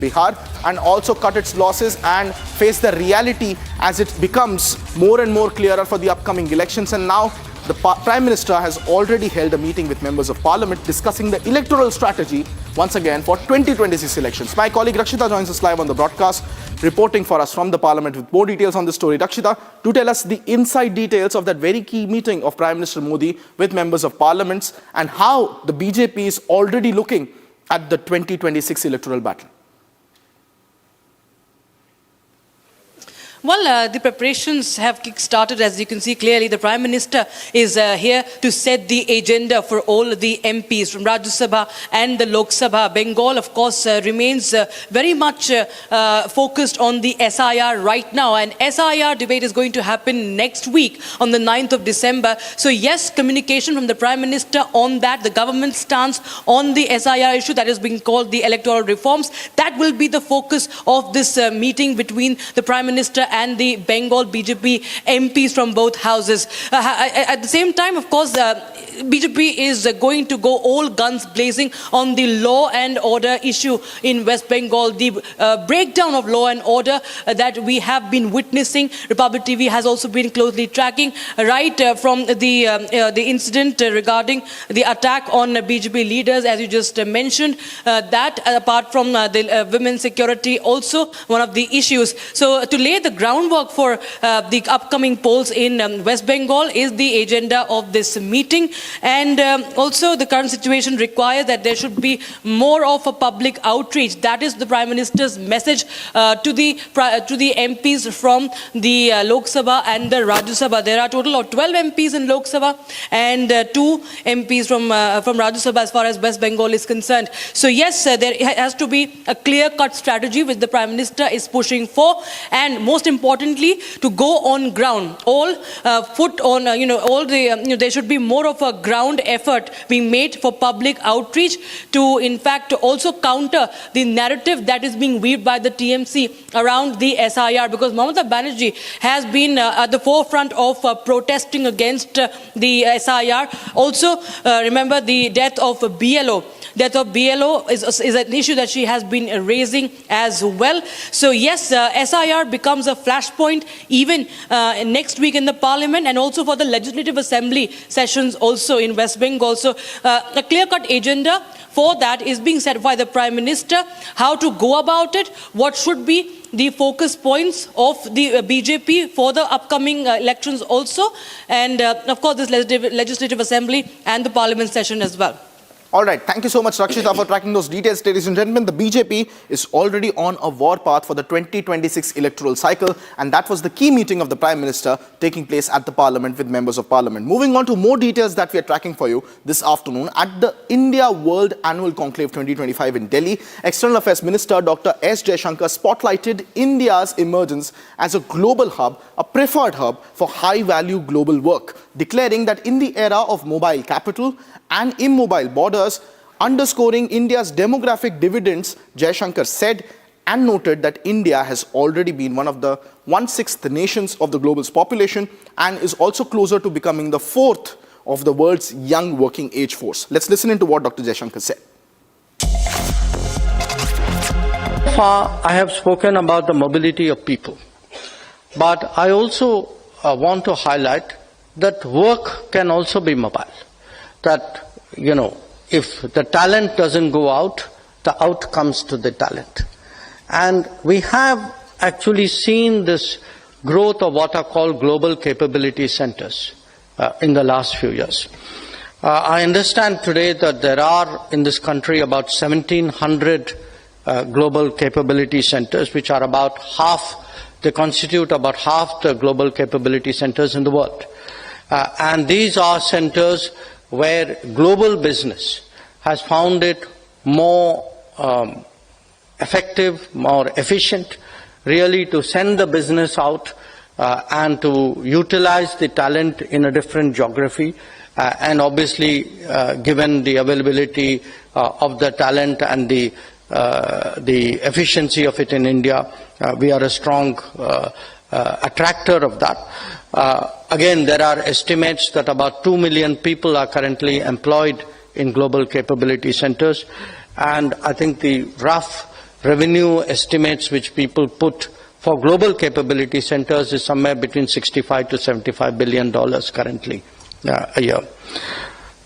Bihar and also cut its losses and face the reality as it becomes more and more clearer for the upcoming elections. And now the Prime Minister has already held a meeting with members of Parliament discussing the electoral strategy once again for 2026 elections. My colleague Rakshita joins us live on the broadcast, reporting for us from the Parliament with more details on the story. Rakshita, do tell us the inside details of that very key meeting of Prime Minister Modi with members of Parliament and how the BJP is already looking at the 2026 electoral battle. Well, the preparations have kick-started. As you can see clearly, the Prime Minister is here to set the agenda for all the MPs from Rajya Sabha and the Lok Sabha. Bengal, of course, remains very much focused on the SIR right now. And SIR debate is going to happen next week on the 9th of December. So yes, communication from the Prime Minister on that, the government stance on the SIR issue that is being called the electoral reforms. That will be the focus of this meeting between the Prime Minister and the Bengal BJP MPs from both houses. At the same time, of course, BJP is going to go all guns blazing on the law and order issue in West Bengal, the breakdown of law and order that we have been witnessing. Republic TV has also been closely tracking right from the incident regarding the attack on BJP leaders, as you just mentioned. That, apart from the women's security, also one of the issues. So to lay the groundwork for the upcoming polls in West Bengal is the agenda of this meeting. And also the current situation requires that there should be more of a public outreach. That is the Prime Minister's message to the MPs from the Lok Sabha and the Rajya Sabha. There are a total of 12 MPs in Lok Sabha and 2 MPs from Rajya Sabha as far as West Bengal is concerned. So yes, there has to be a clear-cut strategy which the Prime Minister is pushing for, and most importantly, to go on ground. All put on, all the, there should be more of a ground effort being made for public outreach to, in fact, also counter the narrative that is being weaved by the TMC around the SIR, because Mamata Banerjee has been at the forefront of protesting against the SIR. Also, remember the death of BLO. Death of BLO is an issue that she has been raising as well. So yes, SIR becomes a flashpoint even next week in the Parliament and also for the Legislative Assembly sessions also in West Bengal. So a clear-cut agenda for that is being set by the Prime Minister. How to go about it, what should be the focus points of the BJP for the upcoming elections also, and of course this Legislative Assembly and the Parliament session as well. All right, thank you so much, Rakshita, for tracking those details. Ladies and gentlemen, the BJP is already on a war path for the 2026 electoral cycle, and that was the key meeting of the Prime Minister taking place at the Parliament with members of Parliament. Moving on to more details that we are tracking for you this afternoon. At the India World Annual Conclave 2025 in Delhi, External Affairs Minister Dr. S. Jaishankar spotlighted India's emergence as a global hub, a preferred hub for high-value global work, declaring that in the era of mobile capital and immobile borders, underscoring India's demographic dividends, Jaishankar said and noted that India has already been one of the 1/6 nations of the global's population and is also closer to becoming the 4th of the world's young working age force. Let's listen into what Dr. Jaishankar said. So far, I have spoken about the mobility of people, but I also want to highlight that work can also be mobile. That, if the talent doesn't go out, the out comes to the talent. And we have actually seen this growth of what are called global capability centers in the last few years. I understand today that there are in this country about 1,700 global capability centers, which are about half, they constitute about half the global capability centers in the world. And these are centers where global business has found it more effective, more efficient, really to send the business out and to utilize the talent in a different geography. And obviously, given the availability of the talent and the efficiency of it in India, we are a strong attractor of that. Again, there are estimates that about 2 million people are currently employed in global capability centers, and I think the rough revenue estimates which people put for global capability centers is somewhere between $65 to $75 billion currently a year.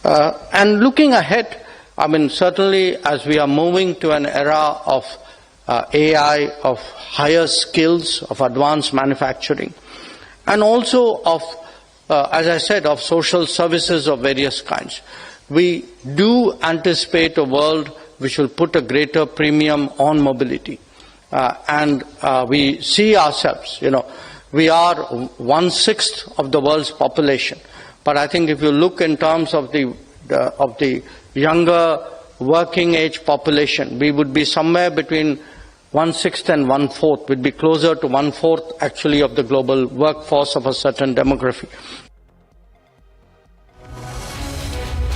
And looking ahead, I mean, certainly as we are moving to an era of AI, of higher skills, of advanced manufacturing, and also of, as I said, of social services of various kinds, we do anticipate a world which will put a greater premium on mobility. And we see ourselves, we are 1/6 of the world's population. But I think if you look in terms of the younger working age population, we would be somewhere between 1/6 and 1/4, would be closer to 1/4 actually of the global workforce of a certain demography.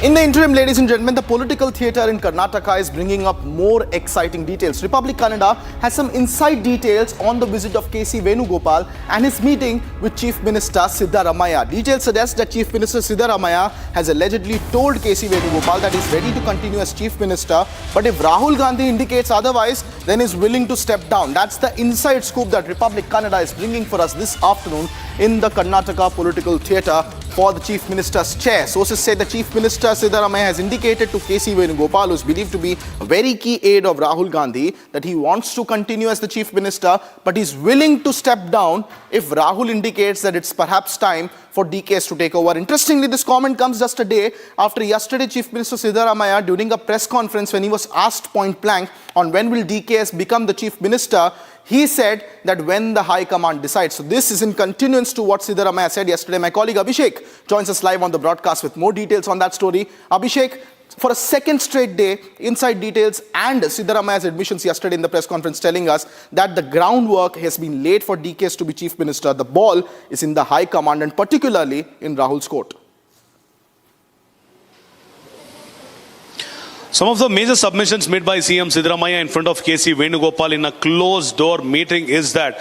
In the interim, ladies and gentlemen, the political theatre in Karnataka is bringing up more exciting details. Republic Kannada has some inside details on the visit of KC Venugopal and his meeting with Chief Minister Siddaramaiah. Details suggest that Chief Minister Siddaramaiah has allegedly told KC Venugopal that he is ready to continue as Chief Minister, but if Rahul Gandhi indicates otherwise, then is willing to step down. That's the inside scoop that Republic Kannada is bringing for us this afternoon in the Karnataka political theatre for the Chief Minister's chair. Sources say the Chief Minister Siddaramaiah has indicated to KC Venugopal, who is believed to be a very key aide of Rahul Gandhi, that he wants to continue as the Chief Minister, but he's willing to step down if Rahul indicates that it's perhaps time for DKS to take over. Interestingly, this comment comes just a day after yesterday Chief Minister Siddaramaiah, during a press conference when he was asked point blank on when will DKS become the Chief Minister, he said that when the High Command decides. So this is in continuance to what Siddaramaiah said yesterday. My colleague Abhishek joins us live on the broadcast with more details on that story. Abhishek, for a second straight day, inside details and Siddaramaiah's admissions yesterday in the press conference telling us that the groundwork has been laid for DKS to be Chief Minister. The ball is in the High Command and particularly in Rahul's court. Some of the major submissions made by CM Siddaramaiah in front of KC Venugopal in a closed-door meeting is that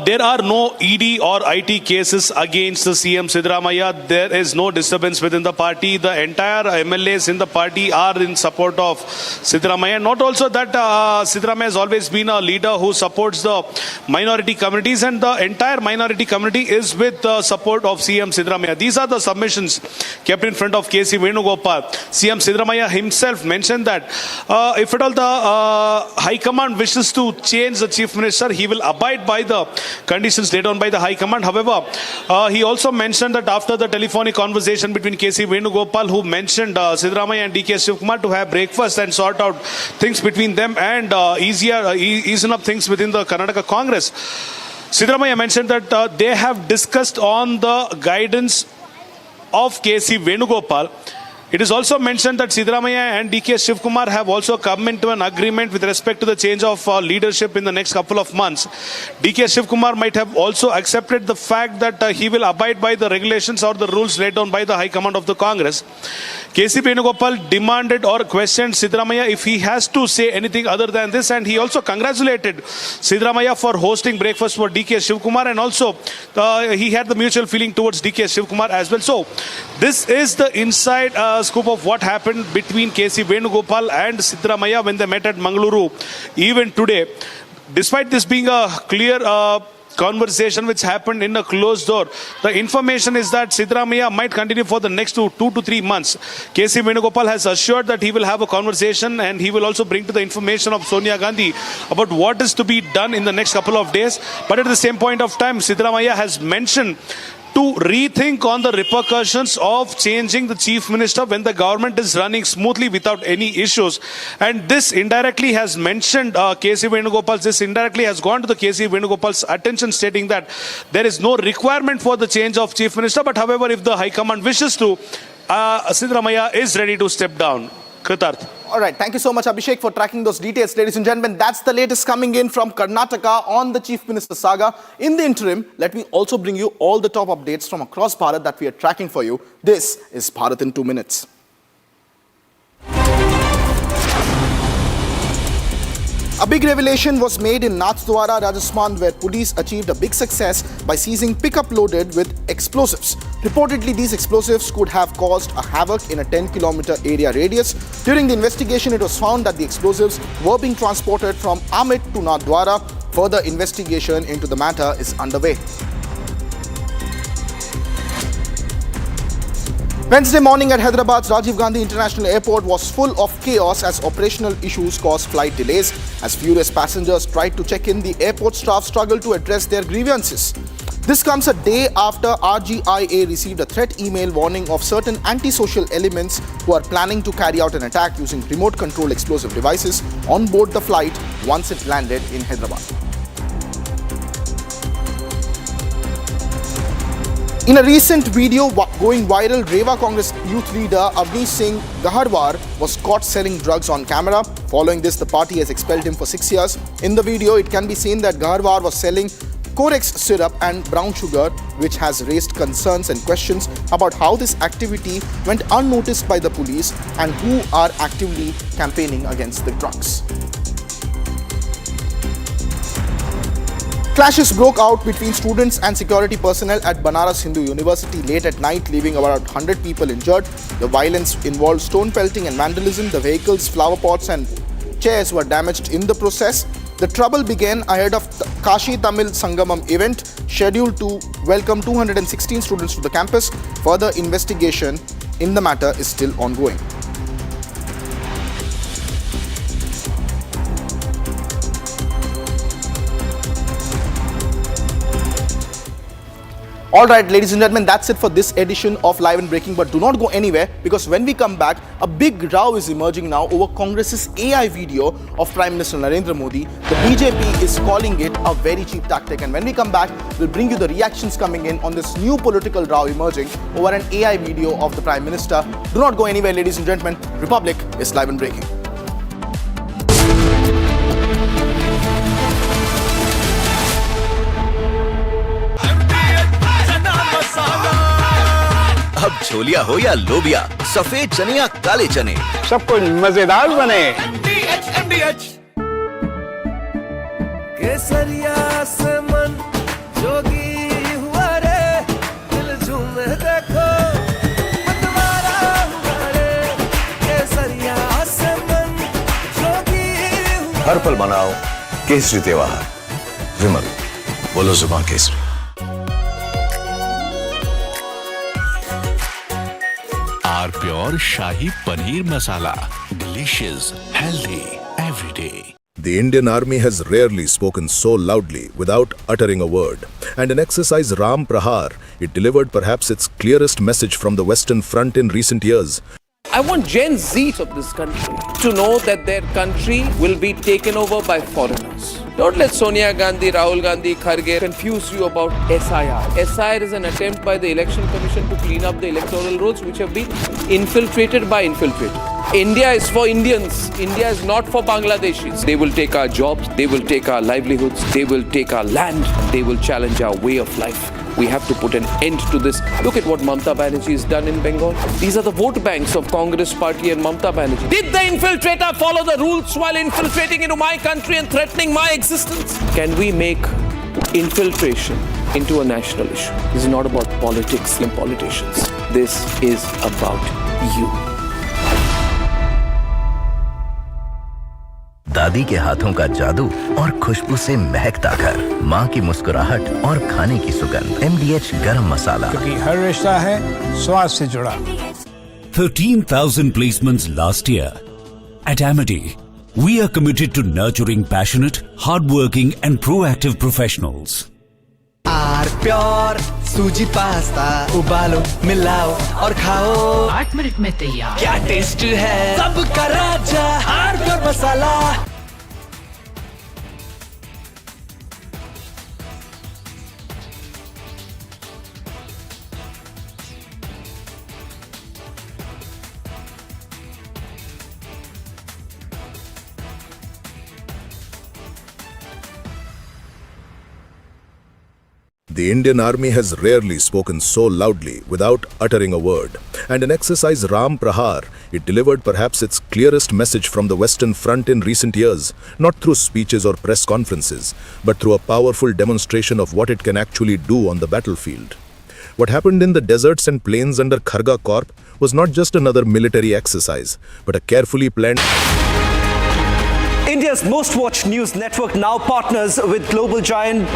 there are no ED or IT cases against the CM Siddaramaiah. There is no disturbance within the party. The entire MLAs in the party are in support of Siddaramaiah. Not also that Siddaramaiah has always been a leader who supports the minority communities, and the entire minority community is with the support of CM Siddaramaiah. These are the submissions kept in front of KC Venugopal. CM Siddaramaiah himself mentioned that if at all the High Command wishes to change the Chief Minister, he will abide by the conditions laid down by the High Command. However, he also mentioned that after the telephonic conversation between KC Venugopal, who mentioned Siddaramaiah and DK Shivkumar to have breakfast and sort out things between them and easen up things within the Karnataka Congress, Siddaramaiah mentioned that they have discussed on the guidance of KC Venugopal. It is also mentioned that Siddaramaiah and DK Shivkumar have also come into an agreement with respect to the change of leadership in the next couple of months. DK Shivkumar might have also accepted the fact that he will abide by the regulations or the rules laid down by the High Command of the Congress. KC Venugopal demanded or questioned Siddaramaiah if he has to say anything other than this, and he also congratulated Siddaramaiah for hosting breakfast for DK Shivkumar, and also he had the mutual feeling towards DK Shivkumar as well. So this is the inside scoop of what happened between KC Venugopal and Siddaramaiah when they met at Mangaluru even today. Despite this being a clear conversation which happened in a closed door, the information is that Siddaramaiah might continue for the next 2 to 3 months. KC Venugopal has assured that he will have a conversation and he will also bring to the information of Sonia Gandhi about what is to be done in the next couple of days. But at the same point of time, Siddaramaiah has mentioned to rethink on the repercussions of changing the Chief Minister when the government is running smoothly without any issues. And this indirectly has mentioned KC Venugopal, this indirectly has gone to the KC Venugopal's attention, stating that there is no requirement for the change of Chief Minister, but however, if the High Command wishes to, Siddaramaiah is ready to step down. Kritarth. All right, thank you so much, Abhishek, for tracking those details. Ladies and gentlemen, that's the latest coming in from Karnataka on the Chief Minister saga. In the interim, let me also bring you all the top updates from across Bharat that we are tracking for you. This is Bharat in 2 minutes. A big revelation was made in Nathdwara, Rajasthan, where police achieved a big success by seizing pickup loaded with explosives. Reportedly, these explosives could have caused a havoc in a 10-kilometer area radius. During the investigation, it was found that the explosives were being transported from Amit to Nathdwara. Further investigation into the matter is underway. Wednesday morning at Hyderabad's Rajiv Gandhi International Airport was full of chaos as operational issues caused flight delays. As furious passengers tried to check in, the airport staff struggled to address their grievances. This comes a day after RGIA received a threat email warning of certain antisocial elements who are planning to carry out an attack using remote control explosive devices on board the flight once it landed in Hyderabad. In a recent video going viral, Rewa Congress youth leader Avnish Singh Gaharwar was caught selling drugs on camera. Following this, the party has expelled him for 6 years. In the video, it can be seen that Gaharwar was selling Corex syrup and brown sugar, which has raised concerns and questions about how this activity went unnoticed by the police and who are actively campaigning against the drugs. Clashes broke out between students and security personnel at Banaras Hindu University late at night, leaving about 100 people injured. The violence involved stone pelting and vandalism. The vehicles, flower pots and chairs were damaged in the process. The trouble began ahead of Kashi Tamil Sangamam event, scheduled to welcome 216 students to the campus. Further investigation in the matter is still ongoing. Alright, ladies and gentlemen, that's it for this edition of Live and Breaking. But do not go anywhere, because when we come back, a big row is emerging now over Congress's AI video of Prime Minister Narendra Modi. The BJP is calling it a very cheap tactic. And when we come back, we'll bring you the reactions coming in on this new political row emerging over an AI video of the Prime Minister. Do not go anywhere, ladies and gentlemen. Republic is Live and Breaking. अब छोलिया हो या लोबिया, सफेद चने या काले चने, सब कुछ मजेदार बने। केसरिया से मन जोगी हुआ रे, दिल झूमे देखो मतवारा हुआ रे। केसरिया से मन जोगी हुआ। हर पल मनाओ केसरी त्योहार। विमल, बोलो जुबान Kesari. Our pure Shahi Paneer Masala. Delicious, healthy, every day. The Indian Army has rarely spoken so loudly without uttering a word. And in exercise Ram Prahar, it delivered perhaps its clearest message from the Western Front in recent years. I want Gen Z of this country to know that their country will be taken over by foreigners. Don't let Sonia Gandhi, Rahul Gandhi, Kharge confuse you about SIR. SIR is an attempt by the Election Commission to clean up the electoral rolls which have been infiltrated by infiltrators. India is for Indians. India is not for Bangladeshis. They will take our jobs, they will take our livelihoods, they will take our land, they will challenge our way of life. We have to put an end to this. Look at what Mamta Banerjee has done in Bengal. These are the vote banks of Congress party and Mamta Banerjee. Did the infiltrator follow the rules while infiltrating into my country and threatening my existence? Can we make infiltration into a national issue? This is not about politics and politicians. This is about you. दादी के हाथों का जादू और खुशबू से महकता घर, माँ की मुस्कुराहट और खाने की सुगंध। MDH गरम मसाला, क्योंकि हर रिश्ता है स्वाद से जुड़ा। 13,000 placements last year. At Amity, we are committed to nurturing passionate, hardworking and proactive professionals. Are pure सूजी पास्ता उबालो मिलाओ और खाओ 8 मिनट में तैयार। क्या टेस्ट है सबका राजा are pure masala. The Indian Army has rarely spoken so loudly without uttering a word. And in exercise Ram Prahar, it delivered perhaps its clearest message from the Western Front in recent years, not through speeches or press conferences, but through a powerful demonstration of what it can actually do on the battlefield. What happened in the deserts and plains under Kharga Corp was not just another military exercise, but a carefully planned... India's most watched news network now partners with global giant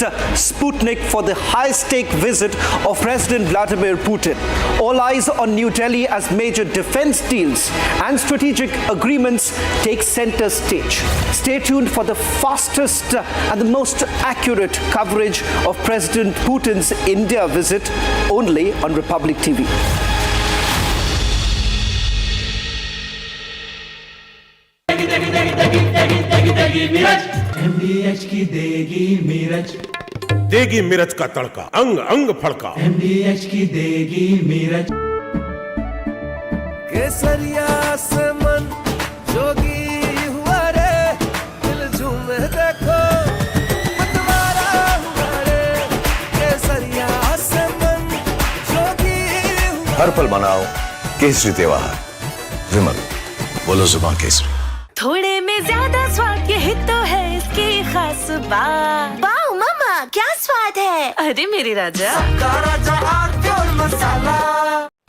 Sputnik for the high-stake visit of President Vladimir Putin. All eyes on New Delhi as major defense deals and strategic agreements take center stage. Stay tuned for the fastest and the most accurate coverage of President Putin's India visit only on Republic TV. MDH की देगी मिर्च, देगी मिर्च का तड़का, अंग अंग फड़का। MDH की देगी मिर्च। केसरिया से मन जोगी हुआ रे, दिल झूमे देखो मतवारा हुआ रे। केसरिया से मन जोगी हुआ। हर पल मनाओ केसरी त्योहार। विमल, बोलो जुबान केसरी। थोड़े में ज्यादा स्वाद, यही तो है इसकी खास बात। वाओ मामा, क्या स्वाद है? अरे मेरे राजा,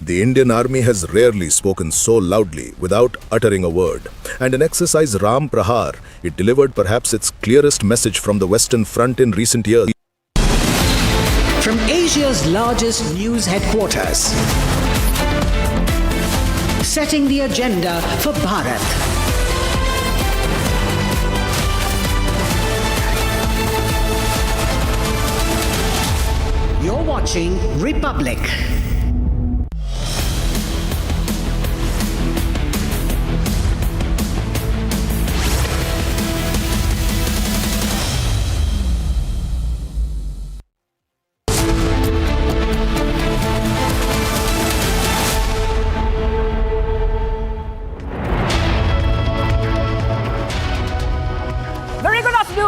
The Indian Army has rarely spoken so loudly without uttering a word. And in exercise Ram Prahar, it delivered perhaps its clearest message from the Western Front in recent years. From Asia's largest news headquarters, setting the agenda for Bharat. You're watching Republic.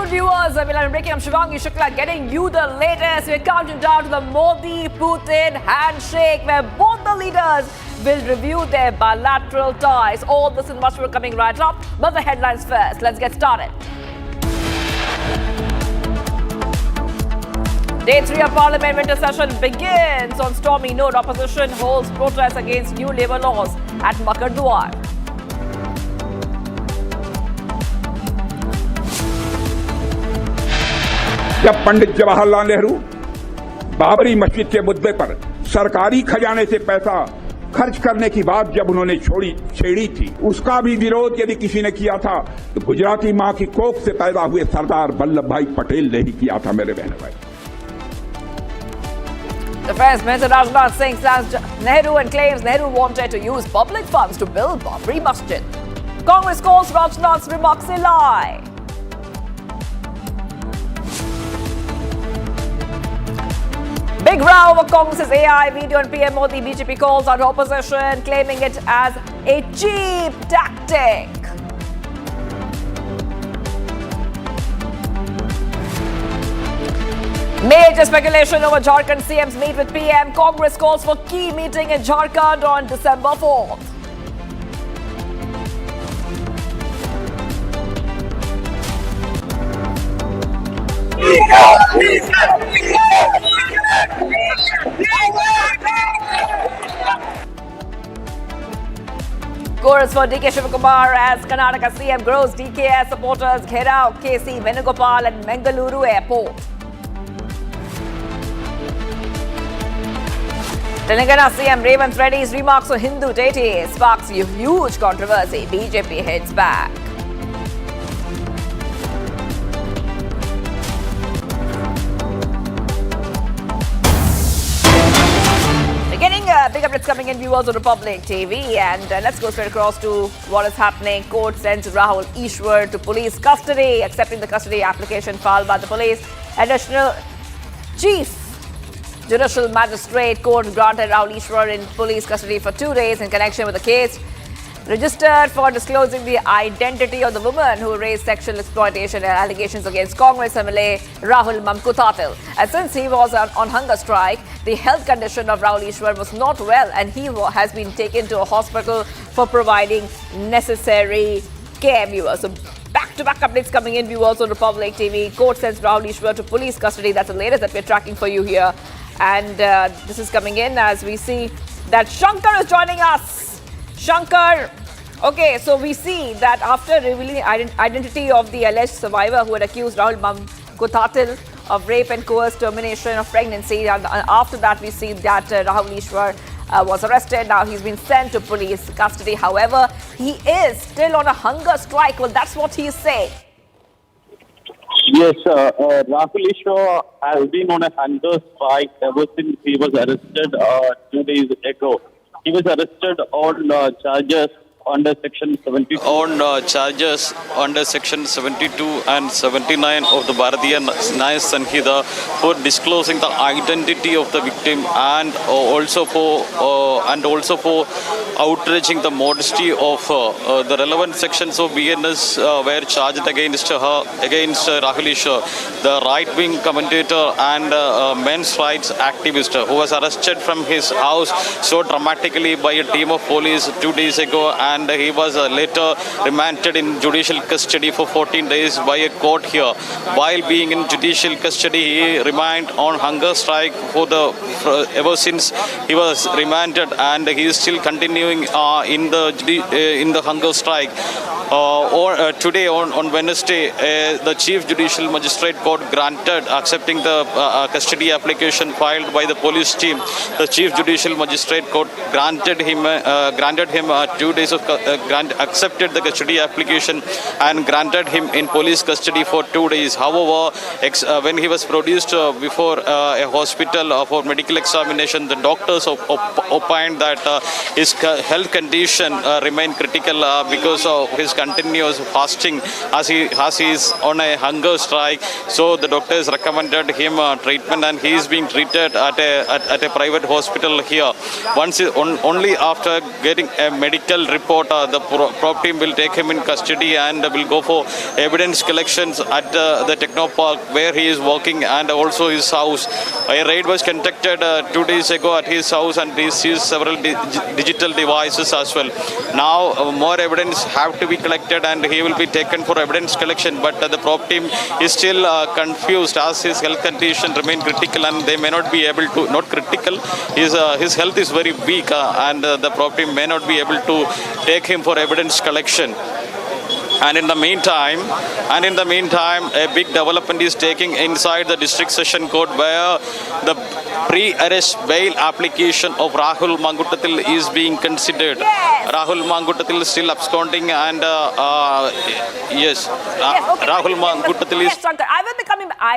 Viewers, I'm breaking. I'm Shivangi Shukla, getting you the latest. We're counting down to the Modi-Putin handshake, where both the leaders will review their bilateral ties. All this and much more coming right up. But the headlines first. Let's get started. Day 3 of Parliament winter session begins on stormy note. Opposition holds protests against new labour laws at Makardwar. जब पंडित जवाहरलाल नेहरू बाबरी मस्जिद के मुद्दे पर सरकारी खजाने से पैसा खर्च करने की बात जब उन्होंने छेड़ी थी, उसका भी विरोध यदि किसी ने किया था तो गुजराती मां की कोख से पैदा हुए सरदार वल्लभ भाई पटेल ने ही किया था, मेरे बहन भाई। Defense Minister Rajnath Singh slammed Nehru and claims Nehru wanted to use public funds to build Babri Masjid. Congress calls Rajnath's remarks a lie. Big row over Congress's AI video and PM Modi. BJP calls out opposition, claiming it as a cheap tactic. Major speculation over Jharkhand. CMs meet with PM. Congress calls for key meeting in Jharkhand on December 4th. Chorus for DK Shivakumar as Karnataka CM grows DKS supporters Gherao, KC, Venugopal and Mangaluru Airport. Telangana CM Revanth Reddy's remarks on Hindu deities sparks a huge controversy. BJP heads back. Big updates coming in, viewers of Republic TV, and let's go straight across to what is happening. Court sends Rahul Ishwar to police custody, accepting the custody application filed by the police. Additional Chief Judicial Magistrate Court granted Rahul Ishwar in police custody for 2 days in connection with the case. registered for disclosing the identity of the woman who raised sexual exploitation allegations against Congress MLA Rahul Mamkutatil. And since he was on hunger strike, the health condition of Rahul Ishwar was not well and he has been taken to a hospital for providing necessary care, viewers. So back-to-back updates coming in, viewers, on Republic TV. Court sends Rahul Ishwar to police custody. That's the latest that we're tracking for you here. And this is coming in as we see that Shankar is joining us. Shankar, okay, so we see that after revealing the identity of the alleged survivor who had accused Rahul Mamkutatil of rape and coerced termination of pregnancy, and after that we see that Rahul Ishwar was arrested. Now he's been sent to police custody. However, he is still on a hunger strike. Well, that's what he is saying. Yes, Rahul Ishwar has been on a hunger strike ever since he was arrested 2 days ago. He was arrested on charges under Section 72. Charges under Section 72 and 79 of the Bharatiya Nyaya Sanhita for disclosing the identity of the victim and also for outraging the modesty of the relevant sections of BNS were charged against Rahul Ishwar, the right-wing commentator and men's rights activist who was arrested from his house so dramatically by a team of police 2 days ago, and he was later remanded in judicial custody for 14 days by a court here. While being in judicial custody, he remained on hunger strike ever since he was remanded, and he is still continuing in the hunger strike. Today on Wednesday, the Chief Judicial Magistrate Court granted accepting the custody application filed by the police team. The Chief Judicial Magistrate Court granted him 2 days of accepted the custody application and granted him in police custody for 2 days. However, when he was produced before a hospital for medical examination, the doctors opined that his health condition remained critical because of his continuous fasting as he is on a hunger strike. So the doctors recommended him treatment, and he is being treated at a private hospital here. Only after getting a medical report, the prop team will take him in custody and will go for evidence collections at the Techno Park where he is working and also his house. A raid was conducted 2 days ago at his house, and they seized several digital devices as well. Now more evidence have to be collected and he will be taken for evidence collection, but the prop team is still confused as his health condition remains critical and they may not be able to, not critical, his health is very weak and the prop team may not be able to take him for evidence collection. And in the meantime, a big development is taking inside the district session court where the pre-arrest bail application of Rahul Mamkutatil is being considered. Yes. Rahul Mamkutatil is still absconding and Rahul Mamkutatil is... Yes, Shankar, I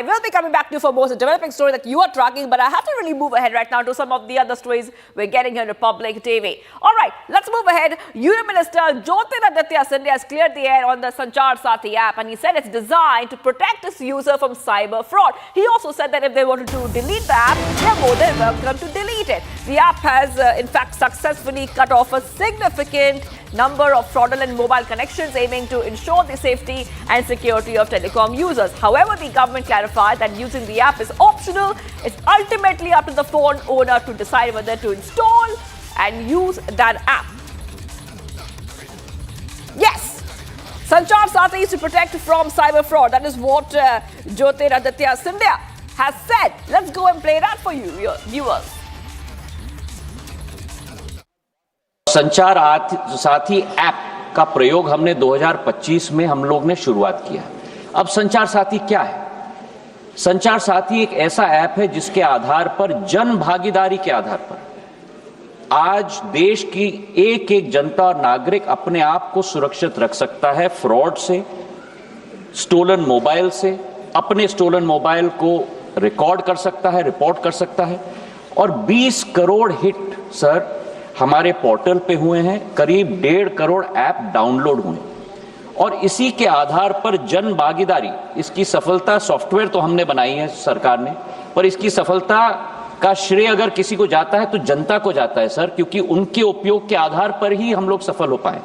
will be coming back to you for more developing story that you are tracking, but I have to really move ahead right now to some of the other stories we're getting here on Republic TV. All right, let's move ahead. Union Minister Jyotiraditya Scindia has cleared the air on the Sanchar Sathi app, and he said it's designed to protect its user from cyber fraud. He also said that if they wanted to delete the app, they're more than welcome to delete it. The app has, in fact, successfully cut off a significant number of fraudulent mobile connections, aiming to ensure the safety and security of telecom users. However, the government clarified that using the app is optional. It's ultimately up to the phone owner to decide whether to install and use that app. Yes! Sanchar Sathi is to protect from cyber fraud. That is what Jyotiraditya Scindia has said. Let's go and play that for you, viewers. संचार साथी app का प्रयोग हमने 2025 में हम लोग ने शुरुआत किया। अब संचार साथी क्या है? संचार साथी एक ऐसा ऐप है जिसके आधार पर जन भागीदारी के आधार पर आज देश की एक एक जनता और नागरिक अपने आप को सुरक्षित रख सकता है फ्रॉड से, स्टोलन मोबाइल से, अपने स्टोलन मोबाइल को रिकॉर्ड कर सकता है, रिपोर्ट कर सकता है। और 20 करोड़ हिट सर हमारे पोर्टल पे हुए हैं, करीब 1.5 करोड़ ऐप डाउनलोड हुए, और इसी के आधार पर जन भागीदारी, इसकी सफलता सॉफ्टवेयर तो हमने बनाई है सरकार ने, पर इसकी सफलता का श्रेय अगर किसी को जाता है तो जनता को जाता है सर, क्योंकि उनके उपयोग के आधार पर ही हम लोग सफल हो पाए।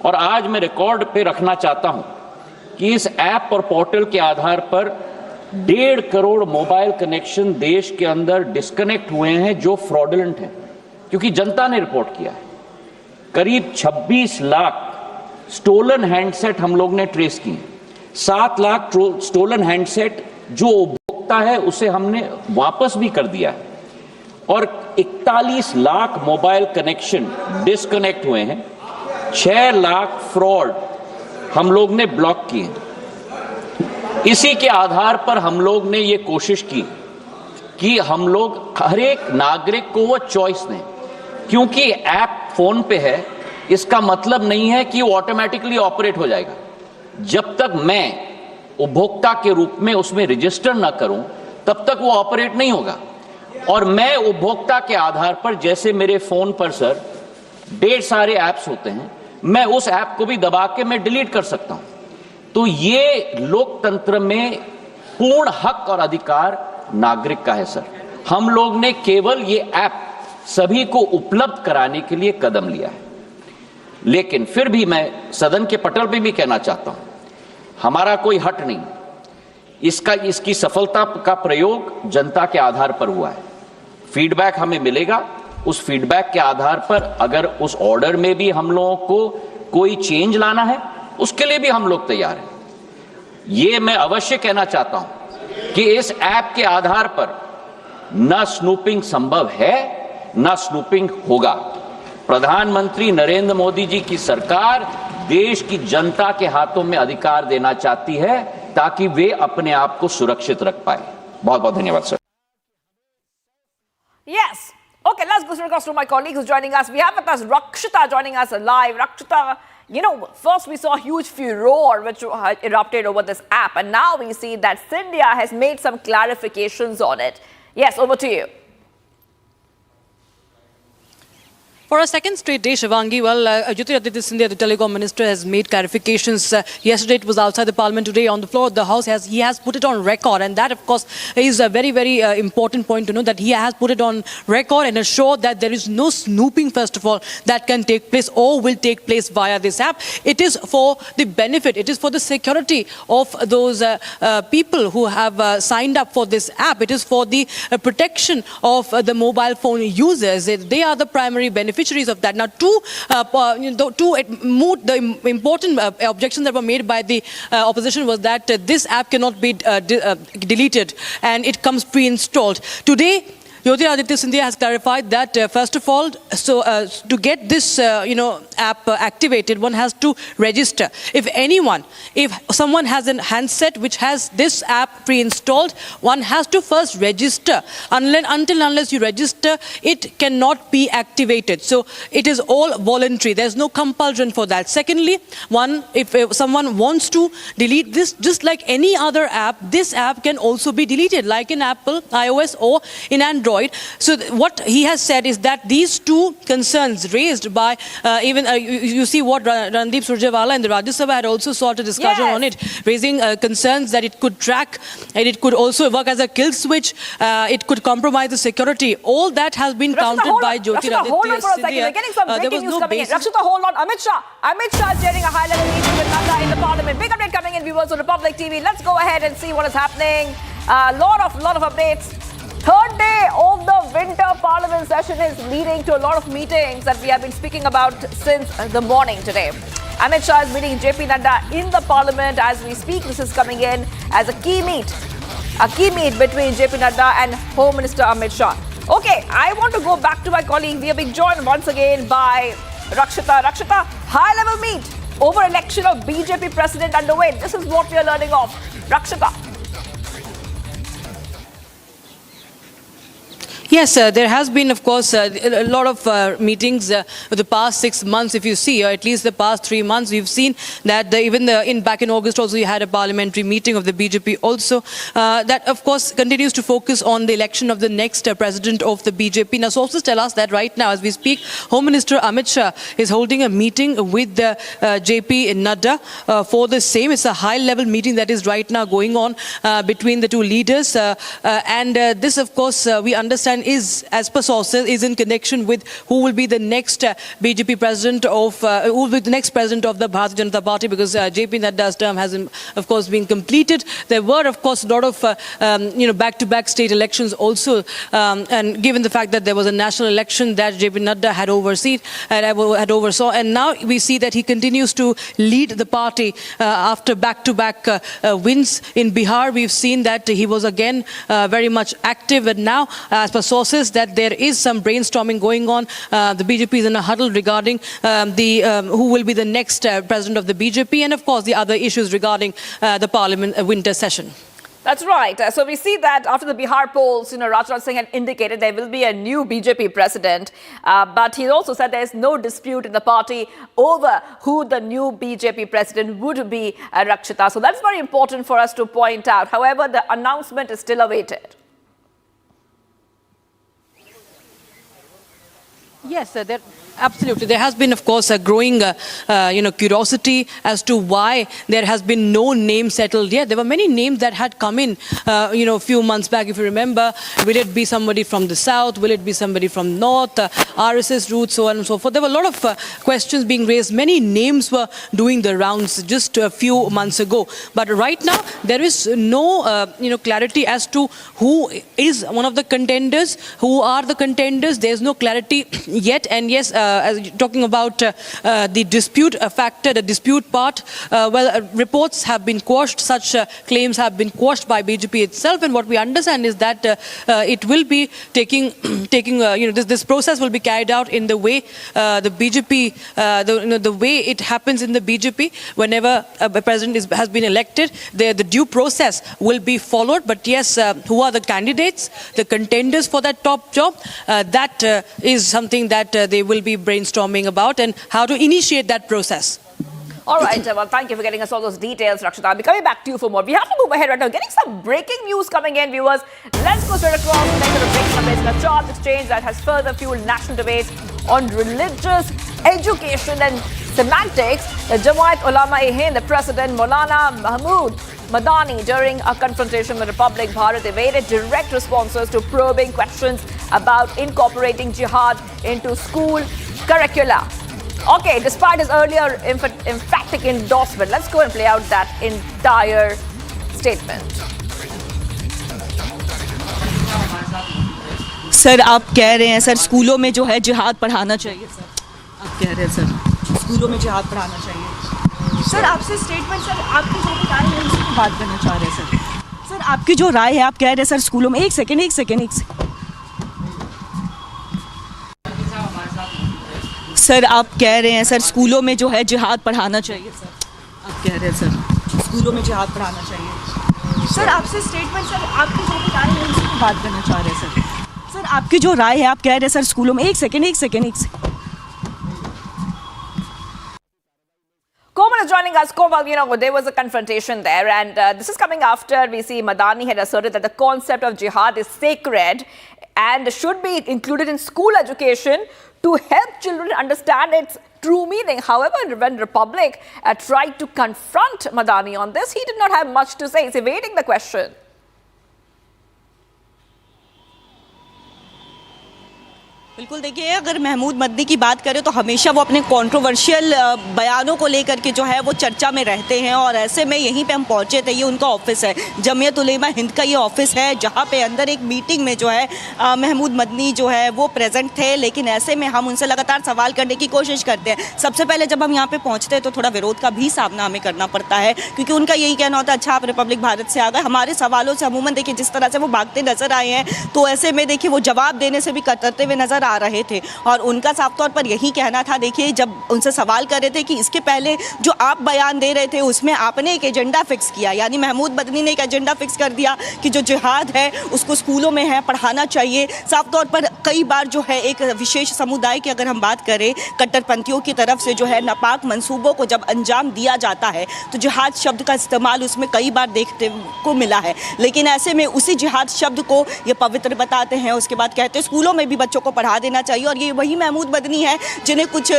और आज मैं रिकॉर्ड पे रखना चाहता हूं कि इस ऐप और पोर्टल के आधार पर 1.5 करोड़ मोबाइल कनेक्शन देश के अंदर डिस्कनेक्ट हुए हैं जो फ्रॉडुलेंट हैं, क्योंकि जनता ने रिपोर्ट किया है। करीब 26 लाख स्टोलन हैंडसेट हम लोग ने ट्रेस किए, 7 लाख स्टोलन हैंडसेट जो उपभोक्ता है उसे हमने वापस भी कर दिया है, और 41 लाख मोबाइल कनेक्शन डिस्कनेक्ट हुए हैं, 6 लाख फ्रॉड हम लोग ने ब्लॉक किए। इसी के आधार पर हम लोग ने ये कोशिश की कि हम लोग हर एक नागरिक को वो चॉइस दें, क्योंकि ऐप फोन पे है इसका मतलब नहीं है कि वो ऑटोमेटिकली ऑपरेट हो जाएगा। जब तक मैं उपभोक्ता के रूप में उसमें रजिस्टर ना करूं तब तक वो ऑपरेट नहीं होगा। और मैं उपभोक्ता के आधार पर, जैसे मेरे फोन पर सर ढेर सारे ऐप्स होते हैं, मैं उस ऐप को भी दबा के मैं डिलीट कर सकता हूं। तो ये लोकतंत्र में पूर्ण हक और अधिकार नागरिक का है सर। हम लोग ने केवल ये ऐप सभी को उपलब्ध कराने के लिए कदम लिया है, लेकिन फिर भी मैं सदन के पटल पे भी कहना चाहता हूं, हमारा कोई हट नहीं, इसकी सफलता का प्रयोग जनता के आधार पर हुआ है। फीडबैक हमें मिलेगा, उस फीडबैक के आधार पर अगर उस ऑर्डर में भी हम लोगों को कोई चेंज लाना है उसके लिए भी हम लोग तैयार हैं। ये मैं अवश्य कहना चाहता हूं कि इस ऐप के आधार पर न स्नूपिंग संभव है न स्नूपिंग होगा। प्रधानमंत्री नरेंद्र मोदी जी की सरकार देश की जनता के हाथों में अधिकार देना चाहती है ताकि वे अपने आप को सुरक्षित रख पाए। बहुत बहुत धन्यवाद sir. Yes. Okay, let's go across to my colleague who's joining us. We have with us Rakshita joining us live. Rakshita, you know, first we saw a huge furor which erupted over this app, and now we see that Scindia has made some clarifications on it. Yes, over to you. For a second straight day, Shivangi, well, Jyotiraditya Scindia, the telecom minister, has made clarifications. Yesterday it was outside the parliament. Today on the floor of the house, he has put it on record. And that, of course, is a very, very important point to know, that he has put it on record and assured that there is no snooping, first of all, that can take place or will take place via this app. It is for the benefit, it is for the security of those people who have signed up for this app. It is for the protection of the mobile phone users. They are the primary beneficiaries of that. Now, the important objections that were made by the opposition was that this app cannot be deleted and it comes pre-installed. Today, Jyotiraditya Scindia has clarified that, first of all, to get this, app activated, one has to register. If someone has a handset which has this app pre-installed, one has to first register. Unless you register, it cannot be activated. So it is all voluntary. There's no compulsion for that. Secondly, if someone wants to delete this, just like any other app, this app can also be deleted, like in Apple, iOS, or in Android. So what he has said is that these two concerns raised by you see what Randeep Surjewala in the Rajya Sabha had also sought a discussion on it, raising concerns that it could track and it could also work as a kill switch, it could compromise the security. All that has been countered by Jyotiraditya Scindia. Hold on for a second. We're getting some breaking news coming in. Rakshita, hold on. Amit Shah is chairing a high-level meeting with Nanda in the parliament. Big update coming in, viewers on Republic TV. Let's go ahead and see what is happening. Lot of updates. Third day of the winter parliament session is leading to a lot of meetings that we have been speaking about since the morning today. Amit Shah is meeting JP Nadda in the parliament as we speak. This is coming in as a key meet between JP Nadda and Home Minister Amit Shah. Okay, I want to go back to my colleague. We are being joined once again by Rakshita. Rakshita, high-level meet over election of BJP president underway. This is what we are learning of. Rakshita. Yes, there has been, of course, a lot of meetings for the past 6 months. If you see, or at least the past 3 months, we've seen that back in August also you had a parliamentary meeting of the BJP also. That, of course, continues to focus on the election of the next president of the BJP. Now, sources tell us that right now, as we speak, Home Minister Amit Shah is holding a meeting with JP Nadda for the same. It's a high-level meeting that is right now going on between the two leaders. And this, of course, we understand and is, as per sources, is in connection with who will be the next BJP president who will be the next president of the Bharatiya Janata Party, because JP Nadda's term has, of course, been completed. There were, of course, a lot of back-to-back state elections also, and given the fact that there was a national election that JP Nadda had oversaw, and now we see that he continues to lead the party after back-to-back wins. In Bihar, we've seen that he was again very much active, and now, as per sources, that there is some brainstorming going on. The BJP is in a huddle regarding who will be the next president of the BJP, and of course the other issues regarding the parliament winter session. That's right. So we see that after the Bihar polls, Rajnath Singh had indicated there will be a new BJP president. But he also said there is no dispute in the party over who the new BJP president would be, Rakshita. So that's very important for us to point out. However, the announcement is still awaited. Yes, absolutely. There has been, of course, a growing, curiosity as to why there has been no name settled yet. There were many names that had come in, a few months back, if you remember. Will it be somebody from the south? Will it be somebody from north? RSS route, so on and so forth. There were a lot of questions being raised. Many names were doing the rounds just a few months ago. But right now, there is no, clarity as to who is one of the contenders, who are the contenders. There's no clarity yet. And yes, as talking about the dispute factor, the dispute part, reports have been quashed. Such claims have been quashed by BJP itself. And what we understand is that it will be taking, this process will be carried out in the way the BJP, the way it happens in the BJP. Whenever a president has been elected, the due process will be followed. But yes, who are the candidates, the contenders for that top job? That is something that they will be brainstorming about, and how to initiate that process. All right, well, thank you for getting us all those details, Rakshita. I'll be coming back to you for more. We have to move ahead right now. Getting some breaking news coming in, viewers. Let's go straight across the next breaking updates. A charge exchange that has further fueled national debates on religious education and semantics. The Jamaat Ulama-e-Hind, the President Maulana Mahmood Madani, during a confrontation with Republic Bharat, evaded direct responses to probing questions about incorporating jihad into school curricula. Okay, despite his earlier emphatic endorsement, let's go and play out that entire statement. Sir, आप कह रहे हैं sir स्कूलों में जो है जिहाद पढ़ाना चाहिए सर, आप कह रहे हैं सर स्कूलों में जिहाद पढ़ाना चाहिए सर, आपसे स्टेटमेंट सर, आपकी जो राय है उसी की बात करना चाह रहे हैं सर, आपकी जो राय है, आप कह रहे हैं सर स्कूलों में, एक सेकेंड सर, आप कह रहे हैं सर स्कूलों में जो है जिहाद पढ़ाना चाहिए सर, आप कह रहे हैं सर स्कूलों में जिहाद पढ़ाना चाहिए सर, आपसे स्टेटमेंट सर, आपकी जो राय है उसी की बात करना चाह रहे हैं सर, आपकी जो राय है, आप कह रहे हैं सर स्कूलों में, एक second Komal is joining us. Komal, there was a confrontation there, and this is coming after we see Madani had asserted that the concept of jihad is sacred and should be included in school education to help children understand its true meaning. However, when Republic tried to confront Madani on this, he did not have much to say. He's evading the question. बिल्कुल, देखिए, अगर महमूद मदनी की बात करें तो हमेशा वो अपने कंट्रोवर्शियल बयानों को लेकर के जो है वो चर्चा में रहते हैं, और ऐसे में यहीं पे हम पहुंचे थे। ये उनका ऑफिस है, जमीयत उलेमा हिंद का ये ऑफिस है, जहां पे अंदर एक मीटिंग में जो है महमूद मदनी जो है वो प्रेजेंट थे। लेकिन ऐसे में हम उनसे लगातार सवाल करने की कोशिश करते हैं। सबसे पहले जब हम यहाँ पे पहुँचते हैं तो थोड़ा विरोध का भी सामना हमें करना पड़ता है, क्योंकि उनका यही कहना होता है, अच्छा आप रिपब्लिक भारत से आ गए। हमारे सवालों से अमूमन देखिए जिस तरह से वो भागते नजर आए हैं, तो ऐसे में देखिए वो जवाब देने से भी कतरते हुए नजर आ रहे थे। और उनका साफ तौर पर यही कहना था, देखिए जब उनसे सवाल कर रहे थे कि इसके पहले जो आप बयान दे रहे थे उसमें आपने एक एजेंडा फिक्स किया, यानी महमूद मदनी ने एक एजेंडा फिक्स कर दिया कि जो जिहाद है उसको स्कूलों में है पढ़ाना चाहिए। साफ तौर पर कई बार जो है एक विशेष समुदाय की अगर हम बात करें, कट्टरपंथियों की तरफ से जो है नापाक मंसूबों को जब अंजाम दिया जाता है तो जिहाद शब्द का इस्तेमाल उसमें कई बार देखने को मिला है। लेकिन ऐसे में उसी जिहाद शब्द को ये पवित्र बताते हैं, उसके बाद कहते हैं स्कूलों में भी बच्चों को बढ़ा देना चाहिए। और ये वही महमूद मदनी है जिन्हें कुछ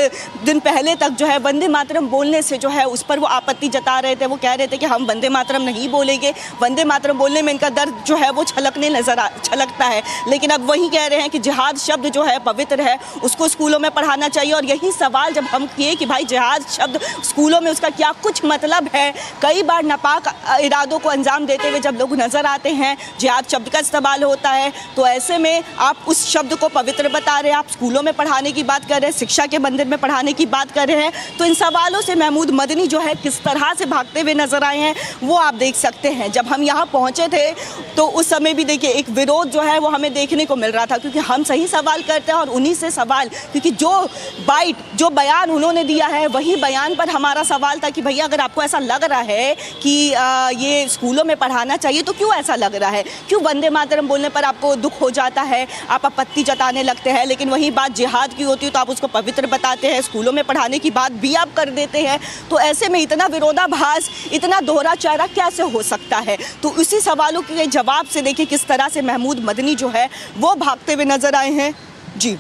दिन पहले तक जो है वंदे मातरम बोलने से जो है उस पर वो आपत्ति जता रहे थे। वो कह रहे थे कि हम वंदे मातरम नहीं बोलेंगे, वंदे मातरम बोलने में इनका दर्द जो है वो छलकता है। लेकिन अब वही कह रहे हैं कि जिहाद शब्द जो है पवित्र है, उसको स्कूलों में पढ़ाना चाहिए। और यही सवाल जब हम किए कि भाई जिहाद शब्द स्कूलों में उसका क्या कुछ मतलब है, कई बार नापाक इरादों को अंजाम देते हुए जब लोग नजर आते हैं जिहाद शब्द का इस्तेमाल होता है, तो ऐसे में आप उस शब्द को पवित्र बता रहे हैं, आप स्कूलों में पढ़ाने की बात कर रहे हैं, शिक्षा के मंदिर में पढ़ाने की बात कर रहे हैं। तो इन सवालों से महमूद मदनी जो है किस तरह से भागते हुए नजर आए हैं वो आप देख सकते हैं। जब हम यहाँ पहुंचे थे तो उस समय भी देखिए एक विरोध जो है वो हमें देखने को मिल रहा था, क्योंकि हम सही सवाल करते हैं और उन्हीं से सवाल, क्योंकि जो बयान उन्होंने दिया है वही बयान पर हमारा सवाल था कि भैया अगर आपको ऐसा लग रहा है कि ये स्कूलों में पढ़ाना चाहिए तो क्यों ऐसा लग रहा है, क्यों वंदे मातरम बोलने पर आपको दुख हो जाता है, आप आपत्ति जताने लगते हैं, लेकिन वही बात जिहाद की होती है तो आप उसको पवित्र बताते हैं, स्कूलों में पढ़ाने की बात भी आप कर देते हैं। तो ऐसे में इतना विरोधाभास, इतना दोहरा चेहरा कैसे हो सकता है। तो उसी सवालों के जवाब से देखिए किस तरह से महमूद मदनी जो है वो भागते हुए नजर आए हैं। जी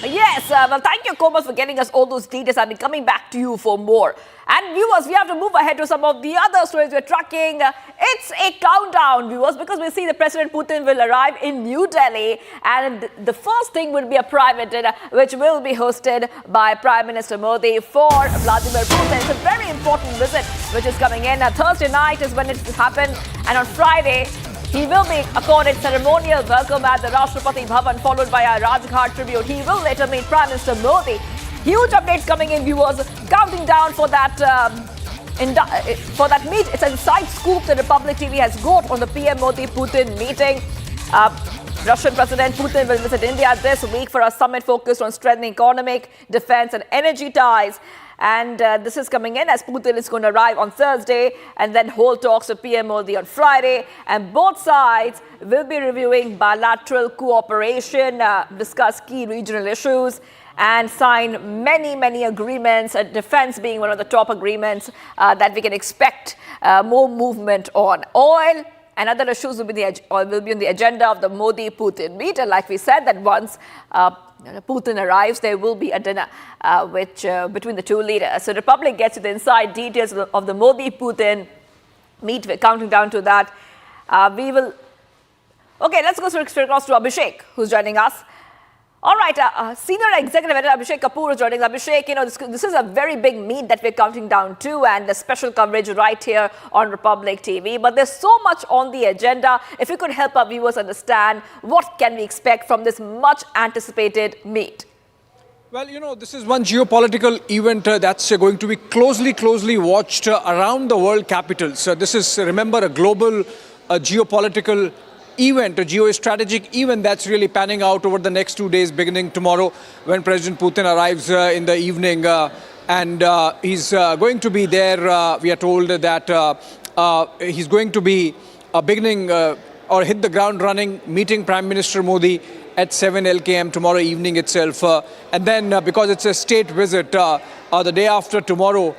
Yes, well, thank you, Komal, for getting us all those details. I'll be coming back to you for more. And viewers, we have to move ahead to some of the other stories we're tracking. It's a countdown, viewers, because we see the President Putin will arrive in New Delhi, and the first thing will be a private dinner, which will be hosted by Prime Minister Modi for Vladimir Putin. It's a very important visit which is coming in. Thursday night is when it happened, and on Friday, he will be accorded ceremonial welcome at the Rashtrapati Bhavan, followed by a Rajghat tribute. He will later meet Prime Minister Modi. Huge updates coming in, viewers. Counting down for that meet. It's an inside scoop that Republic TV has got on the PM Modi-Putin meeting. Russian President Putin will visit India this week for a summit focused on strengthening economic, defense and energy ties. And this is coming in as Putin is going to arrive on Thursday and then hold talks with PM Modi on Friday. And both sides will be reviewing bilateral cooperation, discuss key regional issues, and sign many agreements, defense being one of the top agreements that we can expect more movement on. Oil and other issues will be on the agenda of the Modi-Putin meet. And like we said, that once Putin arrives, there will be a dinner between the two leaders. So the Republic gets you the inside details of the Modi-Putin meet. We're counting down to that. Okay, let's go straight across to Abhishek, who's joining us. All right, Senior Executive Editor Abhishek Kapoor is joining us. Abhishek, this is a very big meet that we're counting down to, and the special coverage right here on Republic TV. But there's so much on the agenda. If you could help our viewers understand, what can we expect from this much anticipated meet? Well, this is one geopolitical event that's going to be closely watched around the world capitals. This is, remember, a global geopolitical event, a geostrategic event that's really panning out over the next 2 days, beginning tomorrow when President Putin arrives in the evening. And he's going to be there. We are told that he's going to be beginning or hit the ground running, meeting Prime Minister Modi at 7 LKM tomorrow evening itself. And then because it's a state visit, the day after tomorrow,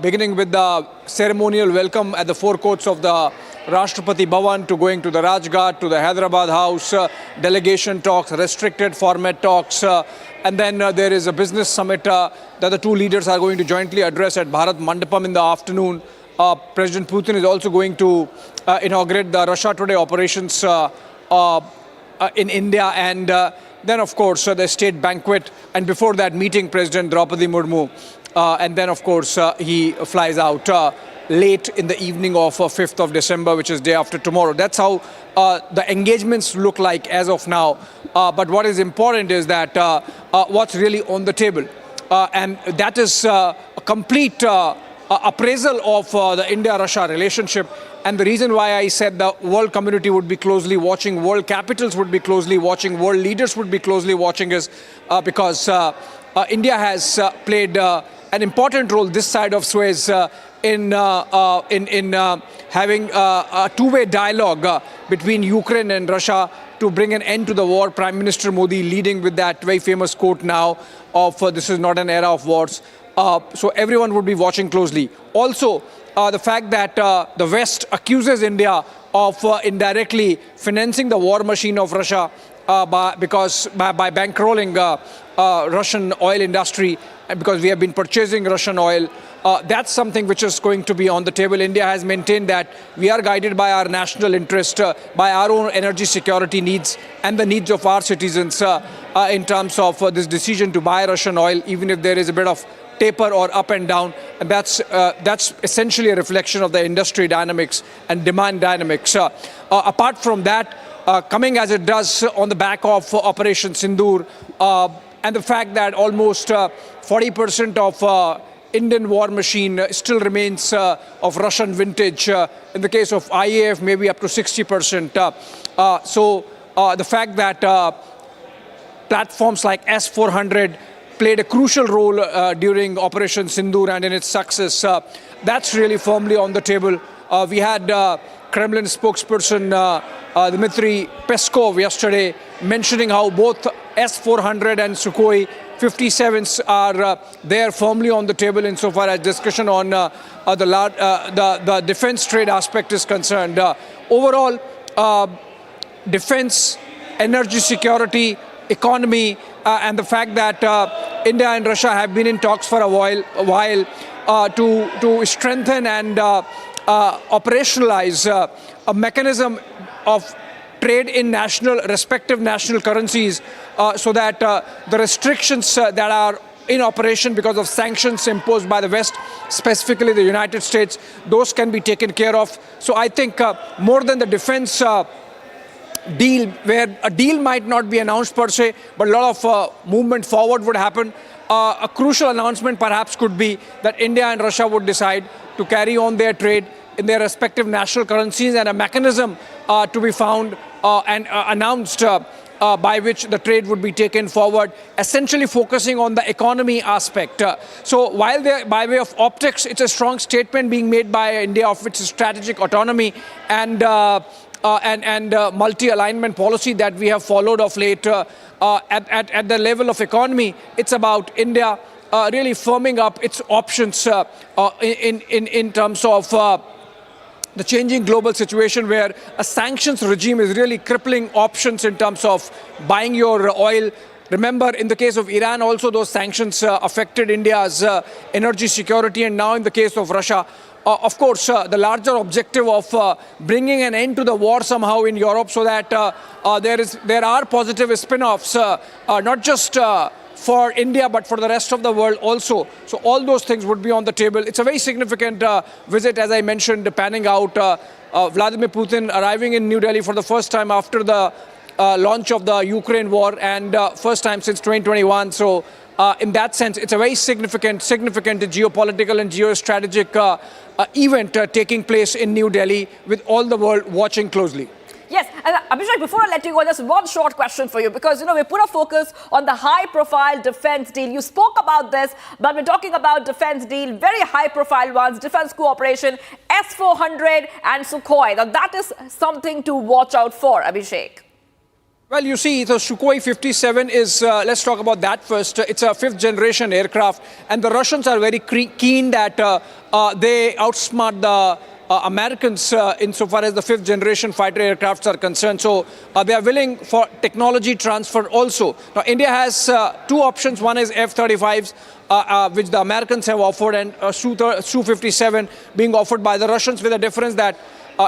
beginning with the ceremonial welcome at the forecourts of the Rashtrapati Bhavan, to going to the Rajghat, to the Hyderabad House, delegation talks, restricted format talks, and then there is a business summit that the two leaders are going to jointly address at Bharat Mandapam in the afternoon. President Putin is also going to inaugurate the Russia Today operations in India, and then of course the state banquet, and before that meeting President Draupadi Murmu, and then of course he flies out late in the evening of 5th of December, which is day after tomorrow. That's how the engagements look like as of now. But what is important is that what's really on the table. And that is a complete appraisal of the India-Russia relationship. And the reason why I said the world community would be closely watching, world capitals would be closely watching, world leaders would be closely watching is because India has played an important role this side of Suez in having a two-way dialogue between Ukraine and Russia to bring an end to the war. Prime Minister Modi leading with that very famous quote now of this is not an era of wars. So everyone would be watching closely. Also, the fact that the West accuses India of indirectly financing the war machine of Russia by bankrolling Russian oil industry, and because we have been purchasing Russian oil. That's something which is going to be on the table. India has maintained that we are guided by our national interest, by our own energy security needs and the needs of our citizens in terms of this decision to buy Russian oil, even if there is a bit of taper or up and down. And that's essentially a reflection of the industry dynamics and demand dynamics. Apart from that, coming as it does on the back of Operation Sindoor, and the fact that almost 40% of Indian war machine still remains of Russian vintage. In the case of IAF, maybe up to 60%. So the fact that platforms like S-400 played a crucial role during Operation Sindoor and in its success, that's really firmly on the table. We had Kremlin spokesperson Dmitry Peskov yesterday mentioning how both S-400 and Sukhoi 57s are there firmly on the table insofar as discussion on the defense trade aspect is concerned. Overall, defense, energy security, economy, and the fact that India and Russia have been in talks for a while to strengthen and operationalize a mechanism of trade in respective national currencies, so that the restrictions that are in operation because of sanctions imposed by the West, specifically the United States, those can be taken care of. So I think more than the defense deal, where a deal might not be announced per se, but a lot of movement forward would happen. A crucial announcement perhaps could be that India and Russia would decide to carry on their trade in their respective national currencies, and a mechanism to be found and announced by which the trade would be taken forward, essentially focusing on the economy aspect. So while by way of optics, it's a strong statement being made by India of its strategic autonomy and multi-alignment policy that we have followed of late at the level of economy. It's about India really firming up its options in terms of the changing global situation, where a sanctions regime is really crippling options in terms of buying your oil. Remember, in the case of Iran, also those sanctions affected India's energy security, and now in the case of Russia, of course, the larger objective of bringing an end to the war somehow in Europe, so that there are positive spin-offs, not just for India, but for the rest of the world also. So all those things would be on the table. It's a very significant visit, as I mentioned, panning out. Vladimir Putin arriving in New Delhi for the first time after the launch of the Ukraine war, and first time since 2021. So in that sense, it's a very significant geopolitical and geostrategic event taking place in New Delhi, with all the world watching closely. Yes, and Abhishek, before I let you go, just one short question for you, because, you know, we put a focus on the high-profile defense deal. You spoke about this, but we're talking about defense deal, very high-profile ones, defense cooperation, S-400 and Sukhoi. Now, that is something to watch out for, Abhishek. Well, you see, the Sukhoi 57 is, let's talk about that first. It's a fifth-generation aircraft, and the Russians are very keen that they outsmart the Americans insofar as the fifth-generation fighter aircrafts are concerned. So they are willing for technology transfer also. Now, India has two options. One is F-35s, which the Americans have offered, and Su-57 being offered by the Russians, with a difference that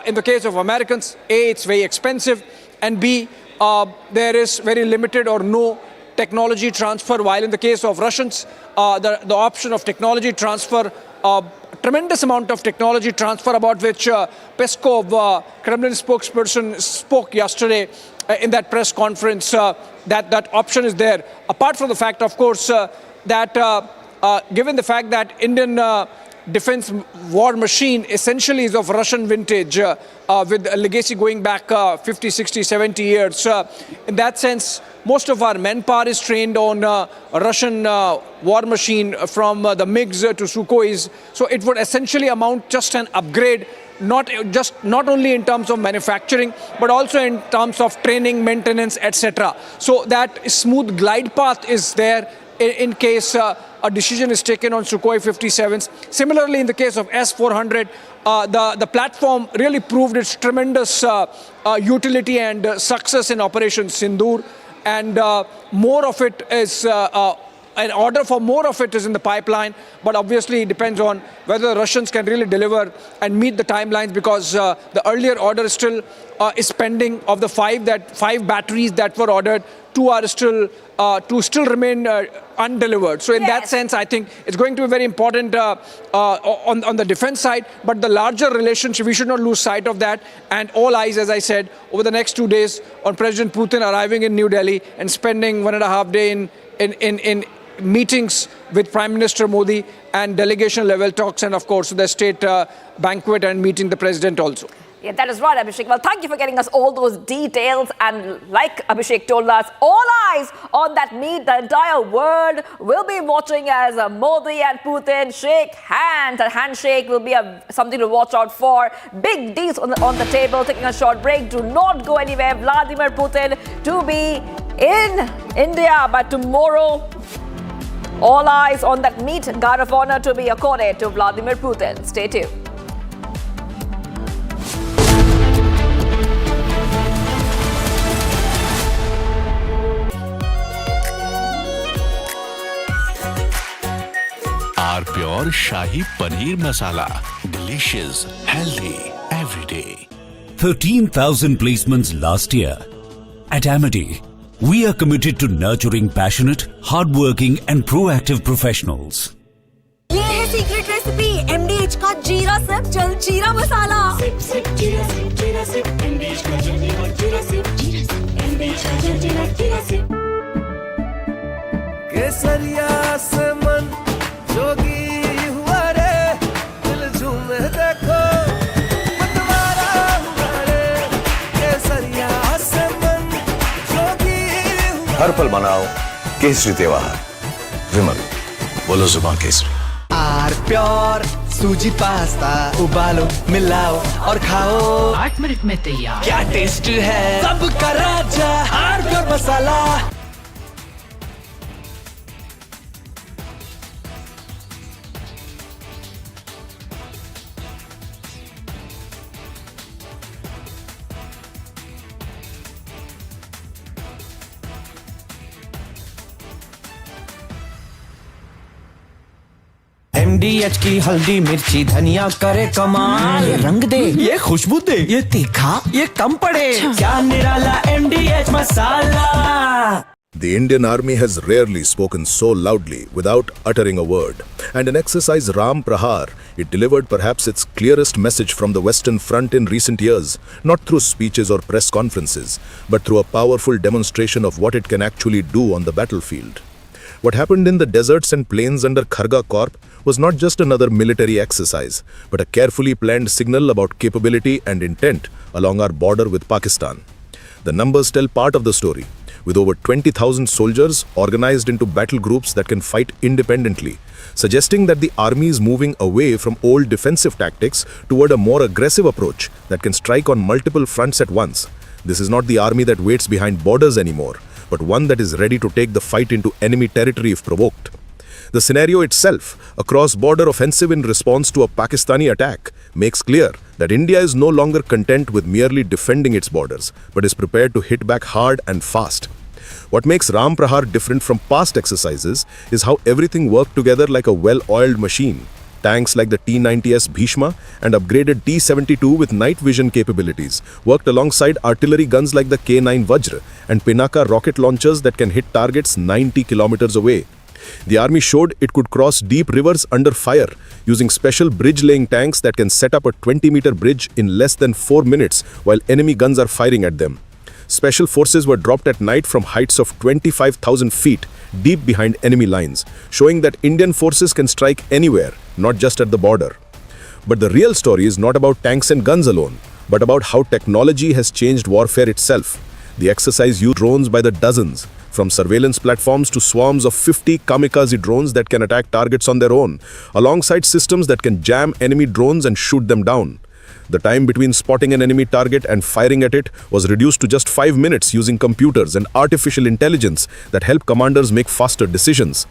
in the case of Americans, A, it's very expensive, and B, there is very limited or no technology transfer, while in the case of Russians, the option of technology transfer, tremendous amount of technology transfer, about which Peskov, Kremlin spokesperson, spoke yesterday in that press conference, that option is there. Apart from the fact, of course, that given the fact that Indian defense war machine essentially is of Russian vintage, with a legacy going back 50, 60, 70 years. In that sense, most of our manpower is trained on Russian war machine, from the MiGs to Sukhois. So it would essentially amount just an upgrade, not only in terms of manufacturing, but also in terms of training, maintenance, etc. So that smooth glide path is there in case a decision is taken on Sukhoi 57s. Similarly, in the case of S-400, the platform really proved its tremendous utility and success in Operation Sindoor, and more of it is an order for more of it is in the pipeline, but obviously it depends on whether the Russians can really deliver and meet the timelines, because the earlier order still is pending. Of the five batteries that were ordered, two are still remain undelivered. So in that sense, I think it's going to be very important on the defense side, but the larger relationship, we should not lose sight of that. And all eyes, as I said, over the next 2 days on President Putin arriving in New Delhi and spending 1.5 days in meetings with Prime Minister Modi and delegation level talks, and of course the state banquet and meeting the president also. Yeah, that is right, Abhishek. Well, thank you for getting us all those details. And like Abhishek told us, all eyes on that meet. The entire world will be watching as Modi and Putin shake hands. A handshake will be something to watch out for. Big deals on the table. Taking a short break. Do not go anywhere. Vladimir Putin to be in India by tomorrow. All eyes on that meet. Guard of honor to be accorded to Vladimir Putin. Stay tuned. Our pure Shahi Paneer Masala. Delicious, healthy, every day. 13,000 placements last year. At Amity, we are committed to nurturing passionate, hardworking and proactive professionals. ये है secret recipe MDH का जीरा sip जल जीरा मसाला। Sip sip जीरा sip MDH का जल जीरा सिप MDH का जल जीरा सिप। केसरिया से मन जोगी हुआ रे, दिल झूमे देखो मतवारा हुआ रे। केसरिया से मन जोगी हुआ। हर पल मनाओ केसरी त्योहार। विमल, बोलो जुबान केसरी। आर प्योर सूजी पास्ता उबालो मिलाओ और खाओ 8 मिनट में तैयार। क्या टेस्ट है सबका राजा आर प्योर मसाला। MDH की हल्दी मिर्ची धनिया करे कमाल। ये रंग दे, ये खुशबू दे, ये तीखा, ये कम पड़े। क्या निराला MDH masala. The Indian Army has rarely spoken so loudly without uttering a word. And in exercise Ram Prahar, it delivered perhaps its clearest message from the Western Front in recent years, not through speeches or press conferences, but through a powerful demonstration of what it can actually do on the battlefield. What happened in the deserts and plains under Kharga Corp was not just another military exercise, but a carefully planned signal about capability and intent along our border with Pakistan. The numbers tell part of the story, with over 20,000 soldiers organized into battle groups that can fight independently, suggesting that the army is moving away from old defensive tactics toward a more aggressive approach that can strike on multiple fronts at once. This is not the army that waits behind borders anymore, but one that is ready to take the fight into enemy territory if provoked. The scenario itself, a cross-border offensive in response to a Pakistani attack, makes clear that India is no longer content with merely defending its borders, but is prepared to hit back hard and fast. What makes Ram Prahar different from past exercises is how everything worked together like a well-oiled machine. Tanks like the T-90S Bhishma and upgraded T-72 with night vision capabilities worked alongside artillery guns like the K-9 Vajra and Pinaka rocket launchers that can hit targets 90 kilometers away. The army showed it could cross deep rivers under fire using special bridge-laying tanks that can set up a 20-meter bridge in less than 4 minutes while enemy guns are firing at them. Special forces were dropped at night from heights of 25,000 feet deep behind enemy lines, showing that Indian forces can strike anywhere, not just at the border. But the real story is not about tanks and guns alone, but about how technology has changed warfare itself. The exercise used drones by the dozens, from surveillance platforms to swarms of 50 kamikaze drones that can attack targets on their own, alongside systems that can jam enemy drones and shoot them down. The time between spotting an enemy target and firing at it was reduced to just 5 minutes using computers and artificial intelligence that help commanders make faster decisions.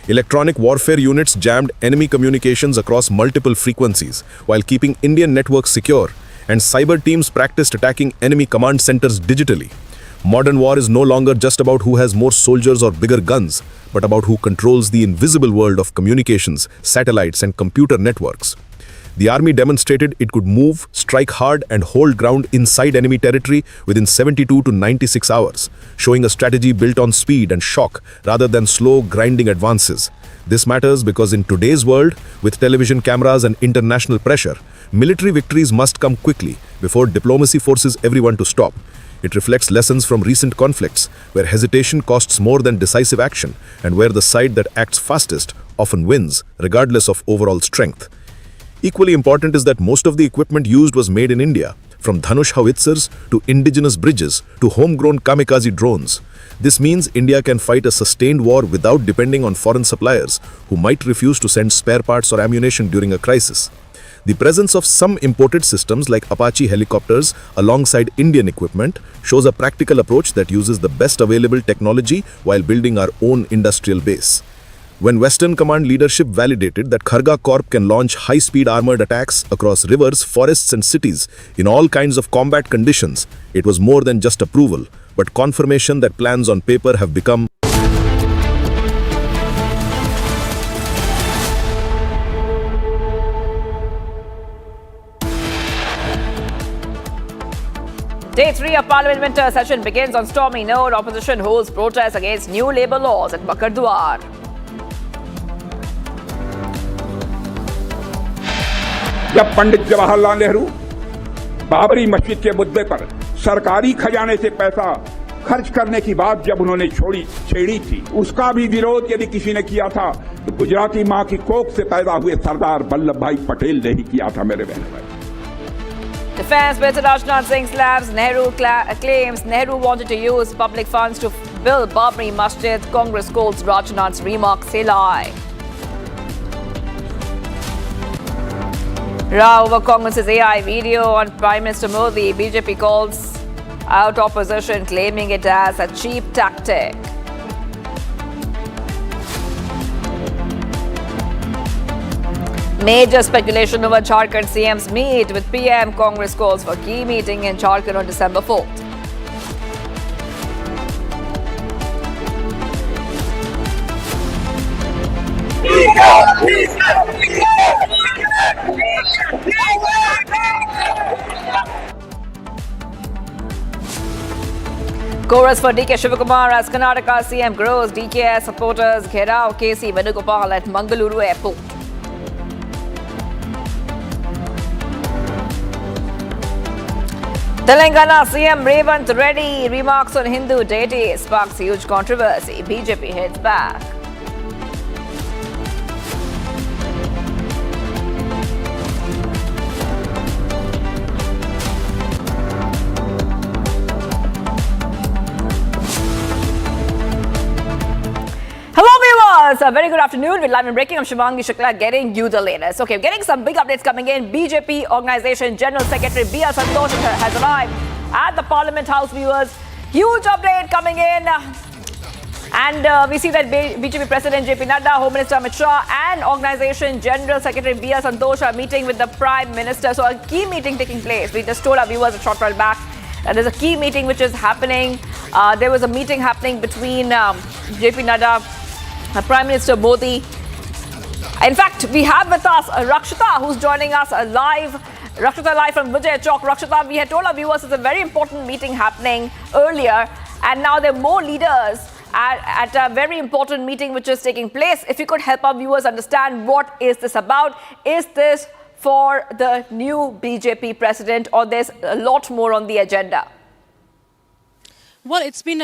Electronic warfare units jammed enemy communications across multiple frequencies while keeping Indian networks secure, and cyber teams practiced attacking enemy command centers digitally. Modern war is no longer just about who has more soldiers or bigger guns, but about who controls the invisible world of communications, satellites, and computer networks. The army demonstrated it could move, strike hard, and hold ground inside enemy territory within 72 to 96 hours, showing a strategy built on speed and shock rather than slow, grinding advances. This matters because in today's world, with television cameras and international pressure, military victories must come quickly before diplomacy forces everyone to stop. It reflects lessons from recent conflicts, where hesitation costs more than decisive action, and where the side that acts fastest often wins, regardless of overall strength. Equally important is that most of the equipment used was made in India, from Dhanush howitzers to indigenous bridges to homegrown kamikaze drones. This means India can fight a sustained war without depending on foreign suppliers who might refuse to send spare parts or ammunition during a crisis. The presence of some imported systems like Apache helicopters alongside Indian equipment shows a practical approach that uses the best available technology while building our own industrial base. When Western Command leadership validated that Kharga Corp can launch high-speed armored attacks across rivers, forests and cities in all kinds of combat conditions, it was more than just approval, but confirmation that plans on paper have become Day 3 of Parliament winter session begins on stormy note. Opposition holds protests against new labour laws at Bakardwar. जब पंडित जवाहरलाल नेहरू बाबरी मस्जिद के मुद्दे पर सरकारी खजाने से पैसा खर्च करने की बात जब उन्होंने छेड़ी थी, उसका भी विरोध यदि किसी ने किया था तो गुजराती मां की कोख से पैदा हुए सरदार वल्लभ भाई पटेल ने ही किया था, मेरे बहन भाई. Defense Minister Rajnath Singh slams Nehru claims Nehru wanted to use public funds to build Babri Masjid. Congress calls Rajnath's remarks a lie. Row over Congress's AI video on Prime Minister Modi. BJP calls out opposition, claiming it as a cheap tactic. Major speculation over Jharkhand CM's meet with PM. Congress calls for key meeting in Jharkhand on December 4th. Chorus for DK Shivakumar as Karnataka CM grows. DKS supporters Gherao KC Venugopal at Mangaluru Airport. Telangana CM Revanth Reddy remarks on Hindu deity sparks huge controversy. BJP hits back. A very good afternoon. We're live and breaking. I'm Shivangi Shukla getting you the latest. Okay, getting some big updates coming in. BJP Organization General Secretary B.R. Santosh has arrived at the Parliament House, viewers. Huge update coming in. And we see that BJP President JP Nadda, Home Minister Amit Shah and Organization General Secretary B.R. Santosh are meeting with the Prime Minister. So a key meeting taking place. We just told our viewers a short while back that there's a key meeting which is happening. There was a meeting happening between JP Nadda, Prime Minister Modi. In fact, we have with us Rakshita, who's joining us live. Rakshita live from Vijay Chowk. Rakshita, we had told our viewers it's a very important meeting happening earlier, and now there are more leaders at a very important meeting which is taking place. If you could help our viewers understand what is this about? Is this for the new BJP president, or there's a lot more on the agenda? Well, it's been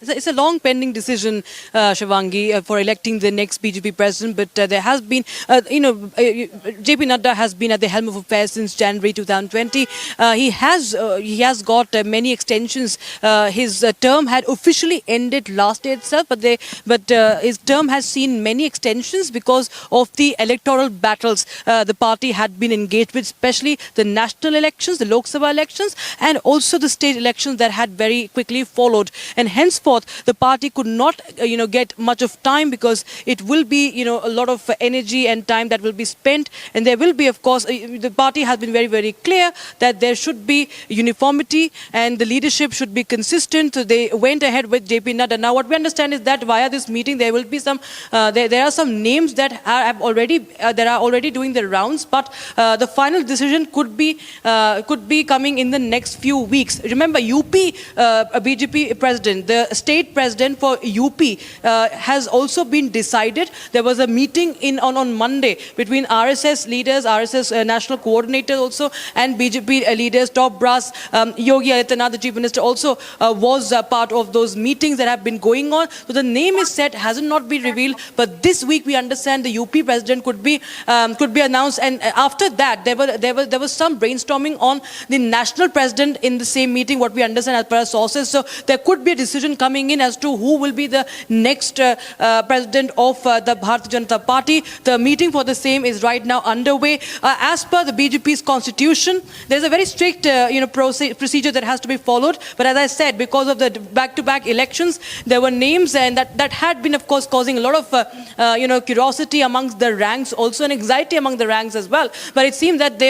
it's a long pending decision, Shivangi, for electing the next BJP president. But there has been, JP Nadda has been at the helm of affairs since January 2020. He has got many extensions. His term had officially ended last year itself, but his term has seen many extensions because of the electoral battles the party had been engaged with, especially the national elections, the Lok Sabha elections, and also the state elections that had very quickly followed. And henceforth, henceforth the party could not, get much of time, because it will be, a lot of energy and time that will be spent, and there will be, of course, the party has been very, very clear that there should be uniformity and the leadership should be consistent. So they went ahead with JP Nadda. Now, what we understand is that via this meeting, there will be some, there are some names that are already doing the rounds, but the final decision could be coming in the next few weeks. Remember, UP BJP president, the state president for UP, has also been decided. There was a meeting on Monday between RSS leaders, RSS national coordinators also, and BJP leaders, top brass. Yogi Adityanath, the Chief Minister, also was part of those meetings that have been going on. So the name is set, hasn't not been revealed, but this week we understand the UP president could be announced, and after that there was some brainstorming on the national president in the same meeting, what we understand as per our sources. So there could be a decision coming in as to who will be the next president of the Bharatiya Janata Party. The meeting for the same is right now underway. As per the BJP's constitution, there's a very strict procedure that has to be followed. But as I said, because of the back-to-back elections, there were names, and that had been, of course, causing a lot of curiosity amongst the ranks, also an anxiety among the ranks as well. But it seems that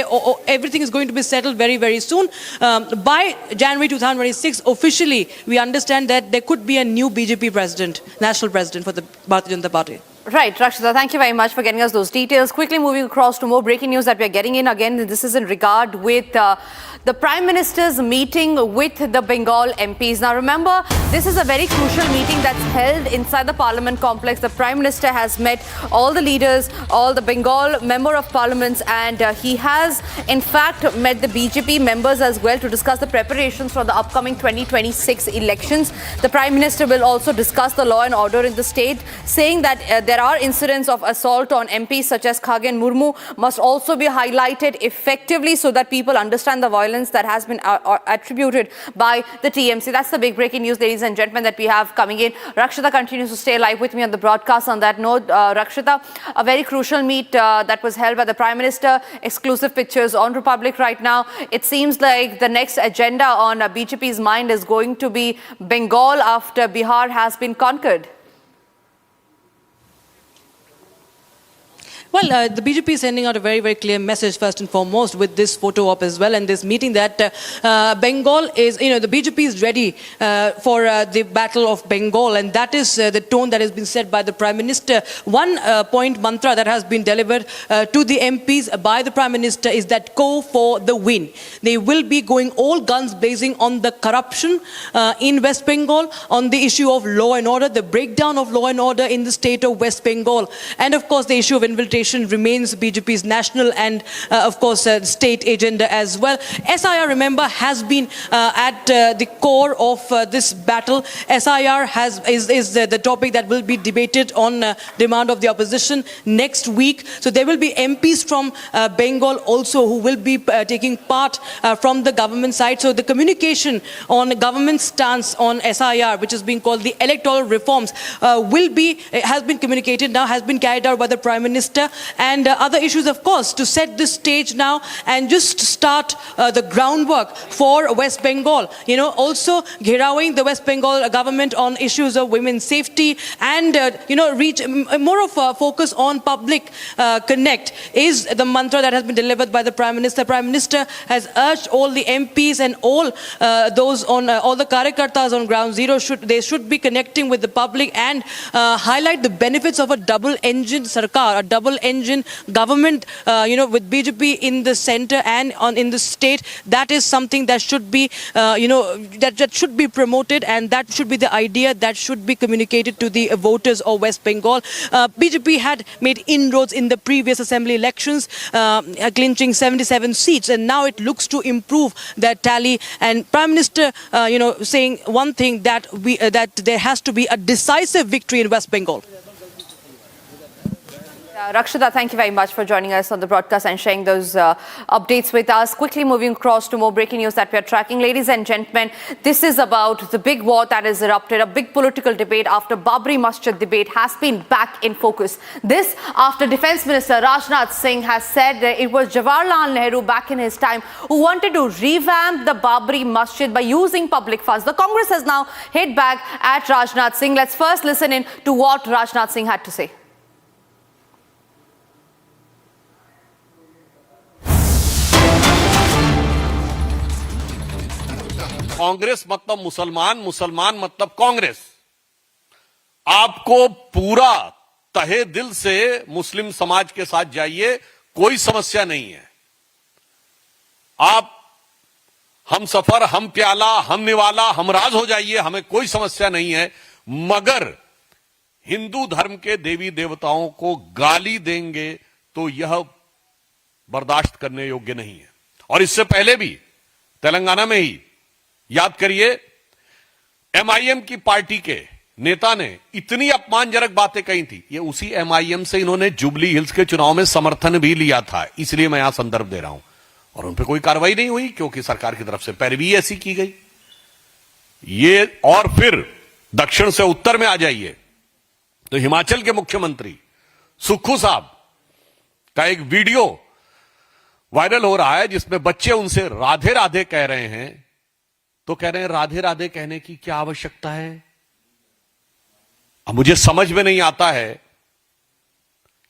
everything is going to be settled very, very soon. By January 2026, officially, we understand that there could be a new BJP president, national president for the Bharatiya Janata Party. Right, Rakshita, thank you very much for getting us those details. Quickly moving across to more breaking news that we are getting in. Again, this is in regard with the Prime Minister's meeting with the Bengal MPs. Now remember, this is a very crucial meeting that's held inside the Parliament complex. The Prime Minister has met all the leaders, all the Bengal Member of Parliaments, and he has in fact met the BJP members as well to discuss the preparations for the upcoming 2026 elections. The Prime Minister will also discuss the law and order in the state, saying that there are incidents of assault on MPs such as Khagen Murmu must also be highlighted effectively so that people understand the violence that has been attributed by the TMC. That's the big breaking news, ladies and gentlemen, that we have coming in. Rakshita continues to stay live with me on the broadcast. On that note, Rakshita, a very crucial meet that was held by the Prime Minister. Exclusive pictures on Republic right now. It seems like the next agenda on BJP's mind is going to be Bengal after Bihar has been conquered. Well, the BJP is sending out a very, very clear message, first and foremost, with this photo op as well, and this meeting, that Bengal is, the BJP is ready for the battle of Bengal, and that is the tone that has been set by the Prime Minister. One point mantra that has been delivered to the MPs by the Prime Minister is that go for the win. They will be going all guns blazing on the corruption in West Bengal, on the issue of law and order, the breakdown of law and order in the state of West Bengal, and of course the issue of infiltration remains BJP's national and of course state agenda as well. SIR, remember, has been at the core of this battle. SIR is the topic that will be debated on demand of the opposition next week. So there will be MPs from Bengal also who will be taking part from the government side. So the communication on government stance on SIR, which is being called the electoral reforms, has been communicated now, has been carried out by the Prime Minister, and other issues, of course, to set the stage now and just start the groundwork for West Bengal. Also ghirawing the West Bengal government on issues of women's safety and, reach more of a focus on public connect is the mantra that has been delivered by the Prime Minister. Prime Minister has urged all the MPs and all those on all the Karyakartas on ground zero should be connecting with the public and highlight the benefits of a double-engine sarkar, a double-engine government, with BJP in the center and in the state. That is something that should be, that should be promoted, and that should be the idea that should be communicated to the voters of West Bengal. BJP had made inroads in the previous assembly elections, clinching 77 seats, and now it looks to improve that tally. And Prime Minister, saying one thing, that that there has to be a decisive victory in West Bengal. Rakshita, thank you very much for joining us on the broadcast and sharing those updates with us. Quickly moving across to more breaking news that we are tracking. Ladies and gentlemen, this is about the big war that has erupted. A big political debate after Babri Masjid debate has been back in focus. This after Defence Minister Rajnath Singh has said that it was Jawaharlal Nehru back in his time who wanted to revamp the Babri Masjid by using public funds. The Congress has now hit back at Rajnath Singh. Let's first listen in to what Rajnath Singh had to say. Congress मतलब मुसलमान, मुसलमान मतलब कांग्रेस। आपको पूरा तहे दिल से मुस्लिम समाज के साथ जाइए, कोई समस्या नहीं है। आप हम सफर, हम प्याला, हम निवाला, हम राज हो जाइए, हमें कोई समस्या नहीं है। मगर हिंदू धर्म के देवी देवताओं को गाली देंगे तो यह बर्दाश्त करने योग्य नहीं है। और इससे पहले भी तेलंगाना में ही याद करिए, एमआईएम की पार्टी के नेता ने इतनी अपमानजनक बातें कही थी। ये उसी एमआईएम से इन्होंने जुबली हिल्स के चुनाव में समर्थन भी लिया था, इसलिए मैं यहां संदर्भ दे रहा हूं। और उन पर कोई कार्रवाई नहीं हुई क्योंकि सरकार की तरफ से पैरवी ऐसी की गई। ये और फिर दक्षिण से उत्तर में आ जाइए तो हिमाचल के मुख्यमंत्री सुक्खू साहब का एक वीडियो वायरल हो रहा है जिसमें बच्चे उनसे राधे राधे कह रहे हैं, तो कह रहे हैं राधे राधे कहने की क्या आवश्यकता है। अब मुझे समझ में नहीं आता है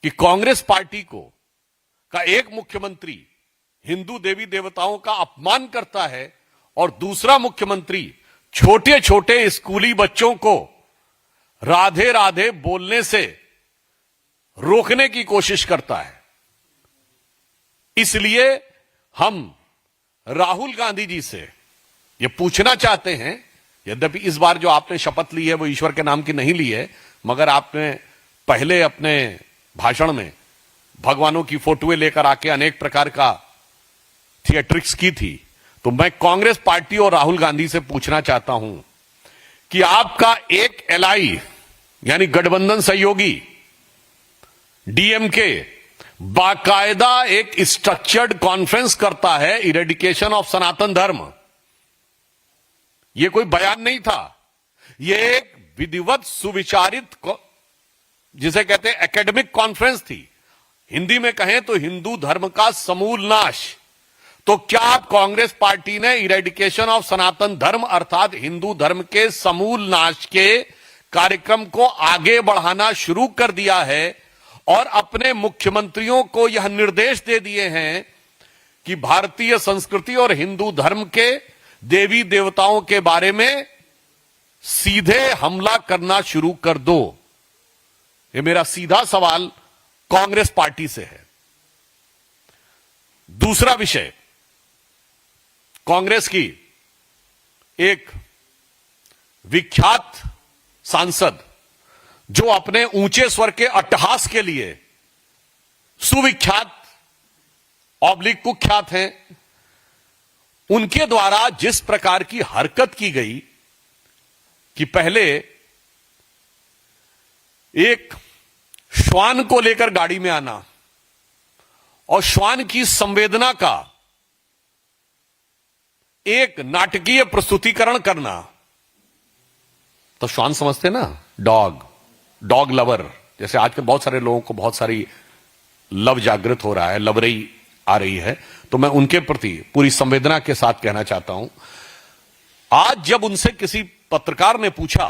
कि कांग्रेस पार्टी का एक मुख्यमंत्री हिंदू देवी देवताओं का अपमान करता है और दूसरा मुख्यमंत्री छोटे छोटे स्कूली बच्चों को राधे राधे बोलने से रोकने की कोशिश करता है। इसलिए हम राहुल गांधी जी से ये पूछना चाहते हैं, यद्यपि इस बार जो आपने शपथ ली है वो ईश्वर के नाम की नहीं ली है, मगर आपने पहले अपने भाषण में भगवानों की फोटोएं लेकर आके अनेक प्रकार का थिएट्रिक्स की थी। तो मैं कांग्रेस पार्टी और राहुल गांधी से पूछना चाहता हूं कि आपका एक एलआई यानी गठबंधन सहयोगी डीएमके बाकायदा एक स्ट्रक्चर्ड कॉन्फ्रेंस करता है इरेडिकेशन ऑफ सनातन धर्म। यह कोई बयान नहीं था, यह एक विधिवत सुविचारित जिसे कहते हैं एकेडमिक कॉन्फ्रेंस थी। हिंदी में कहें तो हिंदू धर्म का समूल नाश। तो क्या आप कांग्रेस पार्टी ने इरेडिकेशन ऑफ सनातन धर्म अर्थात हिंदू धर्म के समूल नाश के कार्यक्रम को आगे बढ़ाना शुरू कर दिया है और अपने मुख्यमंत्रियों को यह निर्देश दे दिए हैं कि भारतीय संस्कृति और हिंदू धर्म के देवी देवताओं के बारे में सीधे हमला करना शुरू कर दो। यह मेरा सीधा सवाल कांग्रेस पार्टी से है। दूसरा विषय, कांग्रेस की एक विख्यात सांसद जो अपने ऊंचे स्वर के अट्टहास के लिए सुविख्यात ऑब्लिक कुख्यात हैं, उनके द्वारा जिस प्रकार की हरकत की गई कि पहले एक श्वान को लेकर गाड़ी में आना और श्वान की संवेदना का एक नाटकीय प्रस्तुतिकरण करना। तो श्वान समझते ना, डॉग लवर, जैसे आजकल बहुत सारे लोगों को बहुत सारी लव जागृत हो रहा है, लवरई आ रही है, तो मैं उनके प्रति पूरी संवेदना के साथ कहना चाहता हूं। आज जब उनसे किसी पत्रकार ने पूछा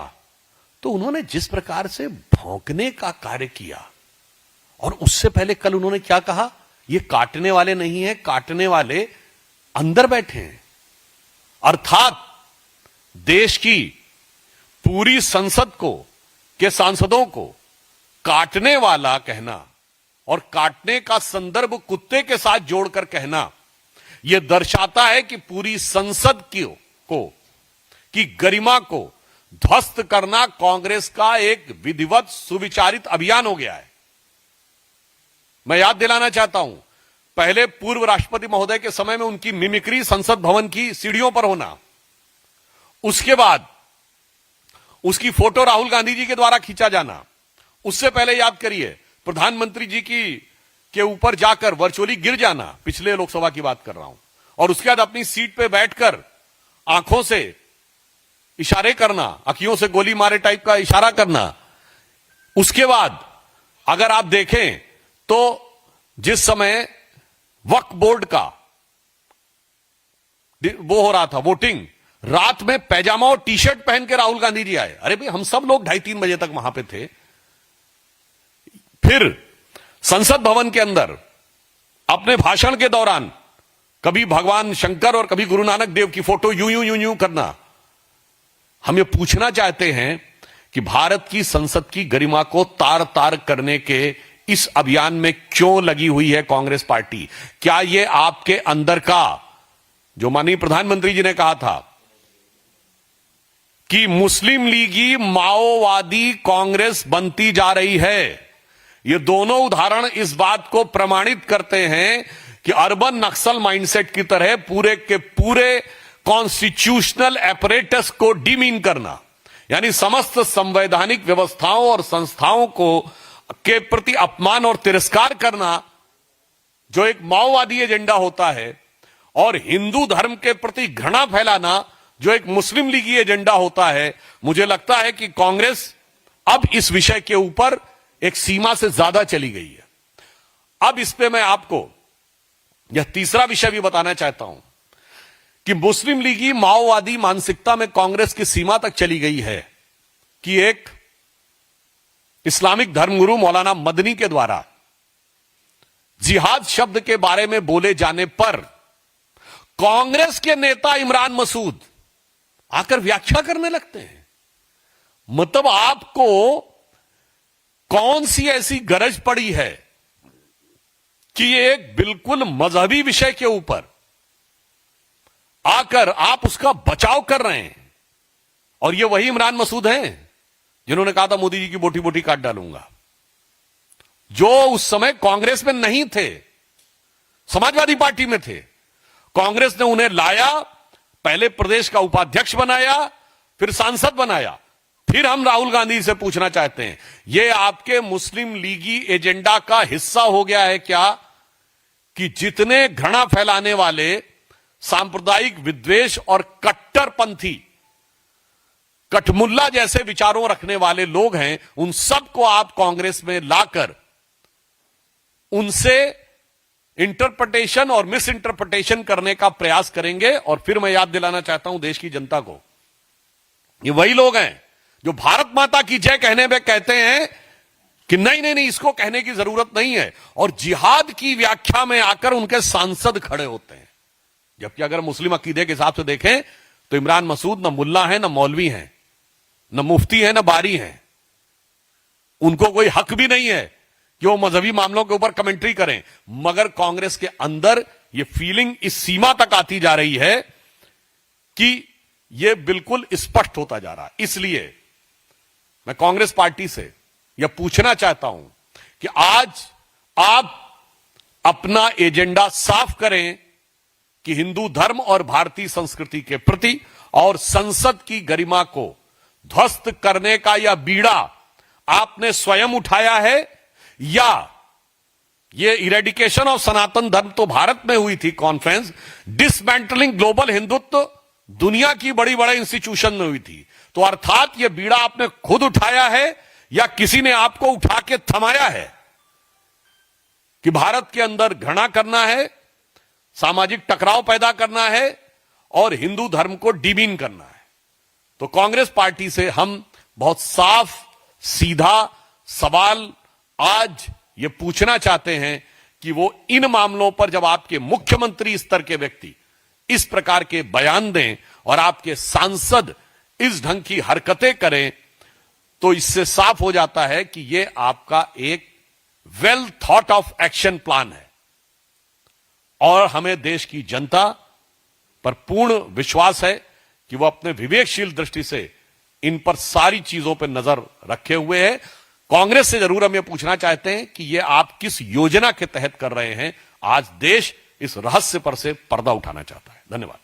तो उन्होंने जिस प्रकार से भौंकने का कार्य किया, और उससे पहले कल उन्होंने क्या कहा, ये काटने वाले नहीं है, काटने वाले अंदर बैठे हैं। अर्थात देश की पूरी संसद के सांसदों को काटने वाला कहना और काटने का संदर्भ कुत्ते के साथ जोड़कर कहना, यह दर्शाता है कि पूरी संसद की गरिमा को ध्वस्त करना कांग्रेस का एक विधिवत सुविचारित अभियान हो गया है। मैं याद दिलाना चाहता हूं, पहले पूर्व राष्ट्रपति महोदय के समय में उनकी मिमिक्री संसद भवन की सीढ़ियों पर होना, उसके बाद उसकी फोटो राहुल गांधी जी के द्वारा खींचा जाना, उससे पहले याद करिए प्रधानमंत्री जी के ऊपर जाकर वर्चुअली गिर जाना, पिछले लोकसभा की बात कर रहा हूं, और उसके बाद अपनी सीट पे बैठकर आंखों से इशारे करना, अखियों से गोली मारे टाइप का इशारा करना। उसके बाद अगर आप देखें तो जिस समय वक्फ बोर्ड का वो हो रहा था वोटिंग, रात में पैजामा और टी शर्ट पहन के राहुल गांधी जी आए। अरे भाई, हम सब लोग 2:30-3 बजे तक वहां पे थे। फिर संसद भवन के अंदर अपने भाषण के दौरान कभी भगवान शंकर और कभी गुरु नानक देव की फोटो यूं करना। हम ये पूछना चाहते हैं कि भारत की संसद की गरिमा को तार तार करने के इस अभियान में क्यों लगी हुई है कांग्रेस पार्टी? क्या ये आपके अंदर का, जो माननीय प्रधानमंत्री जी ने कहा था कि मुस्लिम लीगी माओवादी कांग्रेस बनती जा रही है, ये दोनों उदाहरण इस बात को प्रमाणित करते हैं कि अर्बन नक्सल माइंडसेट की तरह पूरे के पूरे कॉन्स्टिट्यूशनल एपरेटस को डिमीन करना, यानी समस्त संवैधानिक व्यवस्थाओं और संस्थाओं को के प्रति अपमान और तिरस्कार करना, जो एक माओवादी एजेंडा होता है, और हिंदू धर्म के प्रति घृणा फैलाना, जो एक मुस्लिम लीगी एजेंडा होता है। मुझे लगता है कि कांग्रेस अब इस विषय के ऊपर एक सीमा से ज्यादा चली गई है। अब इस पे मैं आपको यह तीसरा विषय भी बताना चाहता हूं कि मुस्लिम लीगी माओवादी मानसिकता में कांग्रेस की सीमा तक चली गई है कि एक इस्लामिक धर्मगुरु मौलाना मदनी के द्वारा जिहाद शब्द के बारे में बोले जाने पर कांग्रेस के नेता इमरान मसूद आकर व्याख्या करने लगते हैं। मतलब आपको कौन सी ऐसी गरज पड़ी है कि एक बिल्कुल मजहबी विषय के ऊपर आकर आप उसका बचाव कर रहे हैं? और ये वही इमरान मसूद हैं जिन्होंने कहा था मोदी जी की बोटी बोटी काट डालूंगा, जो उस समय कांग्रेस में नहीं थे, समाजवादी पार्टी में थे। कांग्रेस ने उन्हें लाया, पहले प्रदेश का उपाध्यक्ष बनाया, फिर सांसद बनाया। फिर हम राहुल गांधी से पूछना चाहते हैं, यह आपके मुस्लिम लीगी एजेंडा का हिस्सा हो गया है क्या कि जितने घृणा फैलाने वाले सांप्रदायिक विद्वेष और कट्टरपंथी कठमुल्ला जैसे विचारों रखने वाले लोग हैं, उन सबको आप कांग्रेस में लाकर उनसे इंटरप्रिटेशन और मिस इंटरप्रिटेशन करने का प्रयास करेंगे? और फिर मैं याद दिलाना चाहता हूं देश की जनता को, ये वही लोग हैं जो भारत माता की जय कहने में कहते हैं कि नहीं नहीं नहीं, इसको कहने की जरूरत नहीं है, और जिहाद की व्याख्या में आकर उनके सांसद खड़े होते हैं। जबकि अगर मुस्लिम अकीदे के हिसाब से देखें तो इमरान मसूद न मुल्ला है, न मौलवी हैं, न मुफ्ती है, न बारी हैं। उनको कोई हक भी नहीं है कि वो मजहबी मामलों के ऊपर कमेंट्री करें। मगर कांग्रेस के अंदर ये फीलिंग इस सीमा तक आती जा रही है कि ये बिल्कुल स्पष्ट होता जा रहा है। इसलिए मैं कांग्रेस पार्टी से यह पूछना चाहता हूं कि आज आप अपना एजेंडा साफ करें कि हिंदू धर्म और भारतीय संस्कृति के प्रति और संसद की गरिमा को ध्वस्त करने का यह बीड़ा आपने स्वयं उठाया है, या ये इरेडिकेशन ऑफ सनातन धर्म तो भारत में हुई थी कॉन्फ्रेंस, डिसमेंटलिंग ग्लोबल हिंदुत्व दुनिया की बड़ी बड़ी इंस्टीट्यूशन में हुई थी। तो अर्थात यह बीड़ा आपने खुद उठाया है या किसी ने आपको उठा के थमाया है कि भारत के अंदर घृणा करना है, सामाजिक टकराव पैदा करना है और हिंदू धर्म को डिमीन करना है। तो कांग्रेस पार्टी से हम बहुत साफ सीधा सवाल आज ये पूछना चाहते हैं कि वो इन मामलों पर जब आपके मुख्यमंत्री स्तर के व्यक्ति इस प्रकार के बयान दें और आपके सांसद इस ढंग की हरकतें करें, तो इससे साफ हो जाता है कि ये आपका एक well thought of action plan है। और हमें देश की जनता पर पूर्ण विश्वास है कि वो अपने विवेकशील दृष्टि से इन पर सारी चीजों पर नजर रखे हुए हैं। कांग्रेस से जरूर हम ये पूछना चाहते हैं कि ये आप किस योजना के तहत कर रहे हैं? आज देश इस रहस्य पर से पर्दा उठाना चाहता है। धन्यवाद।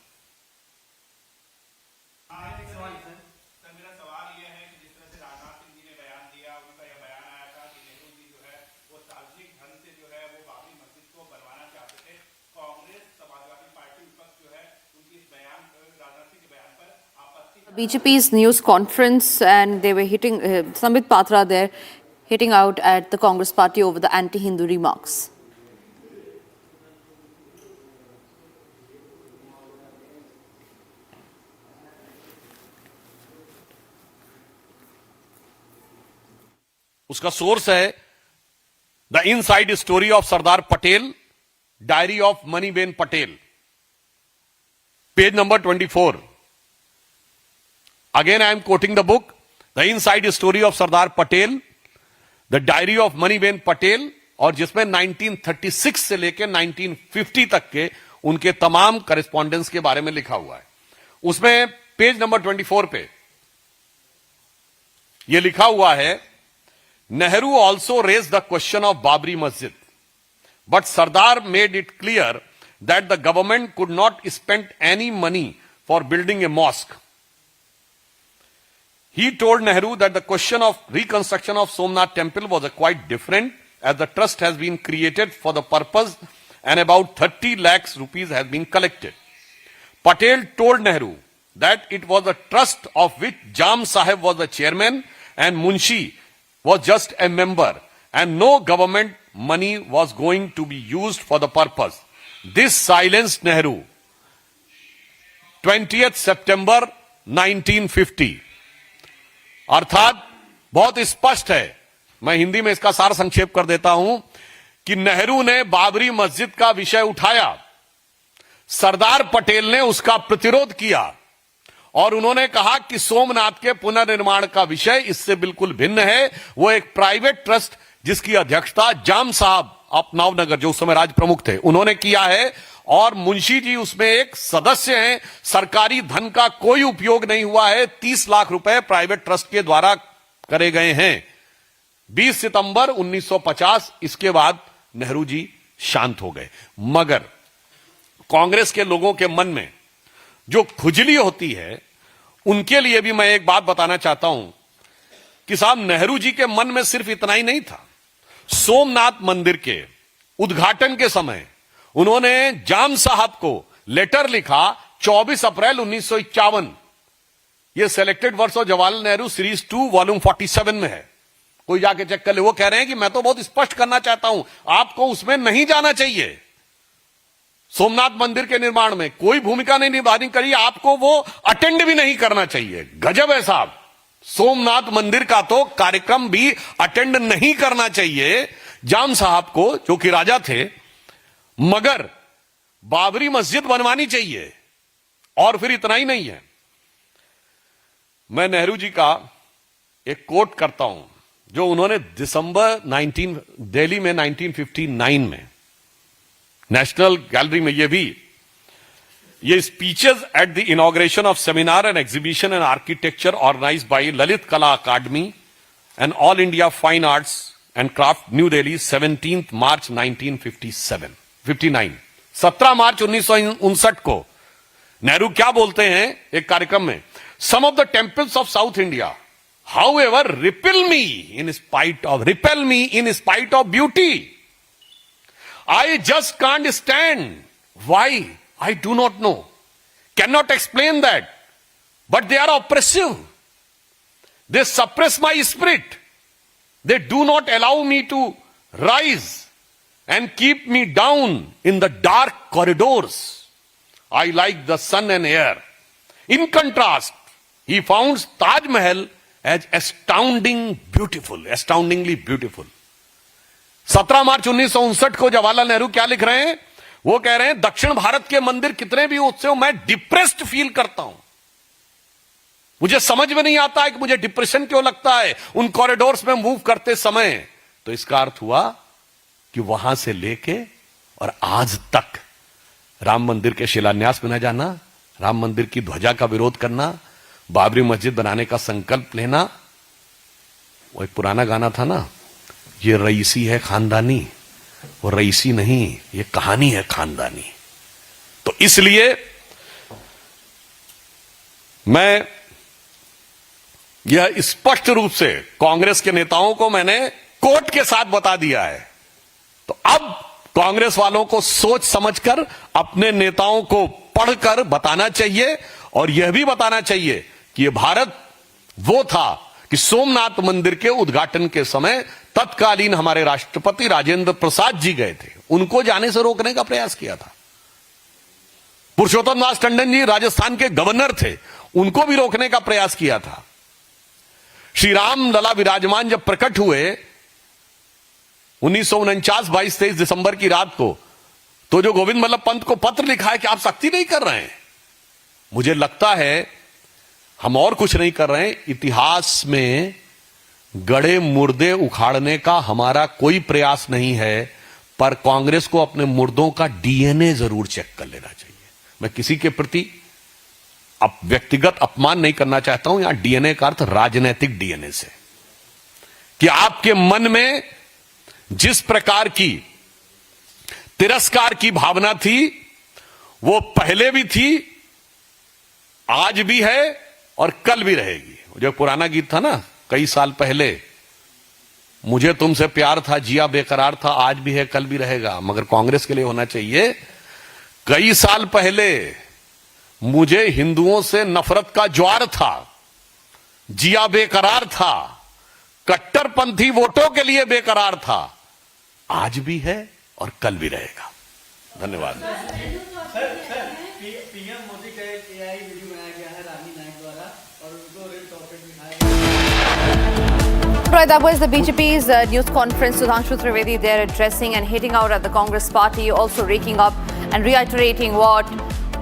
BJP's news conference, and they were hitting Sambit Patra there, hitting out at the Congress party over the anti-Hindu remarks. उसका सोर्स है the inside story of Sardar Patel, diary of Maniben Patel, page number 24. Again I am quoting the book, the inside story of Sardar Patel, the diary of Maniben Patel, और जिसमें 1936 से लेकर 1950 तक के उनके तमाम करेस्पॉन्डेंस के बारे में लिखा हुआ है. उसमें पेज नंबर 24 पे यह लिखा हुआ है, Nehru also raised the question of Babri Masjid, but Sardar made it clear that the government could not spend any money for building a mosque. He told Nehru that the question of reconstruction of Somnath temple was quite different, as the trust has been created for the purpose and about 30 lakhs rupees has been collected. Patel told Nehru that it was a trust of which Jam Sahib was the chairman and Munshi was just a member, and no government money was going to be used for the purpose. This silenced Nehru. 20th September 1950. अर्थात बहुत स्पष्ट है, मैं हिंदी में इसका सार संक्षेप कर देता हूं कि नेहरू ने बाबरी मस्जिद का विषय उठाया, सरदार पटेल ने उसका प्रतिरोध किया और उन्होंने कहा कि सोमनाथ के पुनर्निर्माण का विषय इससे बिल्कुल भिन्न है. वो एक प्राइवेट ट्रस्ट जिसकी अध्यक्षता जाम साहब ऑफ नवनगर, जो उस समय राज प्रमुख थे, उन्होंने किया है, और मुंशी जी उसमें एक सदस्य हैं. सरकारी धन का कोई उपयोग नहीं हुआ है. 30 लाख रुपए प्राइवेट ट्रस्ट के द्वारा करे गए हैं. 20 सितंबर 1950. इसके बाद नेहरू जी शांत हो गए. मगर कांग्रेस के लोगों के मन में जो खुजली होती है, उनके लिए भी मैं एक बात बताना चाहता हूं कि साहब, नेहरू जी के मन में सिर्फ इतना ही नहीं था. सोमनाथ मंदिर के उद्घाटन के समय उन्होंने जाम साहब को लेटर लिखा 24 अप्रैल 1951. यह selected words of Jawaharlal Nehru series 2 volume 47 में है. कोई जाके चेक कर ले. वो कह रहे हैं कि मैं तो बहुत स्पष्ट करना चाहता हूं, आपको उसमें नहीं जाना चाहिए. सोमनाथ मंदिर के निर्माण में कोई भूमिका नहीं निभानी चाहिए, आपको वो अटेंड भी नहीं करना चाहिए. गजब है साहब, सोमनाथ मंदिर का तो कार्यक्रम भी अटेंड नहीं करना चाहिए जाम साहब को, जो कि राजा थे, मगर बाबरी मस्जिद बनवानी चाहिए. और फिर इतना ही नहीं है, मैं नेहरू जी का एक कोट करता हूं जो उन्होंने दिल्ली में 1959 में नेशनल गैलरी में ये speeches at the inauguration of seminar and exhibition and architecture organised by Lalit Kala Akademi and all India fine arts and craft, New Delhi, 17 मार्च 1959. 17 मार्च 1959 को नेहरू क्या बोलते हैं एक कार्यक्रम में, some of the temples of south India however repel me in spite of beauty. I just can't stand. Why? I do not know. Cannot explain that. But they are oppressive. They suppress my spirit. They do not allow me to rise and keep me down in the dark corridors. I like the sun and air. In contrast, he found Taj Mahal as astoundingly beautiful. 17 मार्च 1959 को जवाहरलाल नेहरू क्या लिख रहे हैं? वो कह रहे हैं, दक्षिण भारत के मंदिर कितने भी उससे हो, मैं डिप्रेस्ड फील करता हूं. मुझे समझ में नहीं आता है कि मुझे डिप्रेशन क्यों लगता है उन कॉरिडोर्स में मूव करते समय. तो इसका अर्थ हुआ कि वहां से लेके और आज तक राम मंदिर के शिलान्यास में न जाना, राम मंदिर की ध्वजा का विरोध करना, बाबरी मस्जिद बनाने का संकल्प लेना. वो एक पुराना गाना था ना, ये रईसी है खानदानी, वो रईसी नहीं, ये कहानी है खानदानी. तो इसलिए मैं यह स्पष्ट रूप से कांग्रेस के नेताओं को मैंने कोर्ट के साथ बता दिया है. तो अब कांग्रेस वालों को सोच समझकर अपने नेताओं को पढ़कर बताना चाहिए और यह भी बताना चाहिए कि ये भारत वो था कि सोमनाथ मंदिर के उद्घाटन के समय तत्कालीन हमारे राष्ट्रपति राजेंद्र प्रसाद जी गए थे, उनको जाने से रोकने का प्रयास किया था। पुरुषोत्तम दास टंडन जी राजस्थान के गवर्नर थे, उनको भी रोकने का प्रयास किया था। श्री राम लला विराजमान जब प्रकट हुए 1949 22-23 दिसंबर की रात को, तो जो गोविंद बल्लभ पंत को पत्र लिखा है कि आप सख्ती नहीं कर रहे हैं, मुझे लगता है हम और कुछ नहीं कर रहे हैं। इतिहास में गड़े मुर्दे उखाड़ने का हमारा कोई प्रयास नहीं है, पर कांग्रेस को अपने मुर्दों का डीएनए जरूर चेक कर लेना चाहिए। मैं किसी के प्रति व्यक्तिगत अपमान नहीं करना चाहता हूं, यहां डीएनए का अर्थ राजनीतिक डीएनए से, कि आपके मन में जिस प्रकार की तिरस्कार की भावना थी वो पहले भी थी, आज भी है और कल भी रहेगी। जो पुराना गीत था ना, कई साल पहले, मुझे तुमसे प्यार था, जिया बेकरार था, आज भी है कल भी रहेगा। मगर कांग्रेस के लिए होना चाहिए, कई साल पहले मुझे हिंदुओं से नफरत का ज्वार था, जिया बेकरार था, कट्टरपंथी वोटों के लिए बेकरार था, आज भी है और कल भी रहेगा। धन्यवाद। पीएम मोदी का एक एआई वीडियो बनाया गया है रानी नायक द्वारा और उनको रेड कार्पेट दिखाया। Right, that was the BJP's news conference. Sudhanshu Trivedi there addressing and hitting out at the Congress party, also raking up and reiterating what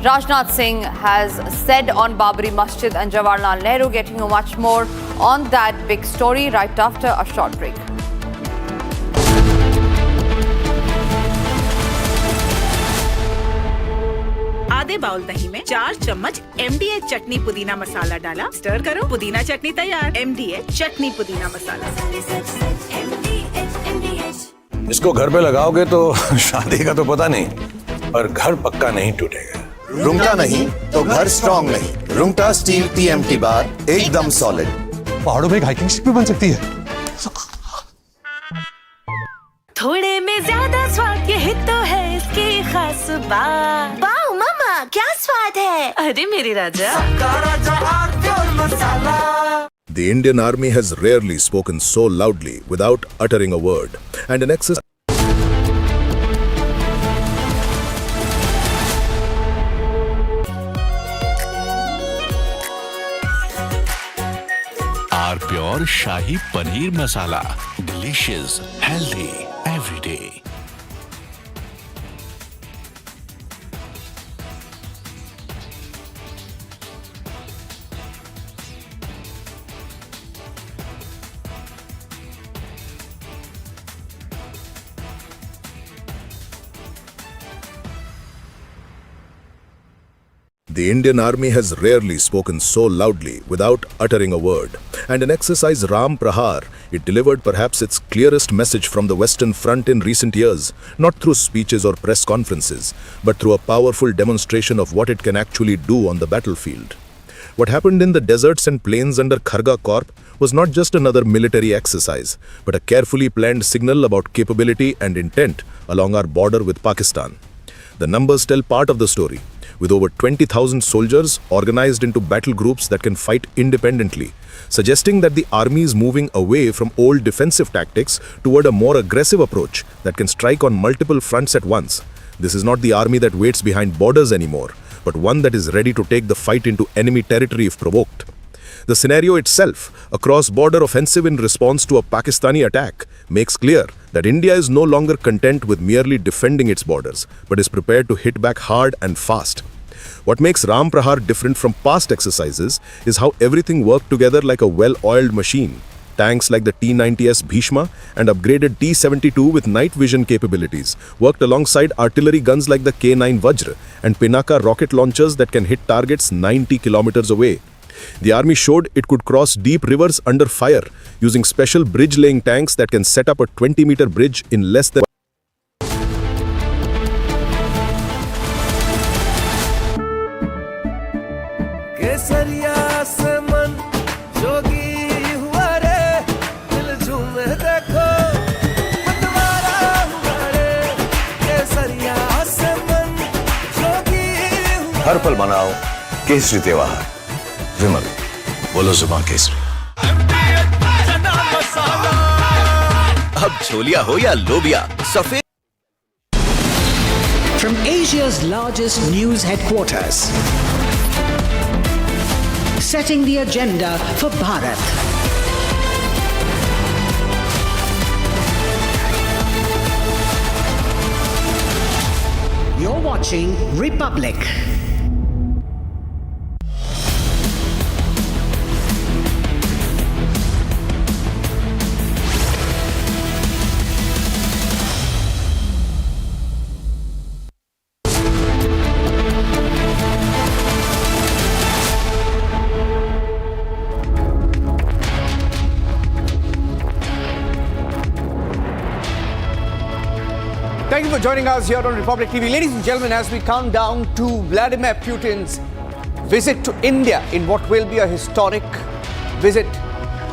Rajnath Singh has said on Babri Masjid and Jawaharlal Nehru. Getting you much more on that big story right after a short break. आधे bowl दही में 4 चम्मच MDH चटनी पुदीना मसाला डाला, stir करो, पुदीना चटनी तैयार। MDH चटनी पुदीना मसाला। इसको घर पे लगाओगे तो शादी का तो पता नहीं, पर घर पक्का नहीं टूटेगा। रुंगटा नहीं तो घर स्ट्रॉन्ग नहीं। रुंगटा स्टील TMT बार एकदम सॉलिड। पहाड़ों में हाइकिंग शिप भी बन सकती है। थोड़े में ज्यादा स्वाद, यही तो है इसकी खास बात। वाओ मामा, क्या स्वाद है। अरे मेरे राजा। The Indian Army has rarely spoken so loudly without uttering a word, and an exercise. Are pure shahi paneer masala, delicious, healthy every day. The Indian Army has rarely spoken so loudly without uttering a word, and in exercise Ram Prahar, it delivered perhaps its clearest message from the Western Front in recent years, not through speeches or press conferences, but through a powerful demonstration of what it can actually do on the battlefield. What happened in the deserts and plains under Kharga Corp was not just another military exercise, but a carefully planned signal about capability and intent along our border with Pakistan. The numbers tell part of the story, with over 20,000 soldiers organized into battle groups that can fight independently, suggesting that the army is moving away from old defensive tactics toward a more aggressive approach that can strike on multiple fronts at once. This is not the army that waits behind borders anymore, but one that is ready to take the fight into enemy territory if provoked. The scenario itself, a cross-border offensive in response to a Pakistani attack, makes clear that India is no longer content with merely defending its borders, but is prepared to hit back hard and fast. What makes Ram Prahar different from past exercises is how everything worked together like a well-oiled machine. Tanks like the T-90S Bhishma and upgraded T-72 with night vision capabilities worked alongside artillery guns like the K-9 Vajra and Pinaka rocket launchers that can hit targets 90 kilometers away. The army showed it could cross deep rivers under fire using special bridge-laying tanks that can set up a 20-meter bridge in less than हर पल मनाओ केसरी त्योहार विमल बोलो जुबान केसरी। अब छोलिया हो या लोबिया, सफेद। From Asia's largest news headquarters, setting the agenda for Bharat. You're watching Republic. Thank you for joining us here on Republic TV. Ladies and gentlemen, as we count down to Vladimir Putin's visit to India in what will be a historic visit,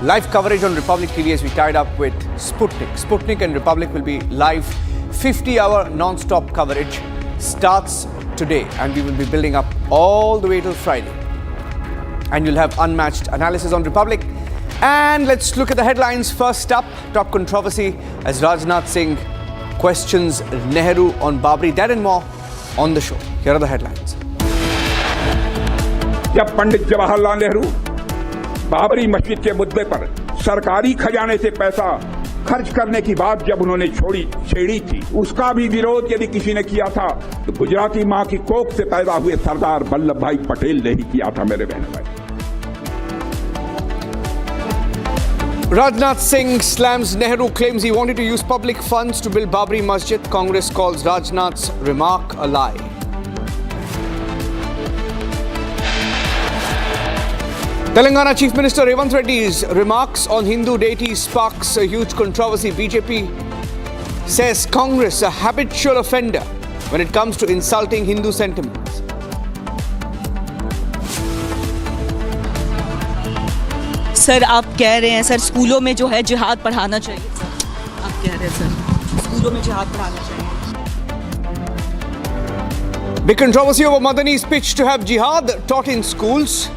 live coverage on Republic TV as we tied up with Sputnik. Sputnik and Republic will be live 50-hour non-stop coverage starts today, and we will be building up all the way till Friday. And you'll have unmatched analysis on Republic. And let's look at the headlines. First up, top controversy as Rajnath Singh questions Nehru on Babri. That and more on the show. Here are the headlines. जब पंडित जवाहरलाल नेहरू बाबरी मस्जिद के मुद्दे पर सरकारी खजाने से पैसा खर्च करने की बात जब उन्होंने छेड़ी थी, उसका भी विरोध यदि किसी ने किया था तो गुजराती मां की कोख से पैदा हुए सरदार वल्लभ भाई पटेल ने ही किया था, मेरे बहन भाई। Rajnath Singh slams Nehru, claims he wanted to use public funds to build Babri Masjid. Congress calls Rajnath's remark a lie. Telangana Chief Minister Revanth Reddy's remarks on Hindu deities sparks a huge controversy. BJP says Congress a habitual offender when it comes to insulting Hindu sentiments. Sir आप कह रहे हैं sir स्कूलों में जो है जिहाद पढ़ाना चाहिए, सर आप कह रहे हैं सर स्कूलों में जिहाद पढ़ाना चाहिए। Big controversy over Madani's pitch to have jihad taught in schools.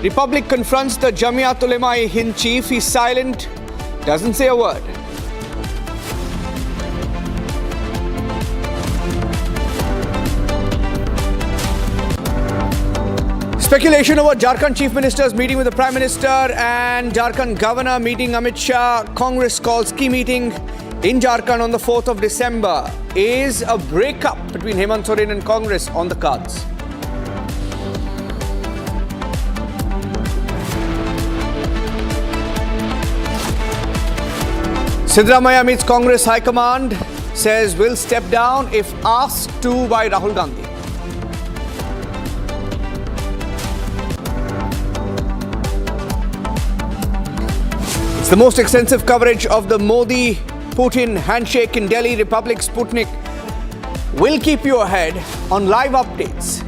Republic confronts the Jamiat Ulema-e-Hind chief. He's silent, doesn't say a word. Speculation over Jharkhand Chief Minister's meeting with the Prime Minister and Jharkhand Governor meeting Amit Shah. Congress calls key meeting in Jharkhand on the 4th of December. Is a breakup between Hemant Soren and Congress on the cards? Siddaramaiah meets Congress High Command, says will step down if asked to by Rahul Gandhi. It's the most extensive coverage of the Modi-Putin handshake in Delhi. Republic Sputnik will keep you ahead on live updates.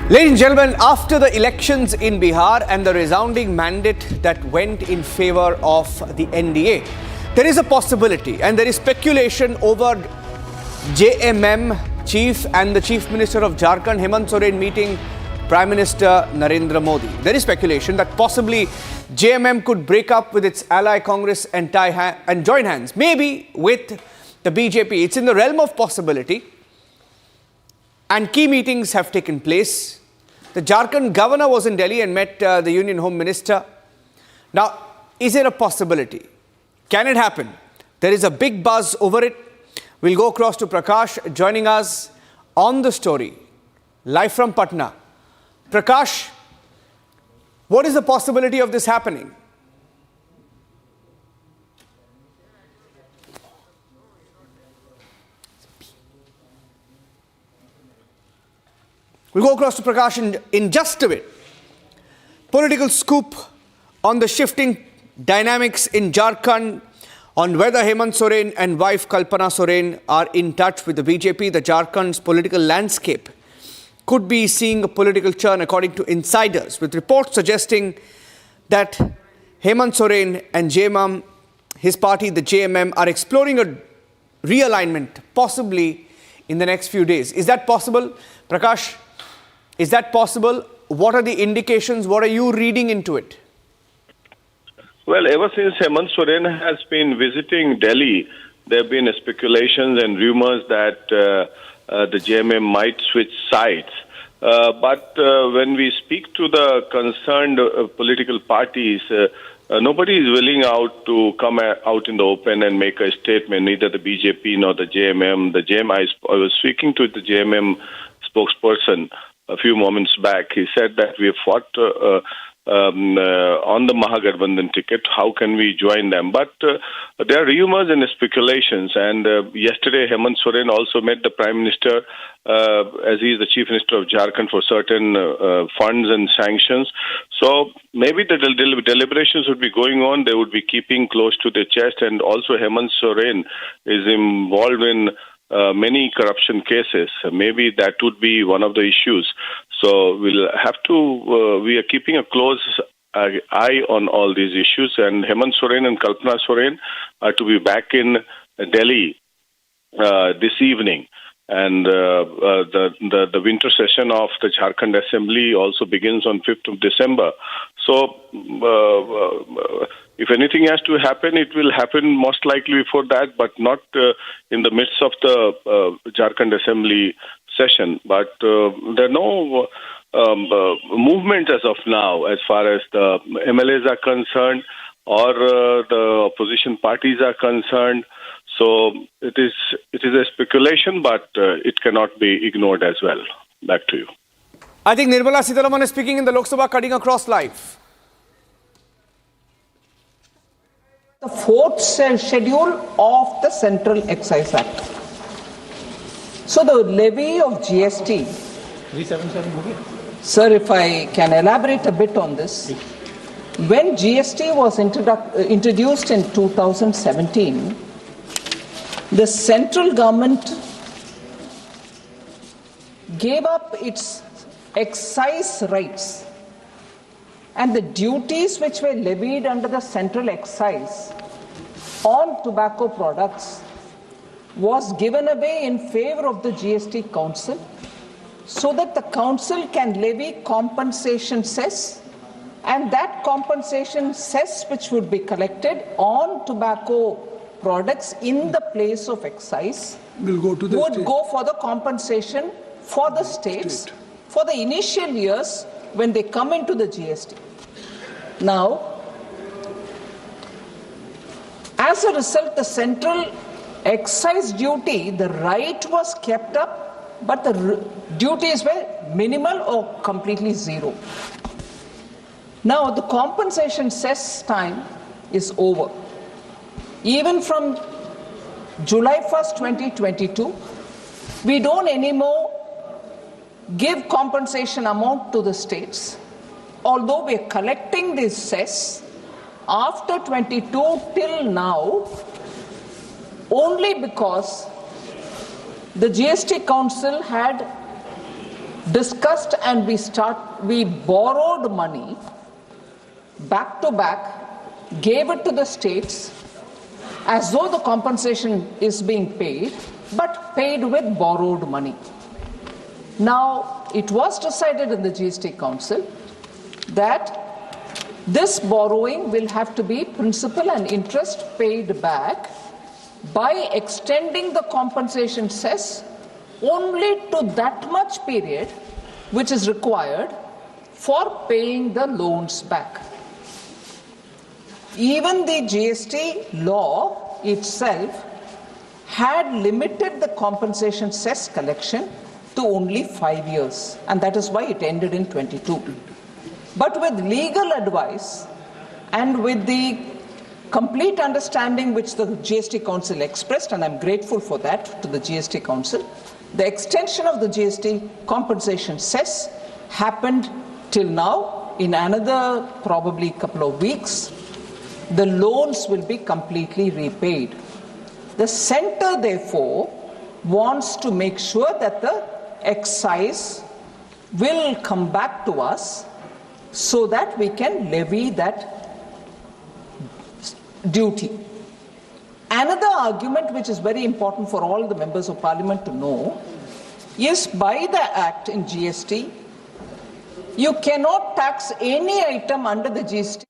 Ladies and gentlemen, after the elections in Bihar and the resounding mandate that went in favor of the NDA, there is a possibility and there is speculation over JMM chief and the Chief Minister of Jharkhand, Hemant Soren, meeting Prime Minister Narendra Modi. There is speculation that possibly JMM could break up with its ally Congress and join hands, maybe with the BJP. It's in the realm of possibility. And key meetings have taken place. The Jharkhand governor was in Delhi and met the Union Home Minister. Now, is it a possibility? Can it happen? There is a big buzz over it. We'll go across to Prakash joining us on the story, live from Patna. Prakash, what is the possibility of this happening? We'll go across to Prakash in just a bit. Political scoop on the shifting dynamics in Jharkhand, on whether Hemant Soren and wife Kalpana Soren are in touch with the BJP. The Jharkhand's political landscape could be seeing a political churn according to insiders, with reports suggesting that Hemant Soren and JMM, his party, the JMM, are exploring a realignment, possibly in the next few days. Is that possible? Prakash, is that possible? What are the indications? What are you reading into it? Well, ever since Hemant Soren has been visiting Delhi, there have been speculations and rumors that the JMM might switch sides. But when we speak to the concerned political parties, nobody is willing to come out in the open and make a statement, neither the BJP nor the JMM. I was speaking to the JMM spokesperson a few moments back. He said that we have fought on the Mahagathbandhan ticket. How can we join them? But there are rumors and speculations. And yesterday, Hemant Soren also met the Prime Minister, as he is the Chief Minister of Jharkhand, for certain funds and sanctions. So maybe the deliberations would be going on. They would be keeping close to their chest. And also Hemant Soren is involved in many corruption cases. Maybe that would be one of the issues. So we'll have to, we are keeping a close eye on all these issues. And Hemant Soren and Kalpana Soren are to be back in Delhi this evening. And the winter session of the Jharkhand Assembly also begins on 5th of December. So if anything has to happen, it will happen most likely before that, but not in the midst of the Jharkhand Assembly session. But there are no movement as of now as far as the MLAs are concerned or the opposition parties are concerned. So it is a speculation, but it cannot be ignored as well. Back to you. I think Nirmala Sitharaman is speaking in the Lok Sabha, cutting across live. The fourth schedule of the Central Excise Act. So the levy of GST. 377. Sir, if I can elaborate a bit on this. When GST was introduced in 2017, the central government gave up its excise rights, and the duties which were levied under the central excise on tobacco products was given away in favor of the GST Council, so that the Council can levy compensation cess, and that compensation cess which would be collected on tobacco products in the place of excise would go for the compensation for the states for the initial years when they come into the GST. Now, as a result, the central excise duty, the right was kept up, but the duties were minimal or completely zero. Now, the compensation cess time is over. Even from July 1st, 2022, we don't anymore give compensation amount to the states, although we are collecting this cess after 22 till now, only because the GST Council had discussed and we borrowed money back to back, gave it to the states, as though the compensation is being paid, but paid with borrowed money. Now, it was decided in the GST Council that this borrowing will have to be principal and interest paid back by extending the compensation cess only to that much period which is required for paying the loans back. Even the GST law itself had limited the compensation cess collection to only 5 years, and that is why it ended in 22. But with legal advice and with the complete understanding which the GST Council expressed, and I'm grateful for that to the GST Council, the extension of the GST compensation cess happened till now. In another probably couple of weeks, the loans will be completely repaid. The centre, therefore, wants to make sure that the excise will come back to us so that we can levy that duty. Another argument which is very important for all the members of parliament to know is by the act in GST, you cannot tax any item under the GST.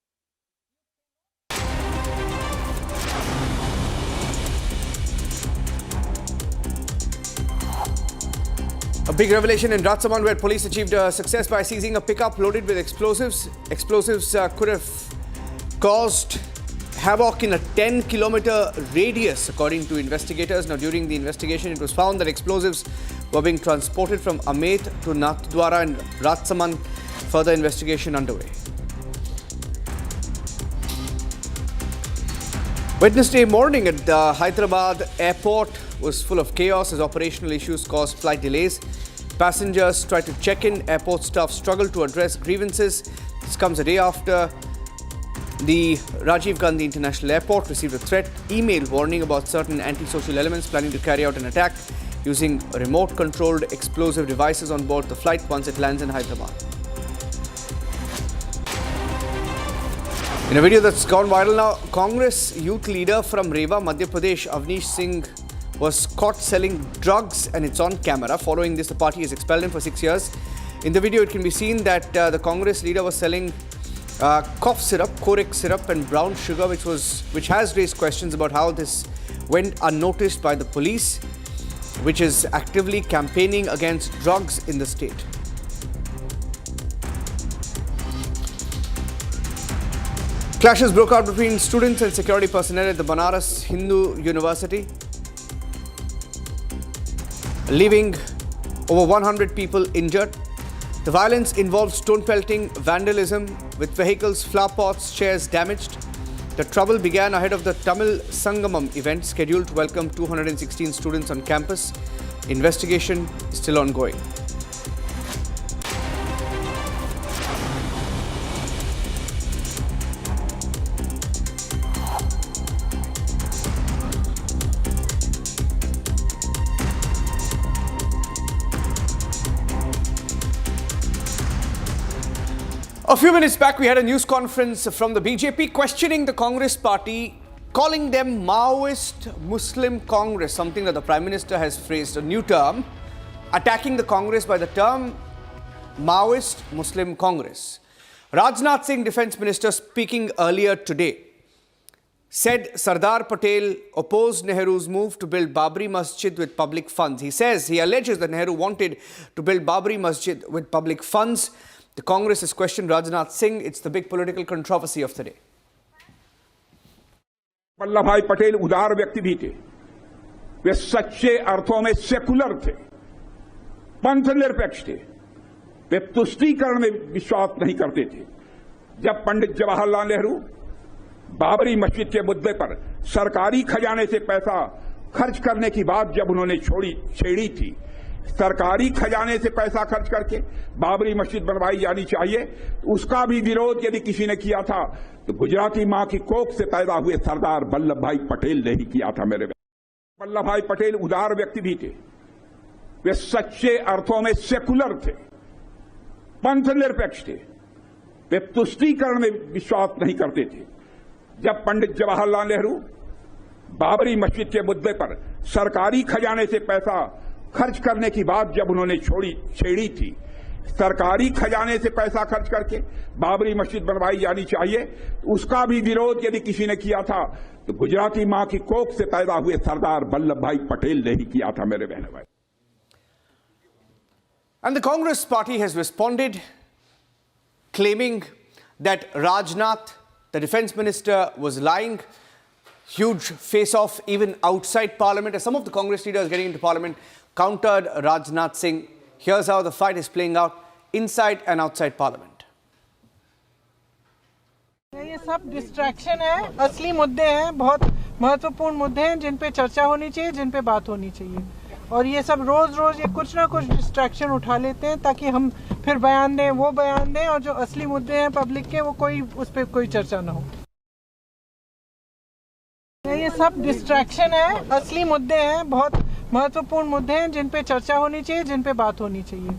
A big revelation in Rajasthan where police achieved success by seizing a pickup loaded with explosives. Explosives could have caused havoc in a 10-kilometer radius, according to investigators. Now, during the investigation, it was found that explosives were being transported from Amet to Nathdwara and Rajasthan. Further investigation underway. Wednesday morning at the Hyderabad airport was full of chaos as operational issues caused flight delays. Passengers tried to check in. Airport staff struggled to address grievances. This comes a day after the Rajiv Gandhi International Airport received a threat email warning about certain antisocial elements planning to carry out an attack using remote-controlled explosive devices on board the flight once it lands in Hyderabad. In a video that's gone viral now, Congress youth leader from Rewa, Madhya Pradesh, Avnish Singh, was caught selling drugs and it's on camera. Following this, the party has expelled him for 6 years. In the video, it can be seen that the Congress leader was selling cough syrup, Corec syrup and brown sugar, which has raised questions about how this went unnoticed by the police, which is actively campaigning against drugs in the state. Clashes broke out between students and security personnel at the Banaras Hindu University, leaving over 100 people injured. The violence involved stone pelting, vandalism, with vehicles, flower pots, chairs damaged. The trouble began ahead of the Tamil Sangamam event scheduled to welcome 216 students on campus. Investigation is still ongoing. A few minutes back, we had a news conference from the BJP questioning the Congress party, calling them Maoist Muslim Congress, something that the Prime Minister has phrased, a new term, attacking the Congress by the term Maoist Muslim Congress. Rajnath Singh, Defence Minister, speaking earlier today, said Sardar Patel opposed Nehru's move to build Babri Masjid with public funds. He alleges that Nehru wanted to build Babri Masjid with public funds. The Congress has questioned Rajnath Singh. It's the big political controversy of the day. Vallabh भाई पटेल उदार व्यक्ति भी थे, वे सच्चे अर्थों में secular थे, पंथ निरपेक्ष थे, वे तुष्टीकरण में विश्वास नहीं करते थे। जब पंडित जवाहरलाल नेहरू बाबरी मस्जिद के मुद्दे पर सरकारी खजाने से पैसा खर्च करने की बात जब उन्होंने छेड़ी थी, सरकारी खजाने से पैसा खर्च करके बाबरी मस्जिद बनवाई जानी चाहिए, उसका भी विरोध यदि किसी ने किया था तो गुजराती मां की कोख से पैदा हुए सरदार वल्लभ भाई पटेल ने ही किया था। मेरे वल्लभ भाई पटेल उदार व्यक्ति भी थे, वे सच्चे अर्थों में सेकुलर थे, पंथ निरपेक्ष थे, वे तुष्टीकरण में विश्वास नहीं करते थे। जब पंडित जवाहरलाल नेहरू बाबरी मस्जिद के मुद्दे पर सरकारी खजाने से पैसा खर्च करने की बात जब उन्होंने छेड़ी थी, सरकारी खजाने से पैसा खर्च करके बाबरी मस्जिद बनवाई जानी चाहिए, उसका भी विरोध यदि किसी ने किया था तो गुजराती मां की कोख से पैदा हुए सरदार वल्लभ भाई पटेल ने ही किया था। मेरे बहनों भाई, And the Congress party has responded, claiming that Rajnath, the defence minister, was lying. Huge face-off even outside Parliament, as some of the Congress leaders getting into Parliament countered Rajnath Singh. Here's how the fight is playing out inside and outside Parliament. ये सब distraction है, असली मुद्दे हैं, बहुत महत्वपूर्ण मुद्दे हैं जिन पे चर्चा होनी चाहिए, जिन पे बात होनी चाहिए। और ये सब रोज ये कुछ ना कुछ डिस्ट्रैक्शन उठा लेते हैं ताकि हम फिर बयान दें, वो बयान दें, और जो असली मुद्दे हैं पब्लिक के, वो उस पे कोई चर्चा ना हो। ये सब डिस्ट्रैक्शन है, असली मुद्दे हैं, बहुत महत्वपूर्ण मुद्दे हैं जिन पे चर्चा होनी चाहिए, जिन पे बात होनी चाहिए।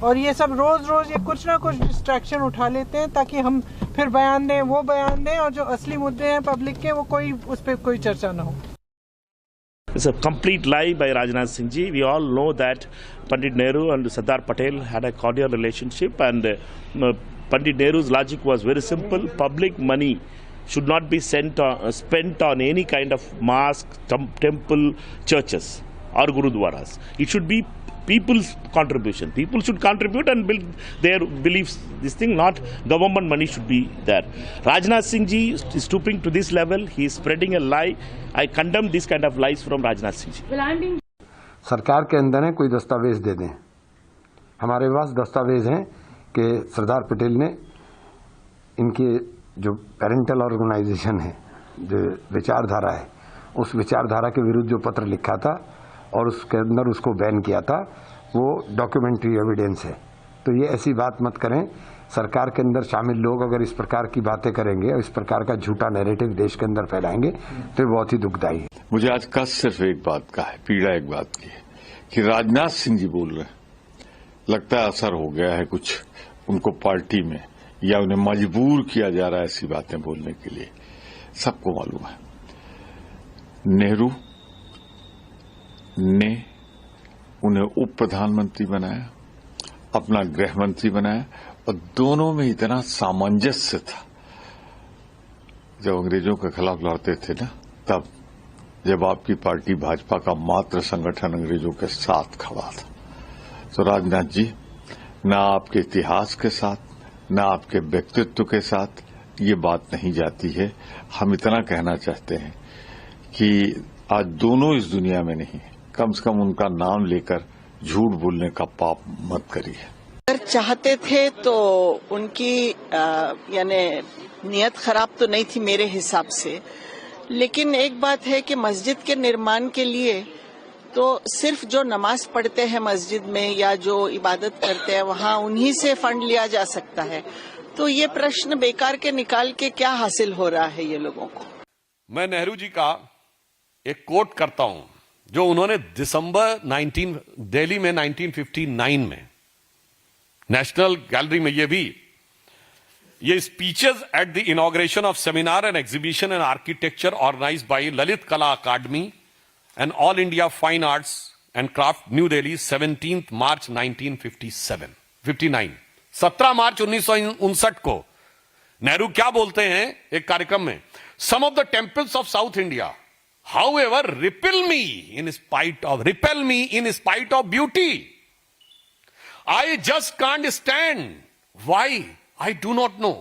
और ये सब रोज रोज ये कुछ ना कुछ डिस्ट्रैक्शन उठा लेते हैं ताकि हम फिर बयान दें, वो बयान दें, और जो असली मुद्दे हैं पब्लिक के वो कोई उस पर कोई चर्चा ना हो। It's a complete lie by Rajnath Singh ji. We all know that Pandit Nehru and Sardar Patel had a cordial relationship, and Pandit Nehru's logic was very simple. Public money should not be spent on any kind of mosque, temple, churches or gurudwaras. It should be people's contribution. People should contribute and build their beliefs. This thing, not government money should be there. Rajnath Singh ji is stooping to this level. He is spreading a lie. I condemn this kind of lies from Rajnath Singh ji. सरकार के अंदर है कोई दस्तावेज दे दें। हमारे पास दस्तावेज हैं कि सरदार पटेल ने इनके जो पेरेंटल ऑर्गेनाइजेशन है, जो विचारधारा है, उस विचारधारा के विरुद्ध जो पत्र लिखा था और उसके अंदर उसको बैन किया था, वो डॉक्यूमेंट्री एविडेंस है। तो ये ऐसी बात मत करें। सरकार के अंदर शामिल लोग अगर इस प्रकार की बातें करेंगे और इस प्रकार का झूठा नैरेटिव देश के अंदर फैलाएंगे तो बहुत ही दुखदायी है। मुझे आज कष्ट सिर्फ एक बात का है, पीड़ा एक बात की है कि राजनाथ सिंह जी बोल रहे हैं, लगता है असर हो गया है कुछ उनको पार्टी में, या उन्हें मजबूर किया जा रहा है ऐसी बातें बोलने के लिए। सबको मालूम है नेहरू ने उन्हें उप प्रधानमंत्री बनाया, अपना गृह मंत्री बनाया, और दोनों में इतना सामंजस्य था। जब अंग्रेजों के खिलाफ लड़ते थे ना, तब जब आपकी पार्टी भाजपा का मात्र संगठन अंग्रेजों के साथ खड़ा था, तो राजनाथ जी न आपके इतिहास के साथ न आपके व्यक्तित्व के साथ ये बात नहीं जाती है। हम इतना कहना चाहते हैं कि आज दोनों इस दुनिया में नहीं है, कम से कम उनका नाम लेकर झूठ बोलने का पाप मत करिए। अगर चाहते थे तो उनकी यानी नियत खराब तो नहीं थी मेरे हिसाब से, लेकिन एक बात है कि मस्जिद के निर्माण के लिए तो सिर्फ जो नमाज पढ़ते हैं मस्जिद में या जो इबादत करते हैं वहाँ उन्हीं से फंड लिया जा सकता है। तो ये प्रश्न बेकार के निकाल के क्या हासिल हो रहा है ये लोगों को। मैं नेहरू जी का एक कोट करता हूं जो उन्होंने दिल्ली में 1959 में नेशनल गैलरी में ये speeches at the inauguration of seminar and exhibition and architecture organised by Lalit Kala Akademi and all India fine arts and craft New Delhi 17 मार्च 1959 17 मार्च 1959 को नेहरू क्या बोलते हैं एक कार्यक्रम में, some of the temples of south India however repel me in spite of beauty. I just can't stand. Why? I do not know.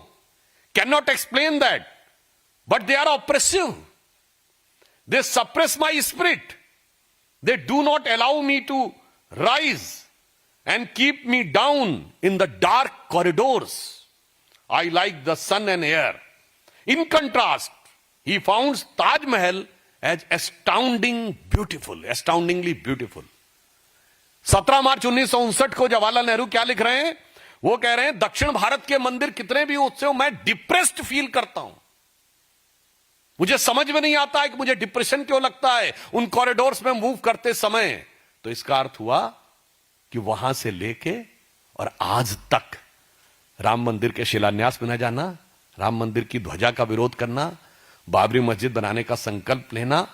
Cannot explain that. But they are oppressive. They suppress my spirit. They do not allow me to rise and keep me down in the dark corridors. I like the sun and air. In contrast, he found Taj Mahal as astoundingly beautiful. 17 मार्च 1959 को जवाहरलाल नेहरू क्या लिख रहे हैं? वो कह रहे हैं दक्षिण भारत के मंदिर कितने भी उत्सव मैं डिप्रेस्ड फील करता हूं। मुझे समझ में नहीं आता है कि मुझे डिप्रेशन क्यों लगता है उन कॉरिडोर्स में मूव करते समय। तो इसका अर्थ हुआ कि वहां से लेके और आज तक राम मंदिर के शिलान्यास में न जाना, राम मंदिर की ध्वजा का विरोध करना, बाबरी मस्जिद बनाने का संकल्प लेना,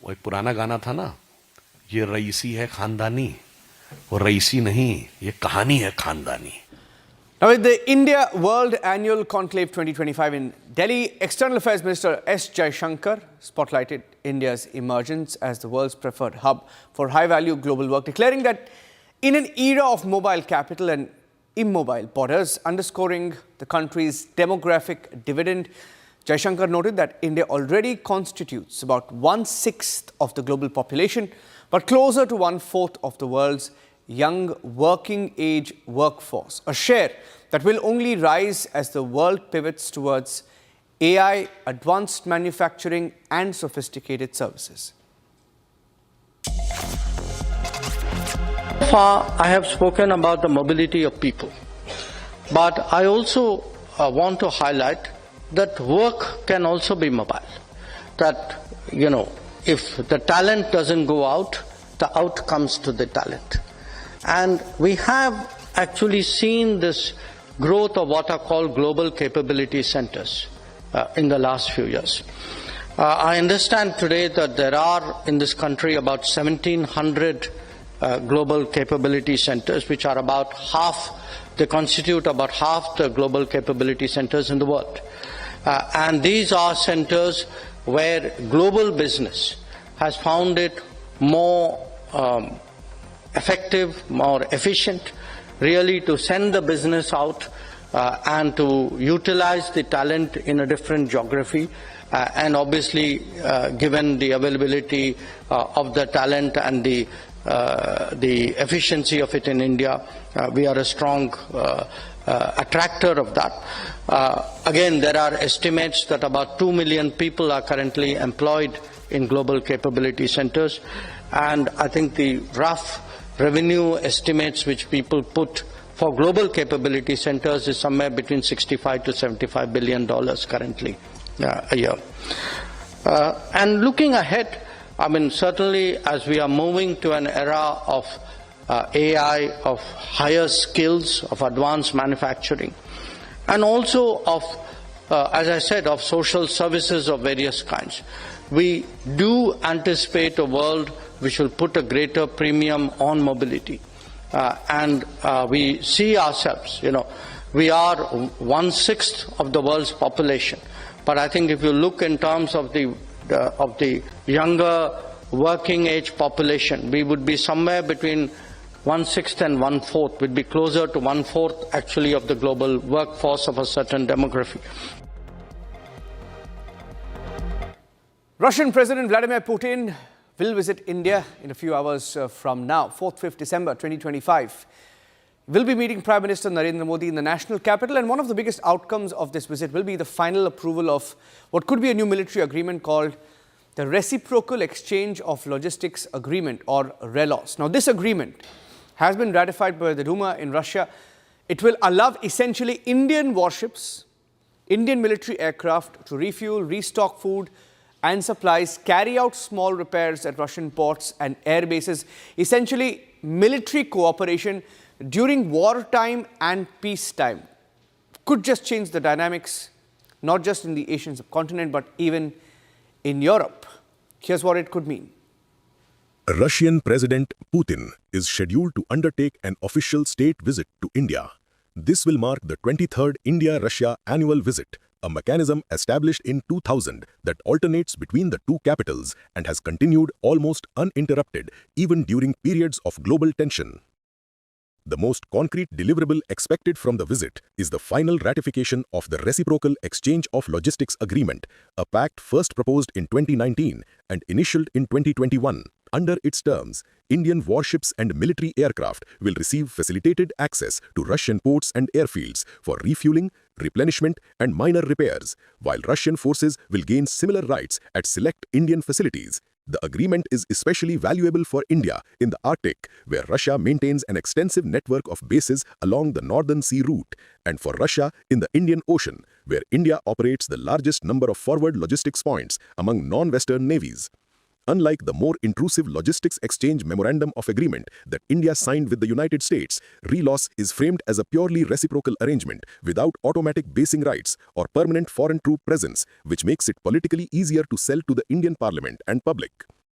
वो एक पुराना गाना था ना, ये रईसी है खानदानी, वो रईसी नहीं, ये कहानी है खानदानी। Now, with the India World Annual Conclave 2025 in Delhi, External Affairs Minister S. Jaishankar spotlighted India's emergence as the world's preferred hub for high-value global work, declaring that in an era of mobile capital and immobile borders, underscoring the country's demographic dividend, Jaishankar noted that India already constitutes about 1/6 of the global population, but closer to 1/4 of the world's young working age workforce, a share that will only rise as the world pivots towards AI, advanced manufacturing and sophisticated services. So far, I have spoken about the mobility of people, but I also want to highlight that work can also be mobile. That, if the talent doesn't go out, the out comes to the talent. And we have actually seen this growth of what are called global capability centers in the last few years. I understand today that there are in this country about 1,700 global capability centers, which are about half, they constitute about half the global capability centers in the world. And these are centers where global business has found it more effective, more efficient, really to send the business out and to utilize the talent in a different geography. And obviously, given the availability of the talent and the efficiency of it in India, we are a strong attractor of that. Again, there are estimates that about 2 million people are currently employed in global capability centers, and I think the rough revenue estimates which people put for global capability centers is somewhere between $65 to $75 billion currently a year. And looking ahead, I mean, certainly as we are moving to an era of AI, of higher skills, of advanced manufacturing, and also of, as I said, of social services of various kinds, we do anticipate a world which will put a greater premium on mobility. And we see ourselves, we are 1/6 of the world's population. But I think if you look in terms of the younger working age population, we would be somewhere between 1/6 and 1/4, would be closer to 1/4 actually of the global workforce of a certain demography. Russian President Vladimir Putin will visit India in a few hours from now, 4th, 5th December 2025. Will be meeting Prime Minister Narendra Modi in the national capital, and one of the biggest outcomes of this visit will be the final approval of what could be a new military agreement called the Reciprocal Exchange of Logistics Agreement, or RELOS. Now, this agreement has been ratified by the Duma in Russia. It will allow essentially Indian warships, Indian military aircraft to refuel, restock food and supplies, carry out small repairs at Russian ports and air bases, essentially military cooperation during wartime and peacetime. Could just change the dynamics, not just in the Asian subcontinent, but even in Europe. Here's what it could mean. Russian President Putin is scheduled to undertake an official state visit to India. This will mark the 23rd India-Russia annual visit, a mechanism established in 2000 that alternates between the two capitals and has continued almost uninterrupted even during periods of global tension. The most concrete deliverable expected from the visit is the final ratification of the Reciprocal Exchange of Logistics Agreement, a pact first proposed in 2019 and initialed in 2021. Under its terms, Indian warships and military aircraft will receive facilitated access to Russian ports and airfields for refueling, replenishment and minor repairs, while Russian forces will gain similar rights at select Indian facilities. The agreement is especially valuable for India in the Arctic, where Russia maintains an extensive network of bases along the Northern Sea route, and for Russia in the Indian Ocean, where India operates the largest number of forward logistics points among non-Western navies. Unlike the more intrusive Logistics Exchange Memorandum of Agreement that India signed with the United States, RELOS is framed as a purely reciprocal arrangement without automatic basing rights or permanent foreign troop presence, which makes it politically easier to sell to the Indian Parliament and public.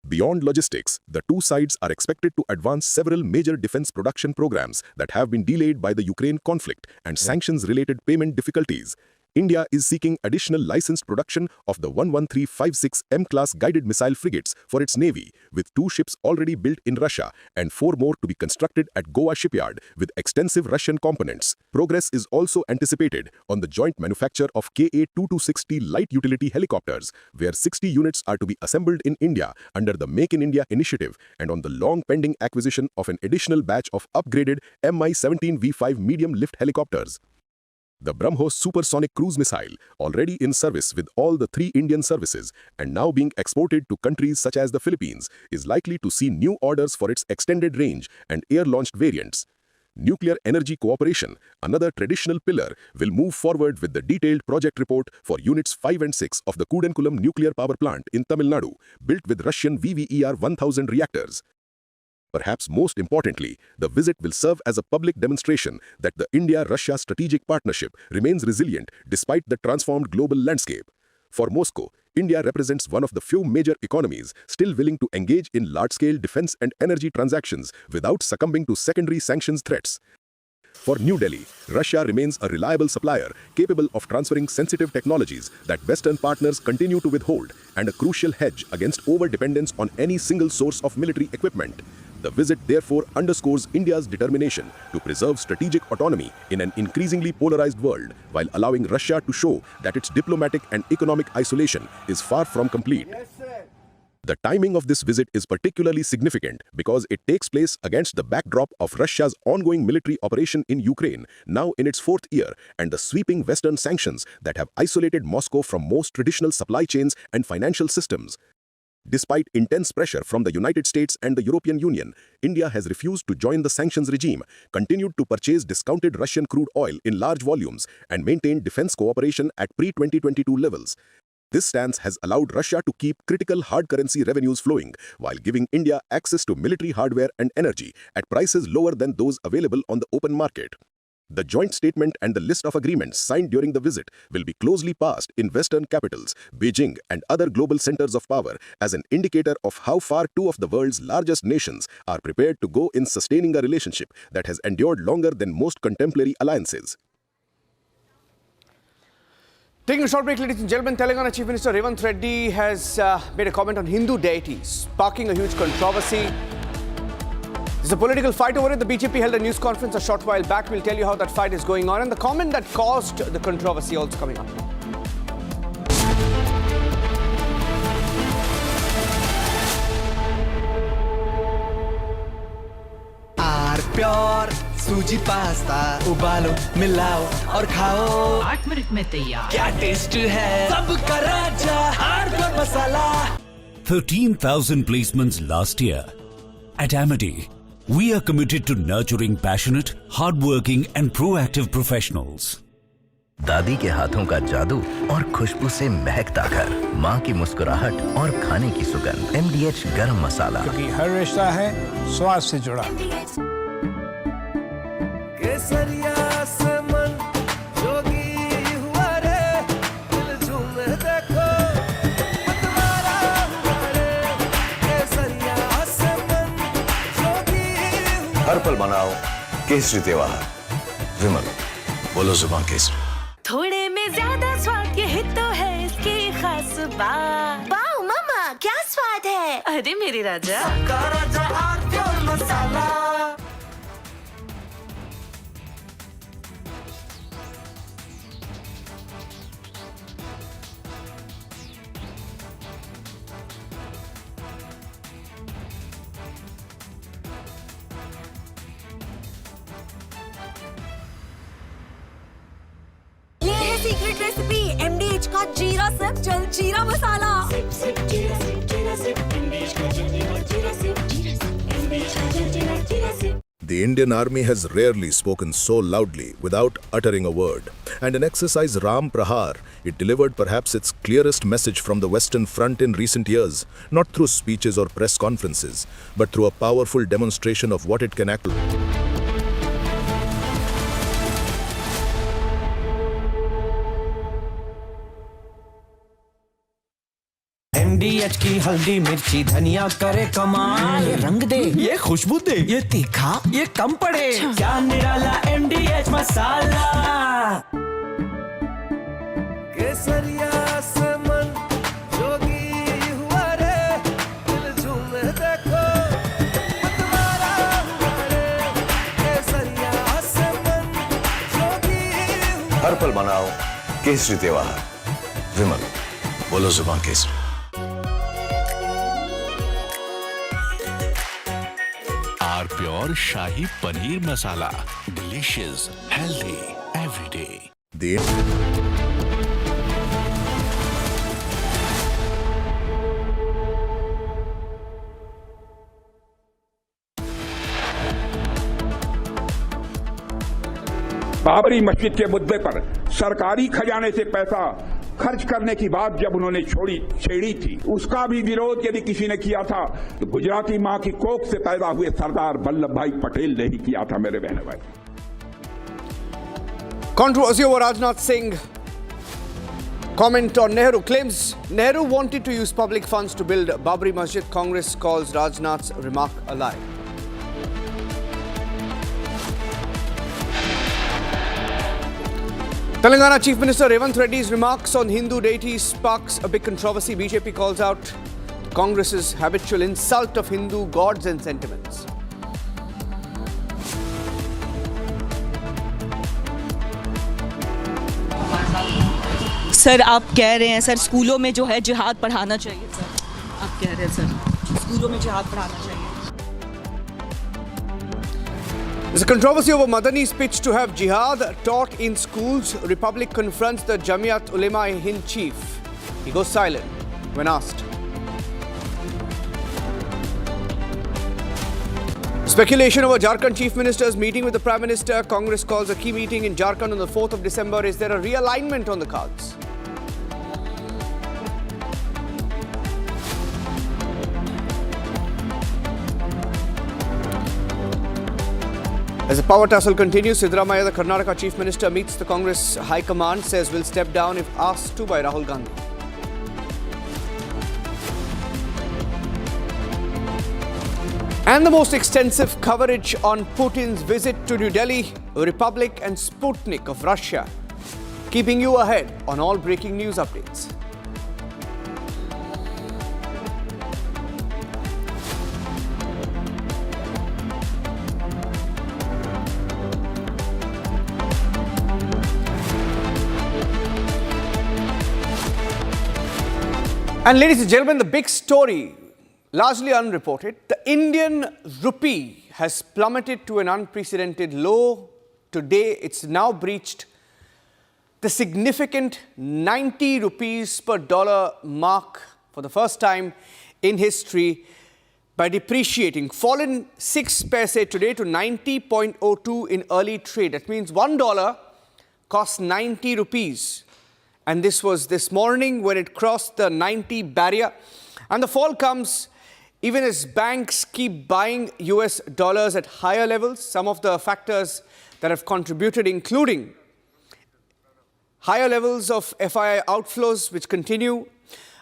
Beyond logistics, the two sides are expected to advance several major defense production programs that have been delayed by the Ukraine conflict and sanctions-related payment difficulties. India is seeking additional licensed production of the 11356 M-class guided missile frigates for its navy, with 2 ships already built in Russia and 4 more to be constructed at Goa shipyard with extensive Russian components. Progress is also anticipated on the joint manufacture of Ka-2260 light utility helicopters, where 60 units are to be assembled in India under the Make in India initiative, and on the long-pending acquisition of an additional batch of upgraded Mi-17V5 medium-lift helicopters. The BrahMos supersonic cruise missile, already in service with all the 3 Indian services and now being exported to countries such as the Philippines, is likely to see new orders for its extended range and air-launched variants. Nuclear energy cooperation, another traditional pillar, will move forward with the detailed project report for Units 5 and 6 of the Kudankulam nuclear power plant in Tamil Nadu, built with Russian VVER-1000 reactors. Perhaps most importantly, the visit will serve as a public demonstration that the India-Russia strategic partnership remains resilient despite the transformed global landscape. For Moscow, India represents one of the few major economies still willing to engage in large-scale defense and energy transactions without succumbing to secondary sanctions threats. For New Delhi, Russia remains a reliable supplier capable of transferring sensitive technologies that Western partners continue to withhold and a crucial hedge against over-dependence on any single source of military equipment. The visit therefore underscores India's determination to preserve strategic autonomy in an increasingly polarized world while allowing Russia to show that its diplomatic and economic isolation is far from complete. The timing of this visit is particularly significant because it takes place against the backdrop of Russia's ongoing military operation in Ukraine, now in its 4th year, and the sweeping Western sanctions that have isolated Moscow from most traditional supply chains and financial systems. Despite intense pressure from the United States and the European Union, India has refused to join the sanctions regime, continued to purchase discounted Russian crude oil in large volumes, and maintained defense cooperation at pre-2022 levels. This stance has allowed Russia to keep critical hard currency revenues flowing while giving India access to military hardware and energy at prices lower than those available on the open market. The joint statement and the list of agreements signed during the visit will be closely passed in Western capitals, Beijing and other global centers of power as an indicator of how far two of the world's largest nations are prepared to go in sustaining a relationship that has endured longer than most contemporary alliances. Taking a short break, ladies and gentlemen, Telangana Chief Minister Revanth Reddy has made a comment on Hindu deities, sparking a huge controversy. There's a political fight over it. The BJP held a news conference a short while back. We'll tell you how that fight is going on and the comment that caused the controversy also coming up. Pure सूजी pasta उबालो मिलाओ और खाओ 8 minute में तैयार क्या test है सबका राजा are masala 13,000 placements last year. At Amity, we are committed to nurturing passionate, hardworking and proactive professionals. दादी के हाथों का जादू और खुशबू से महकता घर, माँ की मुस्कुराहट और खाने की सुगंध। MDH गरम मसाला, क्योंकि हर रिश्ता है स्वाद से जुड़ा। केसरिया से मन जोगी हुआ रे, दिल झूमे देखो मतवारा हुआ रे। केसरिया से मन जोगी हुआ। हर पल मनाओ केसरी त्योहार। विमल, बोलो जुबान केसरी। थोड़े में ज्यादा स्वाद, यही तो है इसकी खास बात। वाओ मामा, क्या स्वाद है। अरे मेरे राजा, सबका राजा are pure masala. Secret recipe MDH का जीरा सिप जल जीरा मसाला। सिप सिप जीरा सिप जीरा सिप MDH का जल जीरा सिप जीरा सिप MDH का जल जीरा SIP. The Indian Army has rarely spoken so loudly without uttering a word. And in exercise Ram Prahar, it delivered perhaps its clearest message from the Western Front in recent years, not through speeches or press conferences, but through a powerful demonstration of what it can actually. MDH की हल्दी मिर्ची धनिया करे कमाल। ये रंग दे, ये खुशबू दे, ये तीखा, ये कम पड़े। क्या निराला MDH मसाला। केसरिया से मन जोगी हुआ रे, दिल झूमे देखो मतवारा हुआ रे। केसरिया से मन जोगी हुआ। हर पल मनाओ केसरी त्योहार। विमल, बोलो जुबान Kesari. Pure Shahi Paneer Masala. Delicious, healthy, every day. Babri मस्जिद के मुद्दे पर सरकारी खजाने से पैसा खर्च करने की बात जब उन्होंने छेड़ी थी, उसका भी विरोध यदि किसी ने किया था तो गुजराती मां की कोख से पैदा हुए सरदार वल्लभ भाई पटेल ने ही किया था, मेरे बहन भाई। Controversy over Rajnath Singh. Comment on Nehru claims Nehru wanted to use public funds to build Babri Masjid. Congress calls Rajnath's remark a lie. Telangana Chief Minister Revanth Reddy's remarks on Hindu deities sparks a big controversy. BJP calls out Congress's habitual insult of Hindu gods and sentiments. Sir आप कह रहे हैं sir स्कूलों में जो है जिहाद पढ़ाना चाहिए सर, आप कह रहे हैं सर स्कूलों में जिहाद पढ़ाना चाहिए. There's a controversy over Madani's pitch to have jihad taught in schools. Republic confronts the Jamiat Ulema-e-Hind chief. He goes silent when asked. Speculation over Jharkhand Chief Minister's meeting with the Prime Minister. Congress calls a key meeting in Jharkhand on the 4th of December. Is there a realignment on the cards? As the power tussle continues, Siddaramaiah, the Karnataka Chief Minister, meets the Congress High Command, says will step down if asked to by Rahul Gandhi. And the most extensive coverage on Putin's visit to New Delhi, Republic and Sputnik of Russia, keeping you ahead on all breaking news updates. And ladies and gentlemen, the big story, largely unreported, the Indian rupee has plummeted to an unprecedented low. Today, it's now breached the significant 90 rupees per dollar mark for the first time in history by depreciating. Fallen 6 paise today to 90.02 in early trade. That means $1 costs 90 rupees. And this was this morning when it crossed the 90 barrier. And the fall comes even as banks keep buying US dollars at higher levels. Some of the factors that have contributed, including higher levels of FII outflows, which continue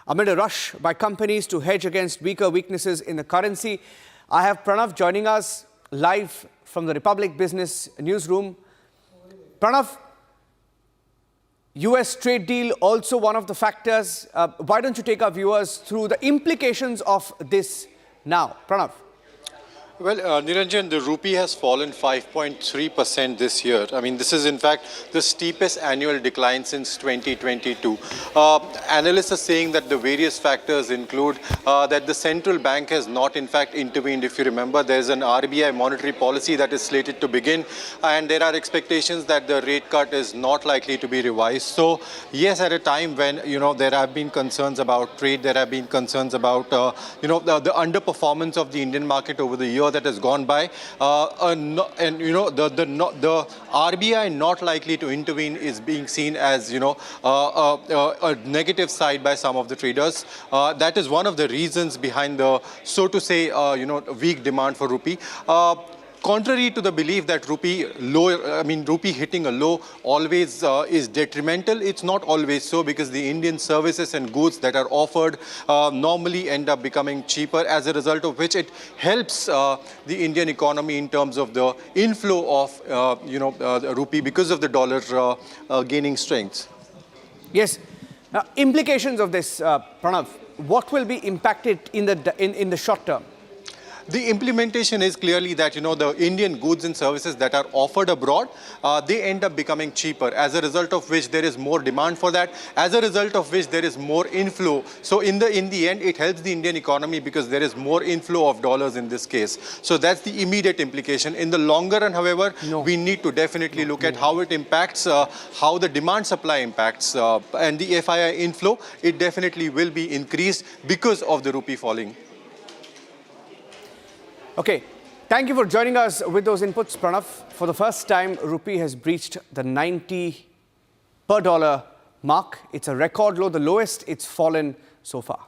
amid a rush by companies to hedge against weaknesses in the currency. I have Pranav joining us live from the Republic Business Newsroom. Pranav, US trade deal also one of the factors. Why don't you take our viewers through the implications of this now? Pranav. Well, Niranjan, the rupee has fallen 5.3% this year. I mean, this is in fact the steepest annual decline since 2022. Analysts are saying that the various factors include that the central bank has not in fact intervened. If you remember, there's an RBI monetary policy that is slated to begin, and there are expectations that the rate cut is not likely to be revised. So, yes, at a time when, there have been concerns about trade, there have been concerns about, the underperformance of the Indian market over the year that has gone by, the RBI not likely to intervene is being seen as a negative side by some of the traders. That is one of the reasons behind the, so to say, weak demand for rupee. Contrary to the belief that rupee hitting a low always is detrimental, it's not always so, because the Indian services and goods that are offered normally end up becoming cheaper, as a result of which it helps the Indian economy in terms of the inflow of rupee because of the dollar gaining strength. Yes. Now, implications of this, Pranav, what will be impacted in the short term? The implementation is clearly that, the Indian goods and services that are offered abroad, they end up becoming cheaper, as a result of which there is more demand for that, as a result of which there is more inflow. So in the end, it helps the Indian economy because there is more inflow of dollars in this case. So that's the immediate implication. In the longer run, however, we need to definitely look at how it impacts, how the demand supply impacts, and the FII inflow, it definitely will be increased because of the rupee falling. Okay, thank you for joining us with those inputs, Pranav. For the first time, rupee has breached the 90 per dollar mark. It's a record low, the lowest it's fallen so far.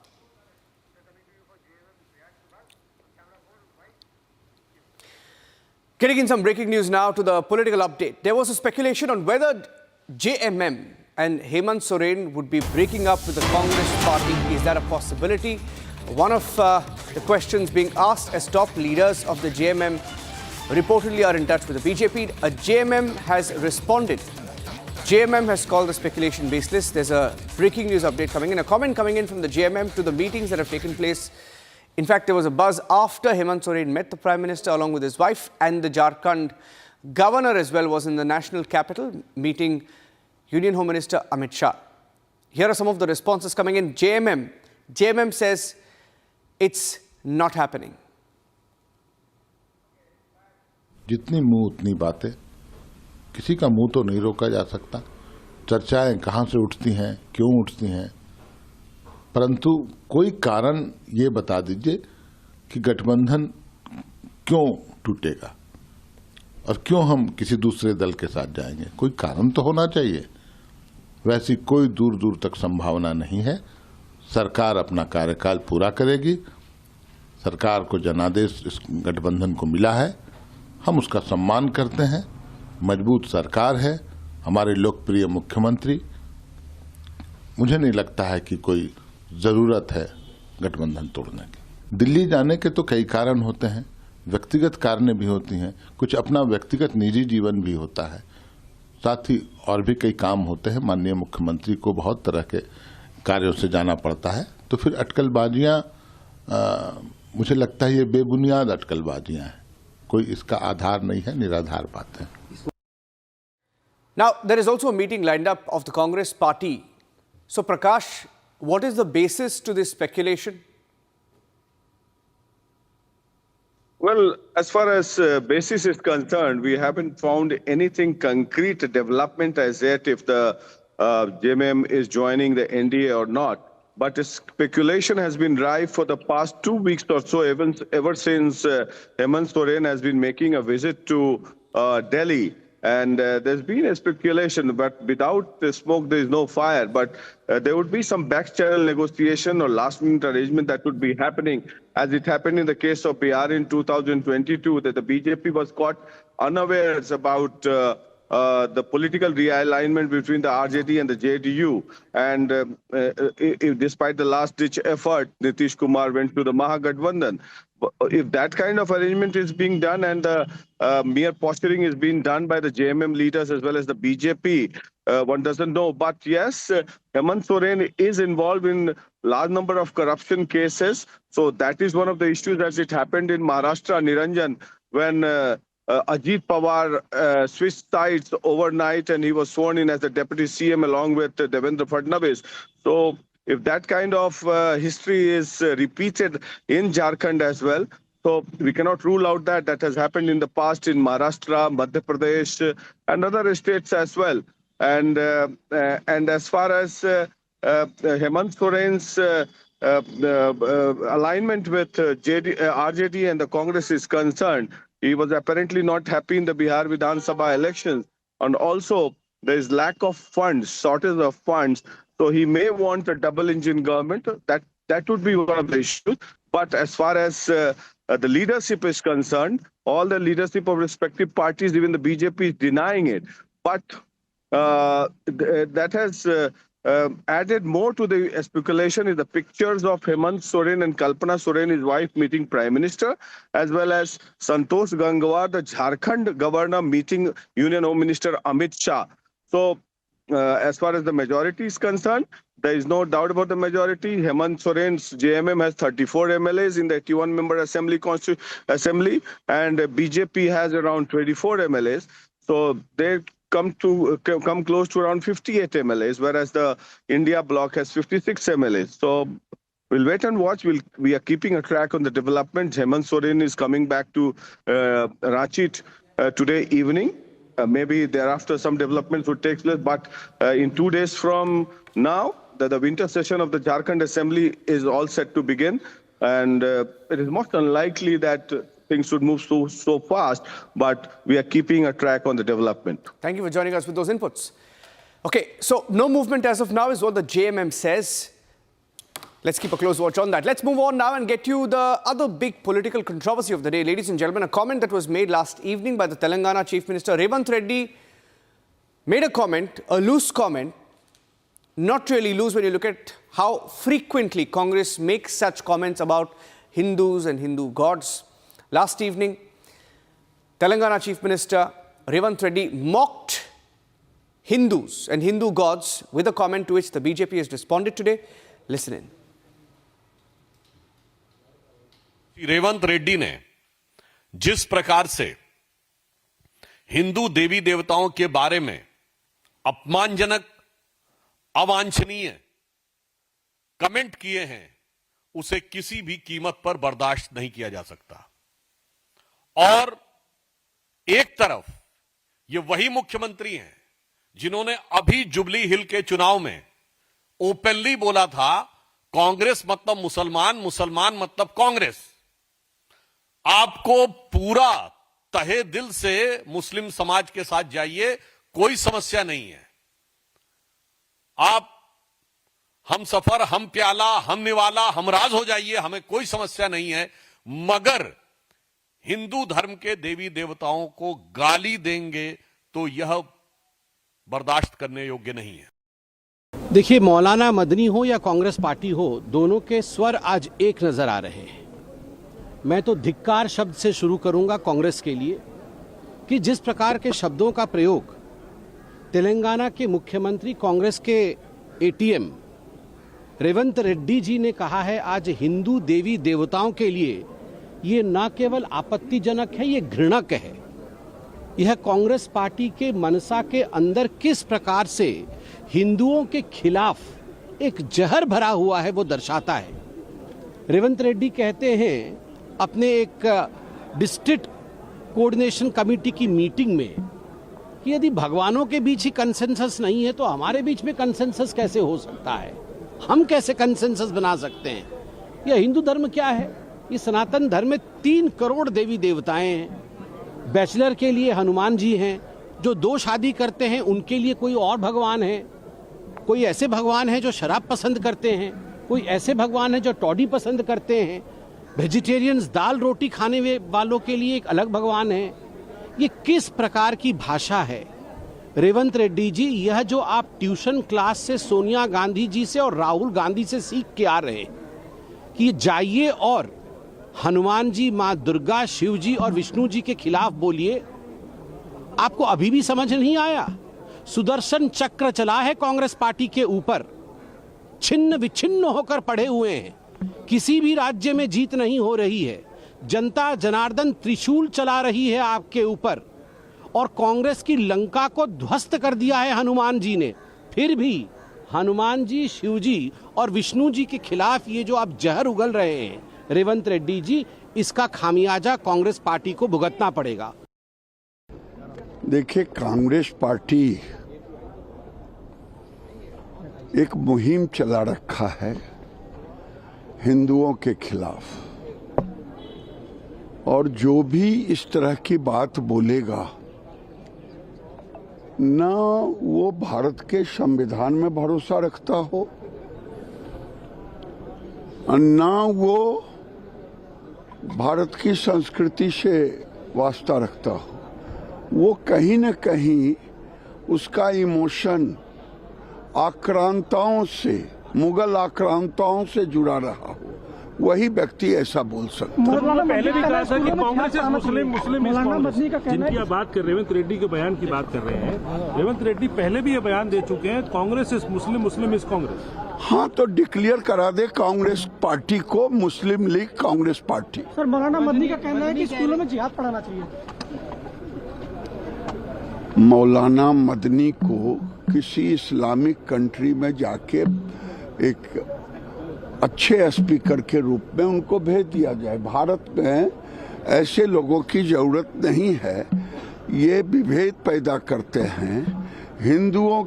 Getting in some breaking news now to the political update. There was a speculation on whether JMM and Hemant Soren would be breaking up with the Congress party. Is that a possibility? One of the questions being asked as top leaders of the JMM reportedly are in touch with the BJP. A JMM has responded. JMM has called the speculation baseless. There's a breaking news update coming in. A comment coming in from the JMM to the meetings that have taken place. In fact, there was a buzz after Hemant Soren met the Prime Minister along with his wife, and the Jharkhand governor as well was in the national capital meeting Union Home Minister Amit Shah. Here are some of the responses coming in. JMM says it's not happening. जितनी मुंह उतनी बातें, किसी का मुंह तो नहीं रोका जा सकता। चर्चाएं कहां से उठती हैं, क्यों उठती हैं, परंतु कोई कारण ये बता दीजिए कि गठबंधन क्यों टूटेगा और क्यों हम किसी दूसरे दल के साथ जाएंगे। कोई कारण तो होना चाहिए। वैसी कोई दूर दूर तक संभावना नहीं है। सरकार अपना कार्यकाल पूरा करेगी। सरकार को जनादेश इस गठबंधन को मिला है, हम उसका सम्मान करते हैं। मजबूत सरकार है, हमारे लोकप्रिय मुख्यमंत्री। मुझे नहीं लगता है कि कोई जरूरत है गठबंधन तोड़ने की। दिल्ली जाने के तो कई कारण होते हैं, व्यक्तिगत कारणें भी होती हैं, कुछ अपना व्यक्तिगत निजी जीवन भी होता है, साथ ही और भी कई काम होते हैं। माननीय मुख्यमंत्री को बहुत तरह के कार्यों से जाना पड़ता है, तो फिर अटकलबाजियां मुझे लगता है ये बेबुनियाद अटकलबाजियां हैं। कोई इसका आधार नहीं है, निराधार बात है। Now, there is also a meeting lined up of the Congress party. So, Prakash, what is the basis to this speculation? Well, as far as basis is concerned, we haven't found anything concrete development as yet if the JMM is joining the NDA or not. But speculation has been rife for the past 2 weeks or so, ever since Hemant Soren has been making a visit to Delhi. And there's been a speculation, but without the smoke, there is no fire. But there would be some back-channel negotiation or last-minute arrangement that would be happening, as it happened in the case of Bihar in 2022, that the BJP was caught unawares about the political realignment between the RJD and the JDU. And despite the last-ditch effort, Nitish Kumar went to the Mahagathbandhan. If that kind of arrangement is being done and the mere posturing is being done by the JMM leaders as well as the BJP, one doesn't know. But yes, Hemant Soren is involved in large number of corruption cases. So that is one of the issues as it happened in Maharashtra, Niranjan, when Ajit Pawar switched sides overnight and he was sworn in as the deputy CM along with Devendra Fadnavis. So if that kind of history is repeated in Jharkhand as well, so we cannot rule out that that has happened in the past in Maharashtra, Madhya Pradesh, and other states as well. And as far as Hemant Soren's alignment with RJD and the Congress is concerned, he was apparently not happy in the Bihar Vidhan Sabha elections, and also there is lack of funds, shortage of funds. So he may want a double-engine government. That would be one of the issues. But as far as the leadership is concerned, all the leadership of respective parties, even the BJP, is denying it. But that has added more to the speculation is the pictures of Hemant Soren and Kalpana Soren, his wife, meeting Prime Minister, as well as Santosh Gangwar, the Jharkhand governor, meeting Union Home Minister Amit Shah. So as far as the majority is concerned, there is no doubt about the majority. Hemant Soren's JMM has 34 MLAs in the 81-member assembly, and BJP has around 24 MLAs. So they come close to around 58 MLAs, whereas the India bloc has 56 MLAs. So we'll wait and watch. We are keeping a track on the development. Hemant Soren is coming back to Ranchi today evening. Maybe thereafter some developments would take place, but in 2 days from now, the winter session of the Jharkhand Assembly is all set to begin, and it is most unlikely that things should move so fast, but we are keeping a track on the development. Thank you for joining us with those inputs. Okay, so no movement as of now is what the JMM says. Let's keep a close watch on that. Let's move on now and get you the other big political controversy of the day. Ladies and gentlemen, a comment that was made last evening by the Telangana Chief Minister Revanth Reddy made a comment, a loose comment, not really loose when you look at how frequently Congress makes such comments about Hindus and Hindu gods. Last evening, Telangana Chief Minister Revanth Reddy mocked Hindus and Hindu gods with a comment to which the BJP has responded today. Listen in. Revanth Reddy ने जिस प्रकार से हिंदू देवी देवताओं के बारे में अपमानजनक, अवांछनीय कमेंट किए हैं, उसे किसी भी कीमत पर बर्दाश्त नहीं किया जा सकता। और एक तरफ ये वही मुख्यमंत्री हैं जिन्होंने अभी जुबली हिल के चुनाव में ओपनली बोला था, कांग्रेस मतलब मुसलमान, मुसलमान मतलब कांग्रेस। आपको पूरा तहे दिल से मुस्लिम समाज के साथ जाइए, कोई समस्या नहीं है। आप हम सफर, हम प्याला, हम निवाला, हम राज हो जाइए, हमें कोई समस्या नहीं है। मगर हिंदू धर्म के देवी देवताओं को गाली देंगे तो यह बर्दाश्त करने योग्य नहीं है। देखिए, मौलाना मदनी हो या कांग्रेस पार्टी हो, दोनों के स्वर आज एक नजर आ रहे हैं। मैं तो धिक्कार शब्द से शुरू करूंगा कांग्रेस के लिए कि जिस प्रकार के शब्दों का प्रयोग तेलंगाना के मुख्यमंत्री, कांग्रेस के एटीएम रेवंत रेड्डी जी ने कहा है आज हिंदू देवी देवताओं के लिए, ये न केवल आपत्तिजनक है, ये घृणक है। यह कांग्रेस पार्टी के मनसा के अंदर किस प्रकार से हिंदुओं के खिलाफ एक जहर भरा हुआ है वो दर्शाता है। रेवंत रेड्डी कहते हैं अपने एक डिस्ट्रिक्ट कोऑर्डिनेशन कमेटी की मीटिंग में कि यदि भगवानों के बीच ही कंसेंसस नहीं है तो हमारे बीच में कंसेंसस कैसे हो सकता है, हम कैसे कंसेंसस बना सकते हैं। यह हिंदू धर्म क्या है? ये सनातन धर्म में 3 करोड़ देवी देवताएं हैं। बैचलर के लिए हनुमान जी हैं, जो 2 शादी करते हैं उनके लिए कोई और भगवान है, कोई ऐसे भगवान है जो शराब पसंद करते हैं, कोई ऐसे भगवान है जो टॉडी पसंद करते हैं, वेजिटेरियंस दाल रोटी खाने वालों के लिए एक अलग भगवान है। ये किस प्रकार की भाषा है रेवंत रेड्डी जी? यह जो आप ट्यूशन क्लास से सोनिया गांधी जी से और राहुल गांधी से सीख के आ रहे हैं कि जाइए और हनुमान जी, मां दुर्गा, शिव जी और विष्णु जी के खिलाफ बोलिए, आपको अभी भी समझ नहीं आया? सुदर्शन चक्र चला है कांग्रेस पार्टी के ऊपर, छिन्न विच्छिन्न होकर पड़े हुए हैं, किसी भी राज्य में जीत नहीं हो रही है। जनता जनार्दन त्रिशूल चला रही है आपके ऊपर और कांग्रेस की लंका को ध्वस्त कर दिया है हनुमान जी ने। फिर भी हनुमान जी, शिव जी और विष्णु जी के खिलाफ ये जो आप जहर उगल रहे हैं रेवंत रेड्डी जी, इसका खामियाजा कांग्रेस पार्टी को भुगतना पड़ेगा। देखिए, कांग्रेस पार्टी एक मुहिम चला रखा है हिंदुओं के खिलाफ, और जो भी इस तरह की बात बोलेगा ना वो भारत के संविधान में भरोसा रखता हो, ना वो भारत की संस्कृति से वास्ता रखता हो। वो कहीं न कहीं उसका इमोशन आक्रांताओं से, मुगल आक्रांताओं से जुड़ा रहा हो, वही व्यक्ति ऐसा बोल सकता है। पहले भी कहा था कि Congress is Muslim, Muslim is Congress. जिनकी आप बात कर, रेवंत रेड्डी के बयान की बात कर रहे हैं, रेवंत रेड्डी पहले भी ये बयान दे चुके हैं, Congress is Muslim, Muslim is Congress. हाँ, तो डिक्लेयर करा दे कांग्रेस पार्टी को मुस्लिम लीग कांग्रेस पार्टी। सर, मौलाना मदनी का कहना है कि स्कूलों में जिहाद पढ़ाना चाहिए। मौलाना मदनी को किसी इस्लामिक कंट्री में जाके एक अच्छे स्पीकर के रूप में उनको भेज दिया जाए। भारत में ऐसे लोगों की जरूरत नहीं है। ये विभेद पैदा करते हैं, हिंदुओं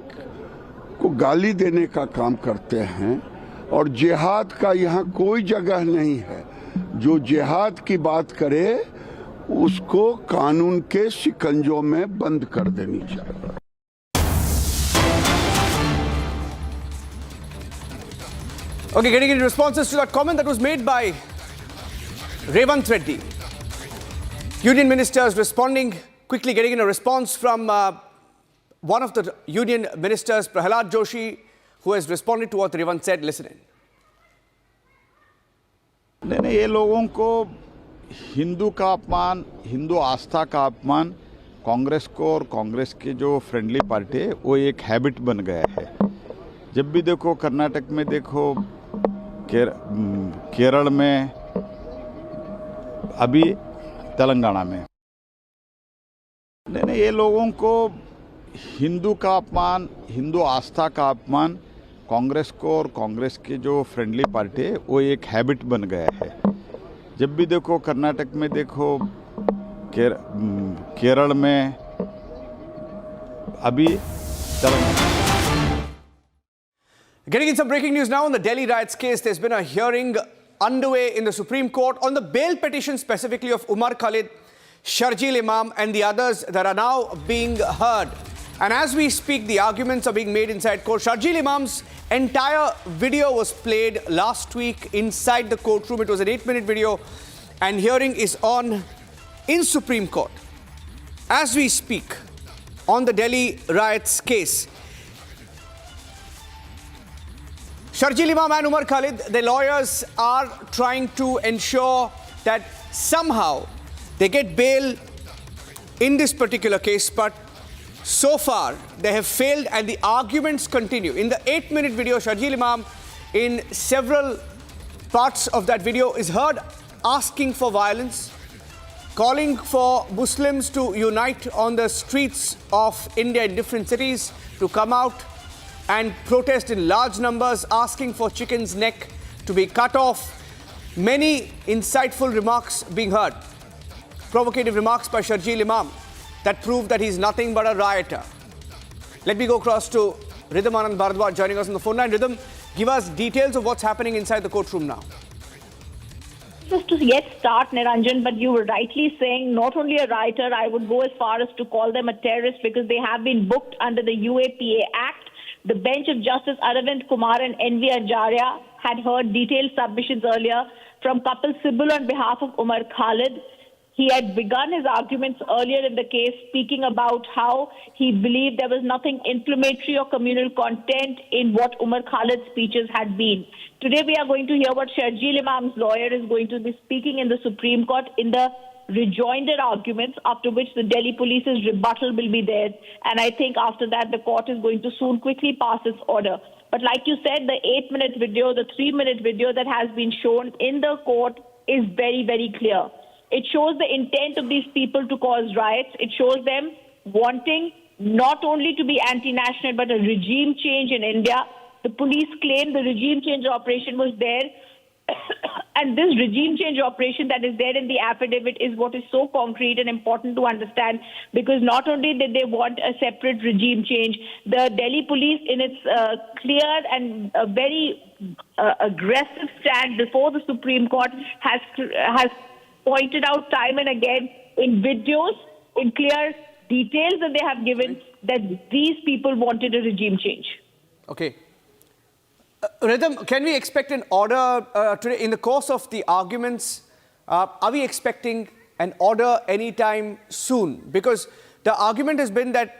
को गाली देने का काम करते हैं, और जिहाद का यहाँ कोई जगह नहीं है। जो जिहाद की बात करे उसको कानून के शिकंजों में बंद कर देनी चाहिए। Okay, getting into responses to that comment that was made by Revanth Reddy. Union ministers responding, quickly getting in a response from one of the union ministers, Prahalad Joshi, who has responded to what Revanth said. Listen in. नहीं, ये लोगों को हिंदू का अपमान, हिंदू आस्था का अपमान कांग्रेस को और कांग्रेस की जो फ्रेंडली पार्टी है वो एक हैबिट बन गया है। जब भी देखो, कर्नाटक में देखो, केरल में, अभी तेलंगाना में। नहीं, ये लोगों को हिंदू का अपमान, हिंदू आस्था का अपमान कांग्रेस को और कांग्रेस की जो फ्रेंडली पार्टी है वो एक हैबिट बन गया है। जब भी देखो, कर्नाटक में देखो, केरल में, अभी Telangana. Getting in some breaking news now on the Delhi riots case. There's been a hearing underway in the Supreme Court on the bail petition specifically of Umar Khalid, Sharjeel Imam and the others that are now being heard. And as we speak, the arguments are being made inside court. Sharjeel Imam's entire video was played last week inside the courtroom. It was an 8-minute video and hearing is on in Supreme Court. As we speak on the Delhi riots case, Sharjeel Imam and Umar Khalid, the lawyers are trying to ensure that somehow they get bail in this particular case, but so far they have failed and the arguments continue. In the 8-minute video, Sharjeel Imam in several parts of that video is heard asking for violence, calling for Muslims to unite on the streets of India in different cities, to come out and protest in large numbers, asking for chicken's neck to be cut off. Many insightful remarks being heard. Provocative remarks by Sharjeel Imam that prove that he's nothing but a rioter. Let me go across to Rhythm Anand Bharadwaj joining us on the phone line. Rhythm, give us details of what's happening inside the courtroom now. Just to yet start, Niranjan, but you were rightly saying not only a rioter, I would go as far as to call them a terrorist because they have been booked under the UAPA Act. The bench of Justice Aravind Kumar and N.V. Acharya had heard detailed submissions earlier from Kapil Sibal on behalf of Umar Khalid. He had begun his arguments earlier in the case, speaking about how he believed there was nothing inflammatory or communal content in what Umar Khalid's speeches had been. Today we are going to hear what Sharjeel Imam's lawyer is going to be speaking in the Supreme Court in the rejoinder arguments, after which the Delhi police's rebuttal will be there. And I think after that, the court is going to soon quickly pass its order. But like you said, the 8-minute video, the 3-minute video that has been shown in the court is very, very clear. It shows the intent of these people to cause riots. It shows them wanting not only to be anti-national, but a regime change in India. The police claim the regime change operation was there. And this regime change operation that is there in the affidavit is what is so concrete and important to understand, because not only did they want a separate regime change, the Delhi police in its clear and very aggressive stand before the Supreme Court has pointed out time and again in videos, in clear details that they have given, that these people wanted a regime change. Okay. Rhythm, can we expect an order today in the course of the arguments? Are we expecting an order anytime soon? Because the argument has been that,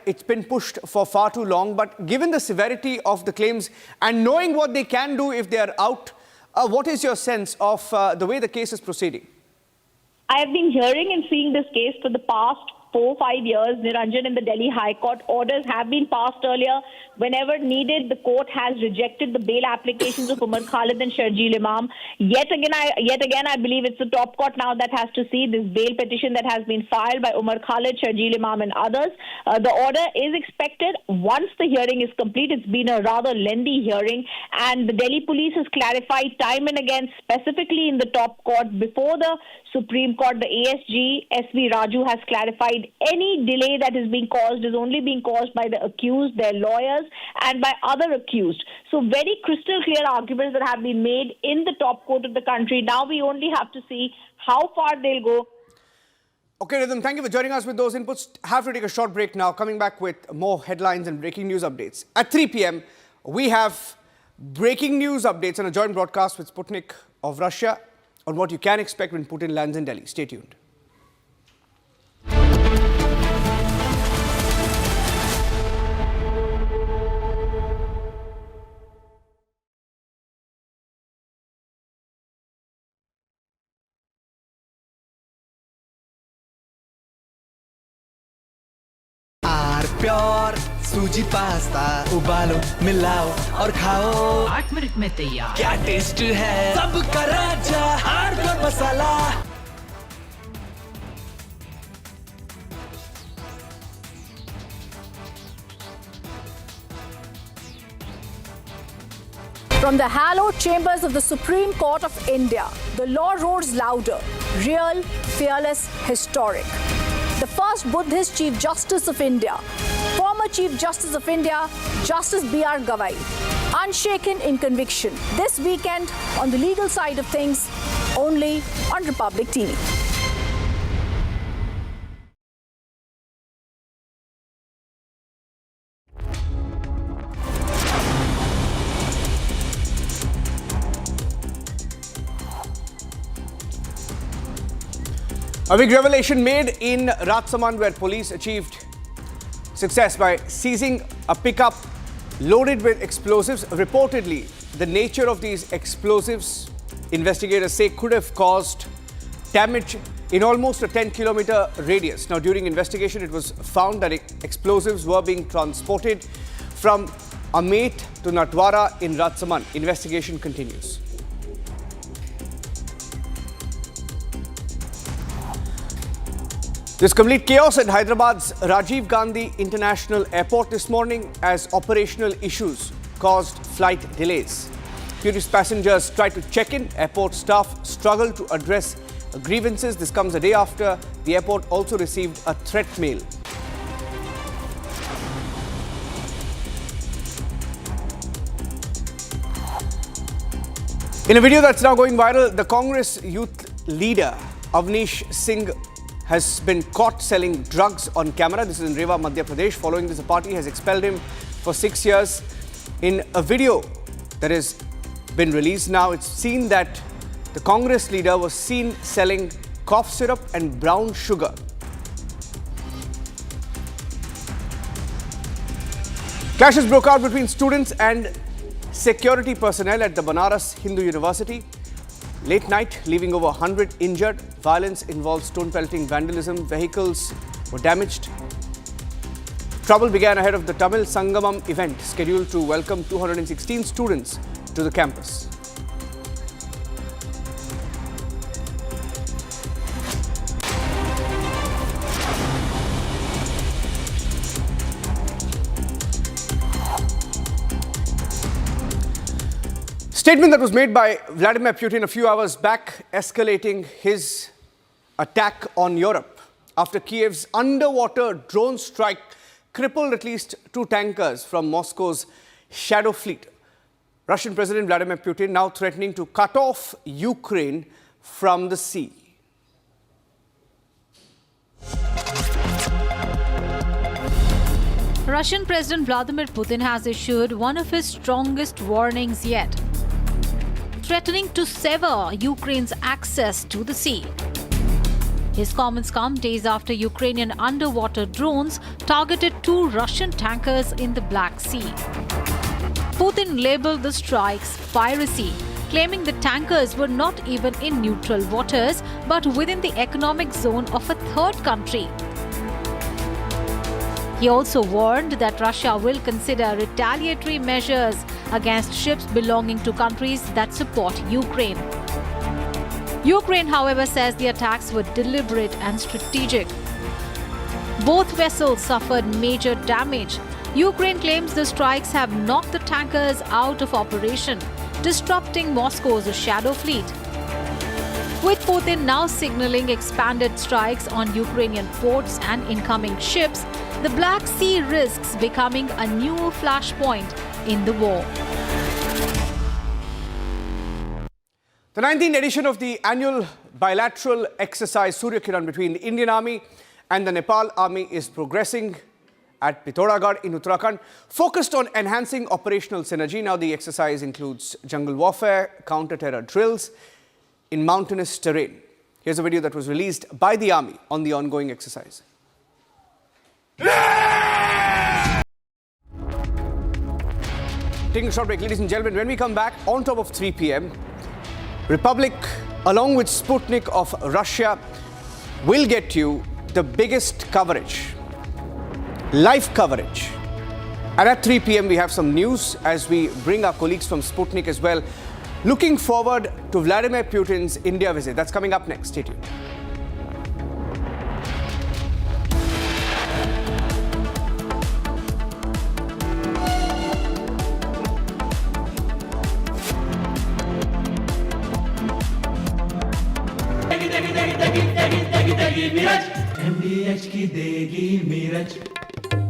it's been pushed for far too long. But given the severity of the claims and knowing what they can do if they are out, what is your sense of the way the case is proceeding? I have been hearing and seeing this case for the past 4-5 years, Niranjan, in the Delhi High Court. Orders have been passed earlier. Whenever needed, the court has rejected the bail applications of Umar Khalid and Sharjeel Imam. Yet again, I believe it's the top court now that has to see this bail petition that has been filed by Umar Khalid, Sharjeel Imam and others. The order is expected once the hearing is complete. It's been a rather lengthy hearing, and the Delhi police has clarified time and again, specifically in the top court before the Supreme Court, the ASG, S.V. Raju has clarified any delay that is being caused is only being caused by the accused, their lawyers, and by other accused. So very crystal clear arguments that have been made in the top court of the country. Now we only have to see how far they'll go. Okay, Rhythm, thank you for joining us with those inputs. Have to take a short break now. Coming back with more headlines and breaking news updates. At 3 p.m., we have breaking news updates on a joint broadcast with Sputnik of Russia on what you can expect when Putin lands in Delhi. Stay tuned. Pure सूजी pasta उबालो मिलाओ और खाओ 8 minute में तैयार क्या test है सबका राजा हार्डकोर मसाला From the hallowed chambers of the Supreme Court of India, the law roars louder, real, fearless, historic. The first Buddhist Chief Justice of India, former Chief Justice of India, Justice B.R. Gavai, unshaken in conviction. This weekend on the legal side of things, only on Republic TV. A big revelation made in Rajsamand, where police achieved success by seizing a pickup loaded with explosives. Reportedly, the nature of these explosives, investigators say, could have caused damage in almost a 10-kilometer radius. Now, during investigation, it was found that explosives were being transported from Amet to Natwara in Rajsamand. Investigation continues. There's complete chaos at Hyderabad's Rajiv Gandhi International Airport this morning as operational issues caused flight delays. Curious passengers tried to check in. Airport staff struggled to address grievances. This comes a day after the airport also received a threat mail. In a video that's now going viral, the Congress youth leader Avnish Singh has been caught selling drugs on camera. This is in Rewa, Madhya Pradesh. Following this, the party has expelled him for 6 years. In a video that has been released now, it's seen that the Congress leader was seen selling cough syrup and brown sugar. Clashes broke out between students and security personnel at the Banaras Hindu University. Late night, leaving over 100 injured. Violence involved stone pelting, vandalism. Vehicles were damaged. Trouble began ahead of the Tamil Sangamam event, scheduled to welcome 216 students to the campus. Statement that was made by Vladimir Putin a few hours back, escalating his attack on Europe after Kiev's underwater drone strike crippled at least 2 tankers from Moscow's shadow fleet. Russian President Vladimir Putin now threatening to cut off Ukraine from the sea. Russian President Vladimir Putin has issued one of his strongest warnings yet, threatening to sever Ukraine's access to the sea. His comments come days after Ukrainian underwater drones targeted 2 Russian tankers in the Black Sea. Putin labeled the strikes piracy, claiming the tankers were not even in neutral waters but within the economic zone of a third country. He also warned that Russia will consider retaliatory measures against ships belonging to countries that support Ukraine. Ukraine, however, says the attacks were deliberate and strategic. Both vessels suffered major damage. Ukraine claims the strikes have knocked the tankers out of operation, disrupting Moscow's shadow fleet. With Putin now signaling expanded strikes on Ukrainian ports and incoming ships, the Black Sea risks becoming a new flashpoint in the war. The 19th edition of the annual bilateral exercise Surya Kiran between the Indian Army and the Nepal Army is progressing at Pithoragarh in Uttarakhand, focused on enhancing operational synergy. Now the exercise includes jungle warfare, counter-terror drills in mountainous terrain. Here's a video that was released by the army on the ongoing exercise. Taking a short break, ladies and gentlemen. When we come back, on top of 3 p.m, Republic, along with Sputnik of Russia, will get you the biggest coverage, live coverage. And at 3 p.m, we have some news as we bring our colleagues from Sputnik as well, looking forward to Vladimir Putin's India visit. That's coming up next. Stay tuned. MDH की देगी मिर्च,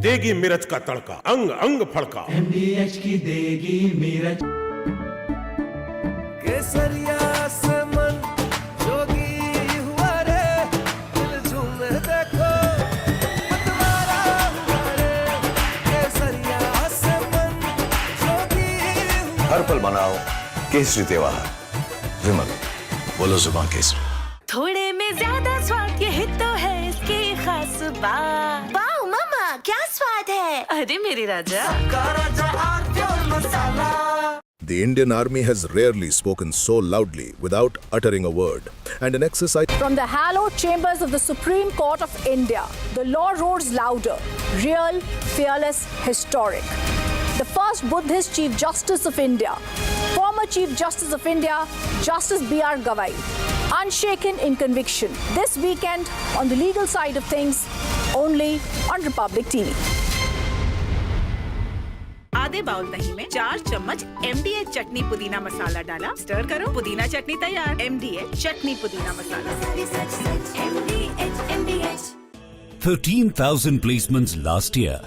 देगी मिर्च का तड़का, अंग अंग फड़का। MDH की देगी मिर्च, केसरिया से मन जोगी हुआ रे, दिल झूमे देखो मतवारा हुआ रे, केसरिया से मन जोगी हुआ। हर पल मनाओ केसरी त्योहार। विमल, बोलो जुबान केसरी। थोड़े में ज्यादा स्वाद, यही तो है इसकी खास बात। वाओ मामा, क्या स्वाद है? अरे मेरे राजा, The Indian Army has rarely spoken so loudly without uttering a word. And an exercise... From the hallowed chambers of the Supreme Court of India, the law roars louder, real, fearless, historic. The first Buddhist Chief Justice of India, former Chief Justice of India, Justice B.R. Gavai, unshaken in conviction. This weekend, on the legal side of things, only on Republic TV. आधे bowl दही में 4 चम्मच MDH चटनी पुदीना मसाला डाला, stir करो, पुदीना चटनी तैयार। MDH चटनी पुदीना मसाला। MDH 13,000 placements last year.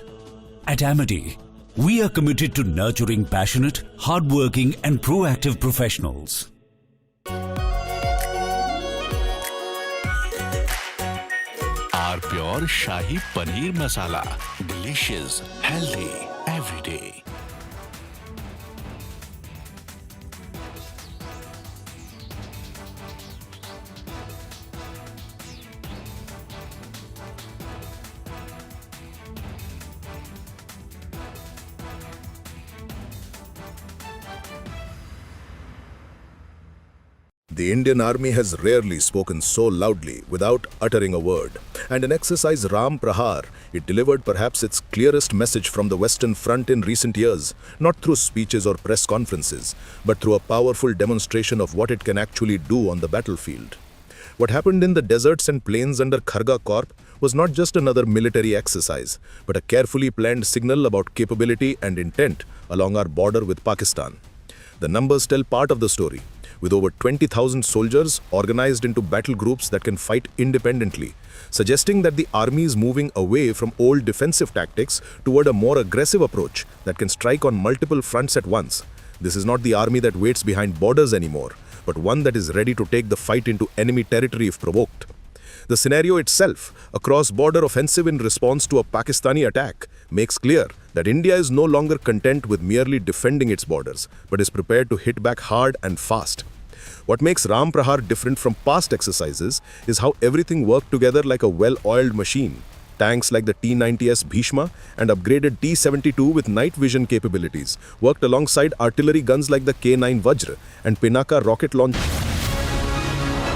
At Amity, we are committed to nurturing passionate, hardworking and proactive professionals. Our pure Shahi Paneer Masala. Delicious, healthy, every day. The Indian Army has rarely spoken so loudly without uttering a word. And in exercise Ram Prahar, it delivered perhaps its clearest message from the Western Front in recent years, not through speeches or press conferences, but through a powerful demonstration of what it can actually do on the battlefield. What happened in the deserts and plains under Kharga Corp was not just another military exercise, but a carefully planned signal about capability and intent along our border with Pakistan. The numbers tell part of the story, with over 20,000 soldiers organized into battle groups that can fight independently, suggesting that the army is moving away from old defensive tactics toward a more aggressive approach that can strike on multiple fronts at once. This is not the army that waits behind borders anymore, but one that is ready to take the fight into enemy territory if provoked. The scenario itself, a cross-border offensive in response to a Pakistani attack, makes clear that India is no longer content with merely defending its borders, but is prepared to hit back hard and fast. What makes Ram Prahar different from past exercises is how everything worked together like a well-oiled machine. Tanks like the T-90S Bhishma and upgraded T-72 with night vision capabilities worked alongside artillery guns like the K-9 Vajra and Pinaka rocket launch.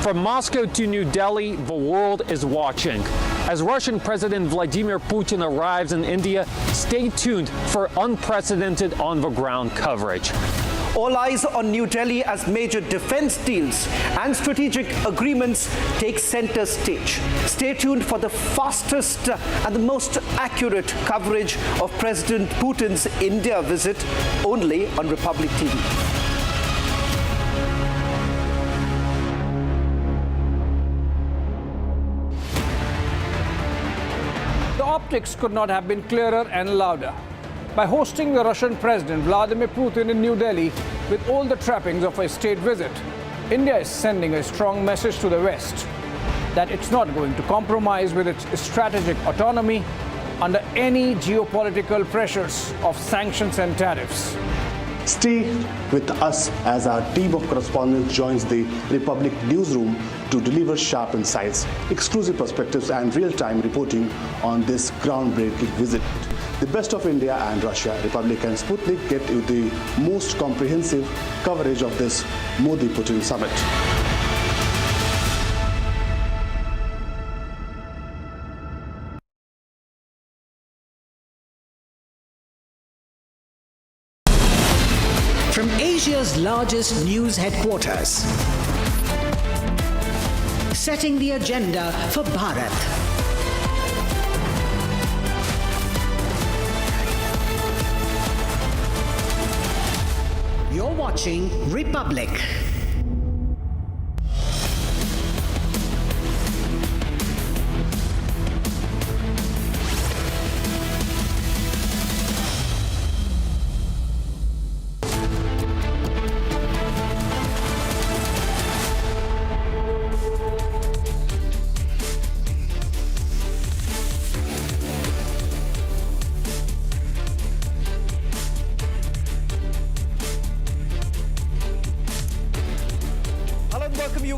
From Moscow to New Delhi, the world is watching. As Russian President Vladimir Putin arrives in India, stay tuned for unprecedented on-the-ground coverage. All eyes on New Delhi as major defense deals and strategic agreements take center stage. Stay tuned for the fastest and the most accurate coverage of President Putin's India visit only on Republic TV. The optics could not have been clearer and louder. By hosting the Russian President Vladimir Putin in New Delhi with all the trappings of a state visit, India is sending a strong message to the West that it's not going to compromise with its strategic autonomy under any geopolitical pressures of sanctions and tariffs. Stay with us as our team of correspondents joins the Republic newsroom to deliver sharp insights, exclusive perspectives and real-time reporting on this groundbreaking visit. The best of India and Russia, Republic and Sputnik get you the most comprehensive coverage of this Modi-Putin summit. From Asia's largest news headquarters, setting the agenda for Bharat. You're watching Republic.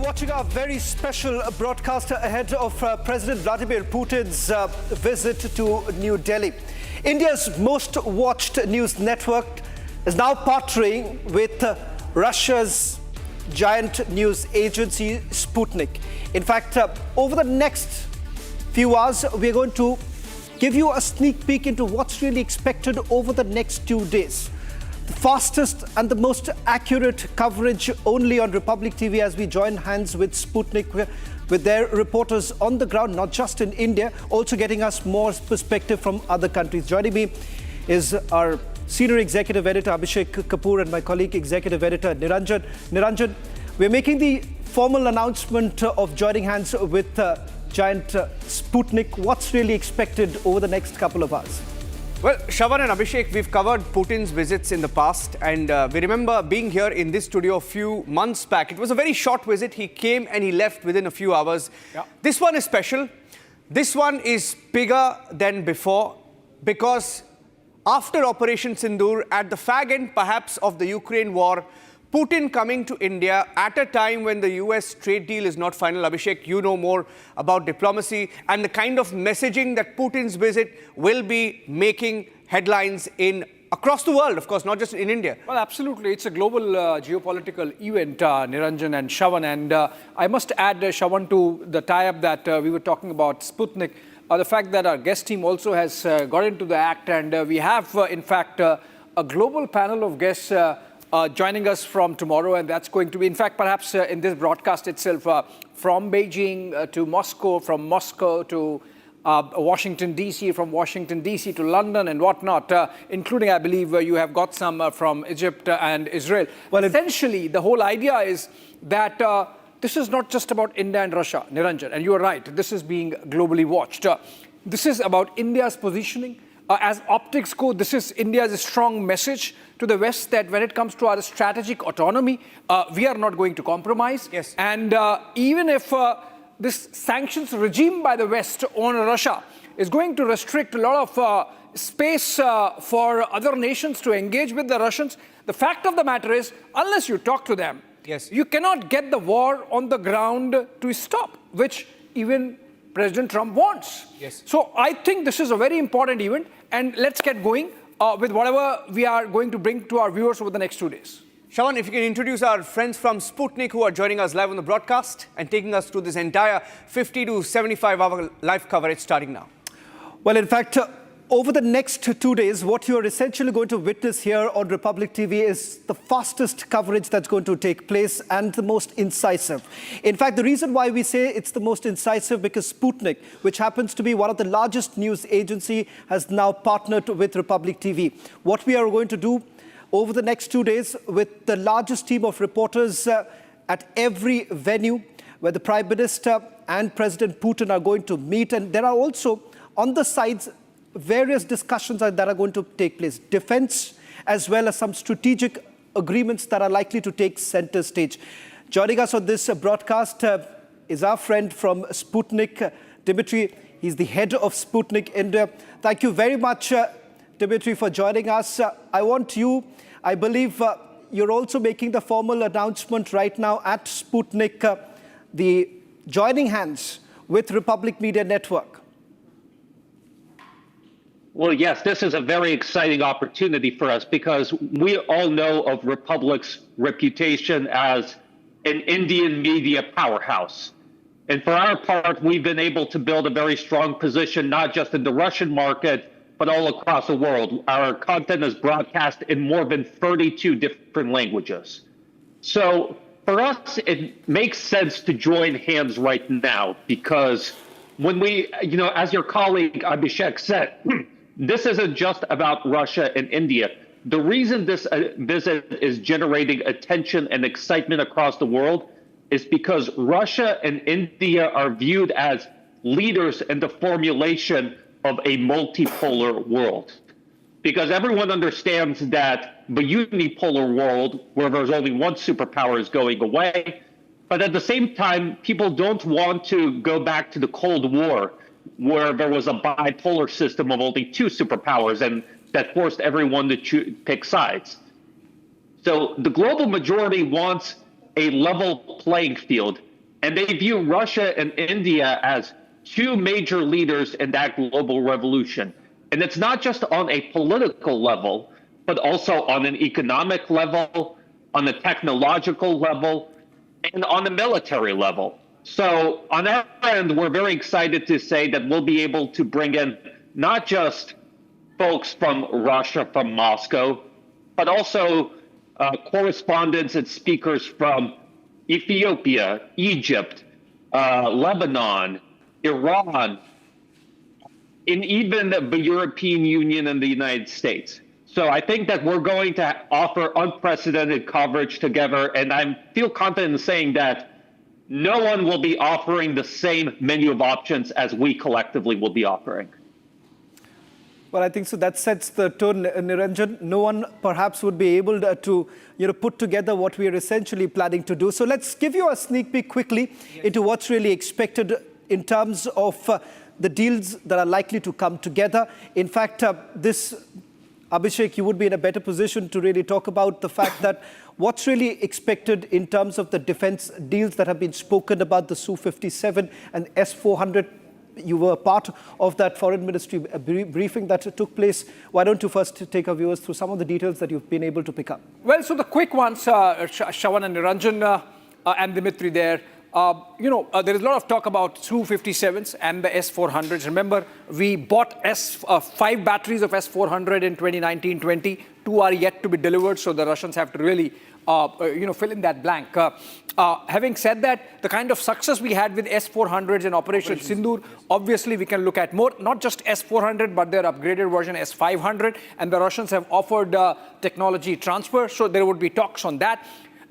Watching our very special broadcast ahead of President Vladimir Putin's visit to New Delhi. India's most watched news network is now partnering with Russia's giant news agency Sputnik. In fact, over the next few hours, we're going to give you a sneak peek into what's really expected over the next 2 days. The fastest and the most accurate coverage only on Republic TV as we join hands with Sputnik, with their reporters on the ground, not just in India, also getting us more perspective from other countries. Joining me is our senior executive editor Abhishek Kapoor and my colleague executive editor Niranjan. Niranjan, we're making the formal announcement of joining hands with giant Sputnik. What's really expected over the next couple of hours? Well, Shravan and Abhishek, we've covered Putin's visits in the past, and we remember being here in this studio a few months back. It was a very short visit. He came and he left within a few hours. Yeah. This one is special. This one is bigger than before because after Operation Sindoor, at the fag end perhaps of the Ukraine war, Putin coming to India at a time when the US trade deal is not final. Abhishek, you know more about diplomacy and the kind of messaging that Putin's visit will be making headlines in across the world, of course, not just in India. Well, absolutely. It's a global geopolitical event, Niranjan and Shravan. And I must add, Shravan, to the tie-up that we were talking about Sputnik, the fact that our guest team also has got into the act. And we have, in fact, a global panel of guests joining us from tomorrow, and that's going to be, in fact, perhaps in this broadcast itself, from Beijing to Moscow, from Moscow to Washington, D.C., from Washington, D.C. to London and whatnot, including, I believe, you have got some from Egypt and Israel. Well, essentially, the whole idea is that this is not just about India and Russia, Niranjan, and you are right, this is being globally watched. This is about India's positioning. As optics go, this is India's strong message to the West that when it comes to our strategic autonomy, we are not going to compromise. Yes. And even if this sanctions regime by the West on Russia is going to restrict a lot of space for other nations to engage with the Russians, the fact of the matter is, unless you talk to them, yes, you cannot get the war on the ground to stop, which even President Trump wants. Yes. So I think this is a very important event, and let's get going with whatever we are going to bring to our viewers over the next 2 days. Shravan, if you can introduce our friends from Sputnik who are joining us live on the broadcast and taking us through this entire 50 to 75-hour live coverage starting now. Well, in fact, over the next 2 days, what you are essentially going to witness here on Republic TV is the fastest coverage that's going to take place and the most incisive. In fact, the reason why we say it's the most incisive because Sputnik, which happens to be one of the largest news agency, has now partnered with Republic TV. What we are going to do over the next 2 days with the largest team of reporters at every venue where the Prime Minister and President Putin are going to meet, and there are also on the sides various discussions that are going to take place, defense as well as some strategic agreements that are likely to take center stage. Joining us on this broadcast is our friend from Sputnik, Dmitry. He's the head of Sputnik India. Thank you very much, Dimitri, for joining us. I want you, I believe you're also making the formal announcement right now at Sputnik, the joining hands with Republic Media Network. Well, yes, this is a very exciting opportunity for us because we all know of Republic's reputation as an Indian media powerhouse. And for our part, we've been able to build a very strong position, not just in the Russian market, but all across the world. Our content is broadcast in more than 32 different languages. So for us, it makes sense to join hands right now because when we, as your colleague Abhishek said, this isn't just about Russia and India. The reason this visit is generating attention and excitement across the world is because Russia and India are viewed as leaders in the formulation of a multipolar world. Because everyone understands that the unipolar world, where there's only one superpower, is going away. But at the same time, people don't want to go back to the Cold War, where there was a bipolar system of only two superpowers and that forced everyone to pick sides. So the global majority wants a level playing field, and they view Russia and India as two major leaders in that global revolution. And it's not just on a political level, but also on an economic level, on a technological level, and on a military level. So on our end, we're very excited to say that we'll be able to bring in not just folks from Russia, from Moscow, but also correspondents and speakers from Ethiopia, Egypt, Lebanon, Iran, and even the European Union and the United States. So I think that we're going to offer unprecedented coverage together, and I feel confident in saying that no one will be offering the same menu of options as we collectively will be offering. Well, I think so that sets the tone, Niranjan. No one perhaps would be able to put together what we are essentially planning to do. So let's give you a sneak peek quickly into what's really expected in terms of the deals that are likely to come together. In fact, Abhishek, you would be in a better position to really talk about the fact that what's really expected in terms of the defense deals that have been spoken about, the Su-57 and S-400. You were part of that foreign ministry briefing that took place. Why don't you first take our viewers through some of the details that you've been able to pick up? Well, so the quick ones, Shravan and Niranjan and Dimitri there. There is a lot of talk about Su-57s and the S-400s. Remember, we bought 5 batteries of S-400 in 2019-20. 2 are yet to be delivered, so the Russians have to really fill in that blank. Having said that, the kind of success we had with S-400s in Operation Sindoor, obviously we can look at more, not just S-400, but their upgraded version S-500, and the Russians have offered technology transfer, so there would be talks on that.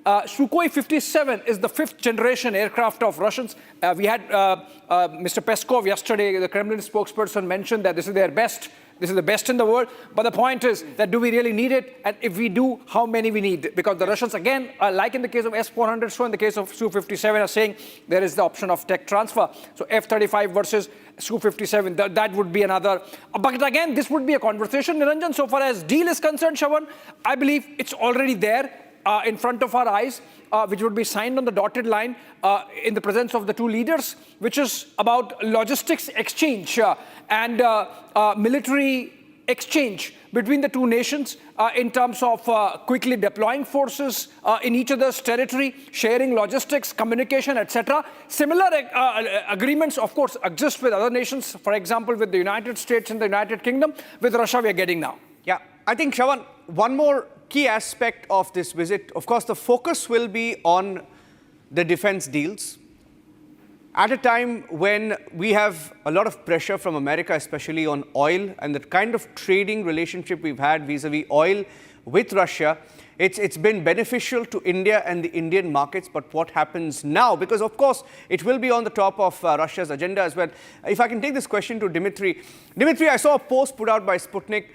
Sukhoi 57 is the 5th generation aircraft of Russians. We had Mr. Peskov yesterday, the Kremlin spokesperson, mentioned that this is their best. This is the best in the world. But the point is that do we really need it? And if we do, how many we need? Because the Russians, again, like in the case of S-400, so in the case of Su-57, are saying there is the option of tech transfer. So F-35 versus Su-57, that would be another. But again, this would be a conversation, Niranjan. So far as deal is concerned, Shravan, I believe it's already there. In front of our eyes, which would be signed on the dotted line in the presence of the two leaders, which is about logistics exchange and military exchange between the two nations in terms of quickly deploying forces in each other's territory, sharing logistics, communication, etc. Similar agreements, of course, exist with other nations, for example, with the United States and the United Kingdom. With Russia, we are getting now. Yeah, I think, Shravan, one more key aspect of this visit, of course, the focus will be on the defense deals. At a time when we have a lot of pressure from America, especially on oil, and the kind of trading relationship we've had vis-a-vis oil with Russia, it's been beneficial to India and the Indian markets. But what happens now? Because, of course, it will be on the top of Russia's agenda as well. If I can take this question to Dimitri. Dimitri, I saw a post put out by Sputnik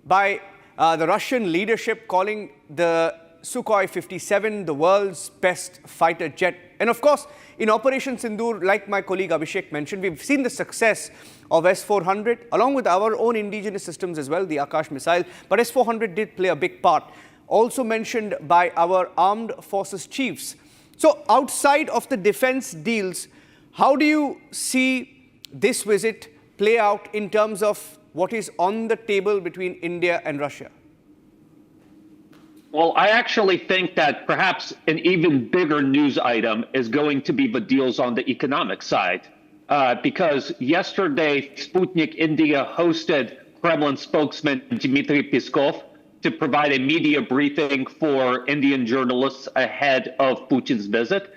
by the Russian leadership calling the Sukhoi 57 the world's best fighter jet. And of course, in Operation Sindoor, like my colleague Abhishek mentioned, we've seen the success of S-400, along with our own indigenous systems as well, the Akash missile. But S-400 did play a big part, also mentioned by our armed forces chiefs. So outside of the defense deals, how do you see this visit play out in terms of what is on the table between India and Russia? Well, I actually think that perhaps an even bigger news item is going to be the deals on the economic side. Because yesterday, Sputnik India hosted Kremlin spokesman Dmitry Peskov to provide a media briefing for Indian journalists ahead of Putin's visit.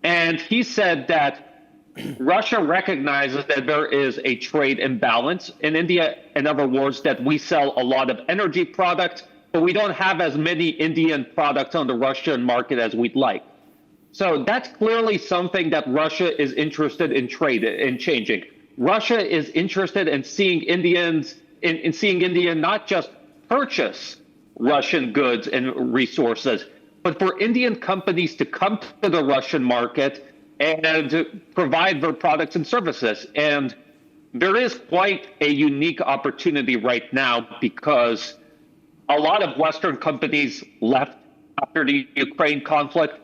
And he said that Russia recognizes that there is a trade imbalance in India. In other words, that we sell a lot of energy products, but we don't have as many Indian products on the Russian market as we'd like. So that's clearly something that Russia is interested in changing. Russia is interested in seeing seeing India not just purchase Russian goods and resources, but for Indian companies to come to the Russian market and provide their products and services. And there is quite a unique opportunity right now because a lot of Western companies left after the Ukraine conflict.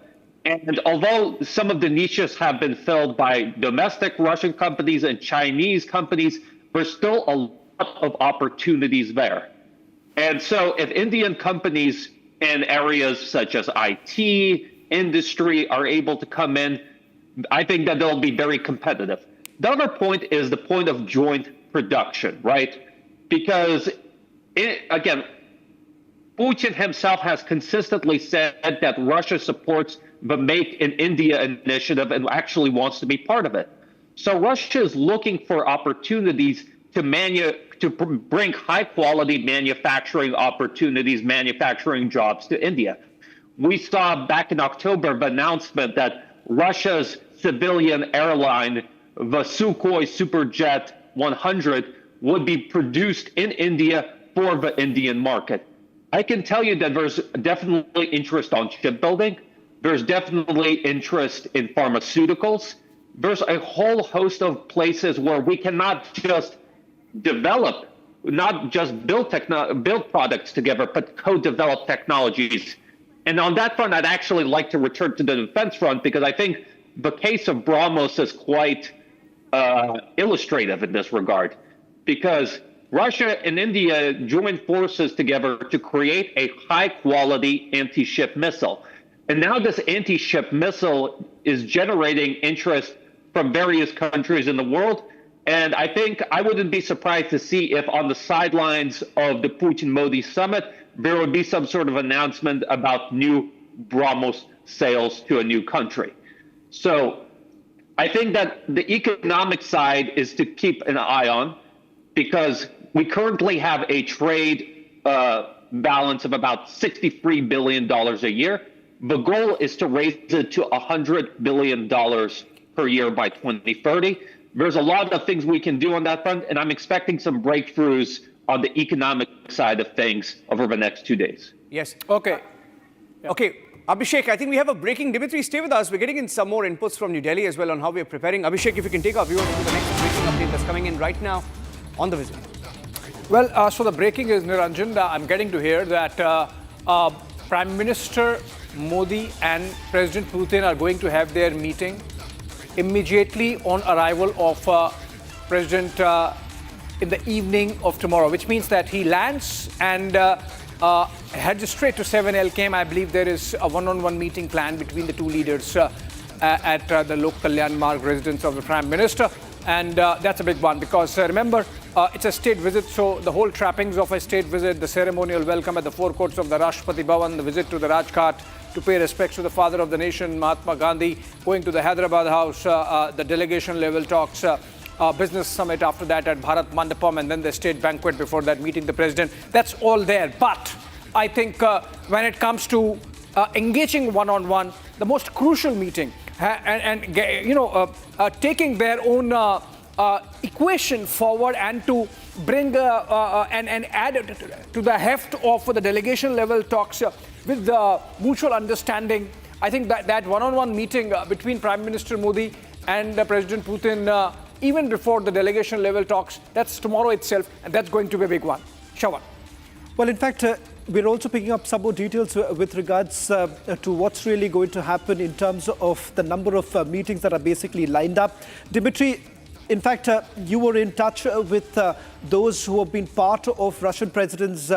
And although some of the niches have been filled by domestic Russian companies and Chinese companies, there's still a lot of opportunities there. And so if Indian companies in areas such as IT, industry are able to come in, I think that they'll be very competitive. The other point is the point of joint production, right? Because, again, Putin himself has consistently said that Russia supports the Make in India initiative and actually wants to be part of it. So Russia is looking for opportunities to bring high-quality manufacturing opportunities, manufacturing jobs to India. We saw back in October the announcement that Russia's civilian airline, the Sukhoi Superjet 100, would be produced in India for the Indian market. I can tell you that there's definitely interest on shipbuilding. There's definitely interest in pharmaceuticals. There's a whole host of places where we cannot just develop, not just build products together, but co-develop technologies. And on that front, I'd actually like to return to the defense front because I think the case of BrahMos is quite illustrative in this regard. Because Russia and India joined forces together to create a high-quality anti-ship missile. And now this anti-ship missile is generating interest from various countries in the world. And I think I wouldn't be surprised to see if on the sidelines of the Putin-Modi summit, there would be some sort of announcement about new BrahMos sales to a new country. So I think that the economic side is to keep an eye on because we currently have a trade balance of about $63 billion a year. The goal is to raise it to $100 billion per year by 2030. There's a lot of things we can do on that front, and I'm expecting some breakthroughs on the economic side of things over the next 2 days. Yes. Okay. Okay. Abhishek, I think we have a breaking. Dimitri, stay with us. We're getting in some more inputs from New Delhi as well on how we're preparing. Abhishek, if you can take our viewers to the next breaking update that's coming in right now on the visit. Well, so the breaking is, Niranjan, I'm getting to hear that Prime Minister Modi and President Putin are going to have their meeting immediately on arrival of President in the evening of tomorrow, which means that he lands and heads straight to 7 Came. I believe there is a one-on-one meeting planned between the two leaders at the Lok Kalyan Marg residence of the Prime Minister. And that's a big one because remember, it's a state visit, so the whole trappings of a state visit, the ceremonial welcome at the forecourts of the Rashtrapati Bhavan, the visit to the Rajghat to pay respects to the father of the nation, Mahatma Gandhi, going to the Hyderabad House, the delegation level talks, business summit after that at Bharat Mandapam, and then the state banquet before that, meeting the president. That's all there. But I think when it comes to engaging one-on-one, the most crucial meeting and taking their own equation forward and to bring and add to the heft of the delegation level talks with the mutual understanding I think that one-on-one meeting between Prime Minister Modi and President Putin, even before the delegation level talks, that's tomorrow itself, and that's going to be a big one. Shawan. Well, in fact, we're also picking up some more details with regards to what's really going to happen in terms of the number of meetings that are basically lined up. Dimitri, in fact, you were in touch with those who have been part of Russian President's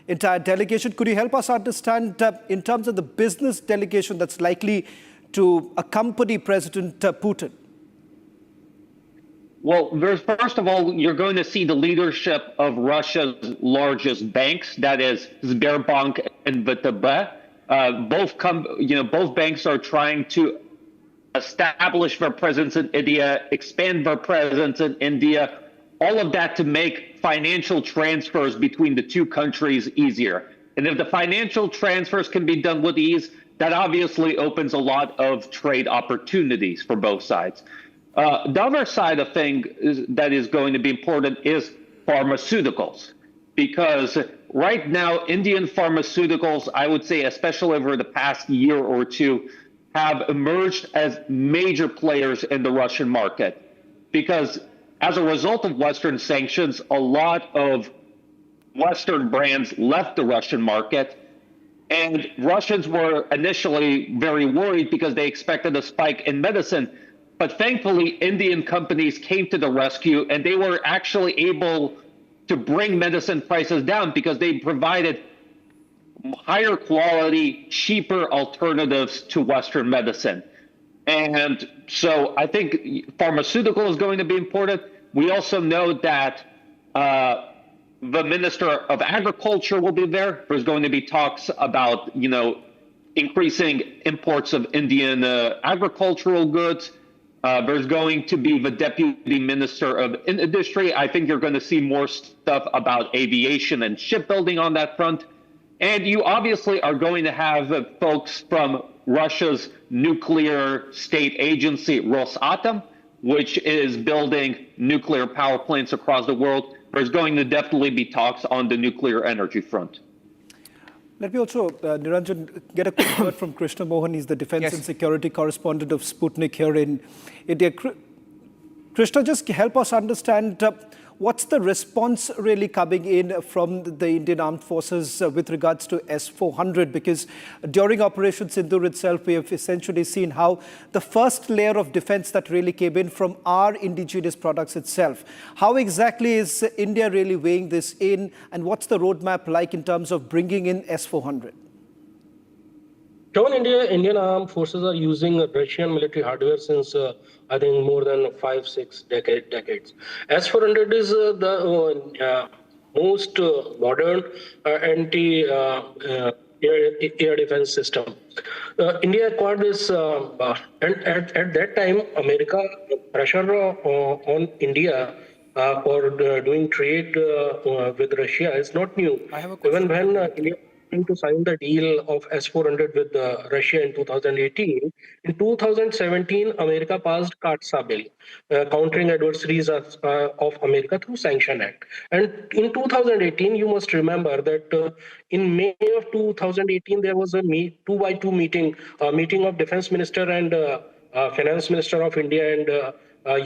entire delegation. Could you help us understand in terms of the business delegation that's likely to accompany President Putin? Well, first of all, you're going to see the leadership of Russia's largest banks, that is Sberbank and VTB. Both banks are trying to establish their presence in India, expand their presence in India, all of that to make financial transfers between the two countries easier. And if the financial transfers can be done with ease, that obviously opens a lot of trade opportunities for both sides. The other side of things that is going to be important is pharmaceuticals, because right now, Indian pharmaceuticals, I would say, especially over the past year or two, have emerged as major players in the Russian market. Because as a result of Western sanctions, a lot of Western brands left the Russian market. And Russians were initially very worried because they expected a spike in medicine. But thankfully, Indian companies came to the rescue, and they were actually able to bring medicine prices down because they provided higher quality, cheaper alternatives to Western medicine. And so I think pharmaceutical is going to be important. We also know that the Minister of Agriculture will be there. There's going to be talks about, increasing imports of Indian agricultural goods. There's going to be the Deputy Minister of Industry. I think you're going to see more stuff about aviation and shipbuilding on that front. And you obviously are going to have folks from Russia's nuclear state agency, Rosatom, which is building nuclear power plants across the world. There's going to definitely be talks on the nuclear energy front. Let me also, Niranjan, get a quick word from Krishna Mohan. He's the Defense and Security Correspondent of Sputnik here in India. Krishna, just help us understand what's the response really coming in from the Indian Armed Forces with regards to S-400? Because during Operation Sindoor itself, we have essentially seen how the first layer of defense that really came in from our indigenous products itself. How exactly is India really weighing this in, and what's the roadmap like in terms of bringing in S-400? Indian armed forces are using Russian military hardware since I think more than 5-6 decades. S-400 is the most modern anti-air defense system. India acquired this, and at that time, America pressure on India for doing trade with Russia is not new. Even when India to sign the deal of S-400 with Russia in 2018. In 2017, America passed CAATSA bill, countering adversaries of America through Sanction Act. And in 2018, you must remember that in May of 2018, there was a 2x2 meeting of Defense Minister and Finance Minister of India and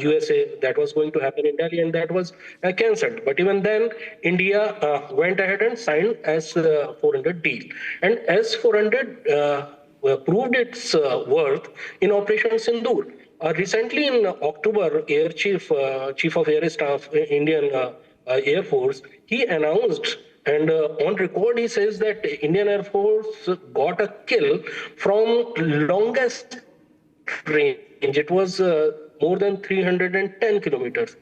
USA that was going to happen in Delhi, and that was cancelled. But even then, India went ahead and signed S-400 deal. And S-400 proved its worth in Operation Sindoor. Recently in October, Air Chief of Air Staff, Indian Air Force, he announced, and on record he says that Indian Air Force got a kill from longest range. It was more than 310 kilometers.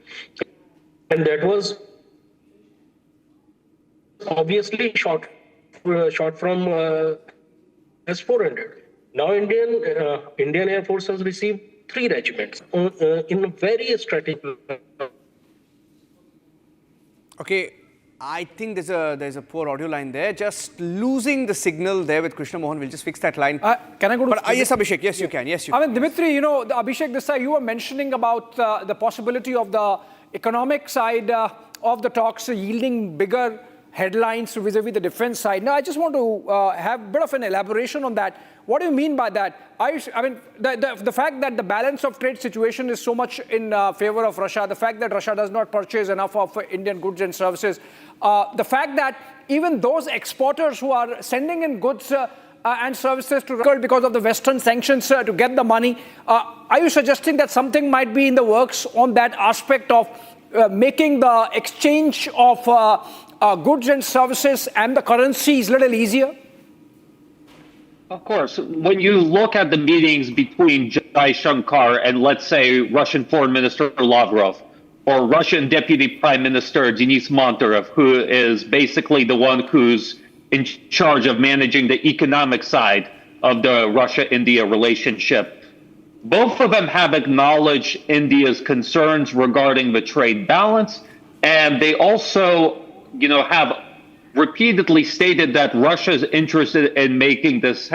And that was obviously shot from S-400. Now Indian Air Force has received 3 regiments in a very strategic. Okay, I think there's a poor audio line there. Just losing the signal there with Krishna Mohan. We'll just fix that line. Can I go to... yes, Abhishek. Yes, you can. Yes, you can. I mean, Dimitri, Abhishek Desai, you were mentioning about the possibility of the economic side of the talks yielding bigger headlines vis-a-vis the defense side. Now, I just want to have a bit of an elaboration on that. What do you mean by that? I mean, the fact that the balance of trade situation is so much in favor of Russia, the fact that Russia does not purchase enough of Indian goods and services, the fact that even those exporters who are sending in goods and services to Russia because of the Western sanctions to get the money, are you suggesting that something might be in the works on that aspect of making the exchange of goods and services and the currencies a little easier? Of course. When you look at the meetings between Jai Shankar and, let's say, Russian Foreign Minister Lavrov, or Russian Deputy Prime Minister Denis Monterev, who is basically the one who's in charge of managing the economic side of the Russia-India relationship, both of them have acknowledged India's concerns regarding the trade balance, and they also, have repeatedly stated that Russia is interested in making this,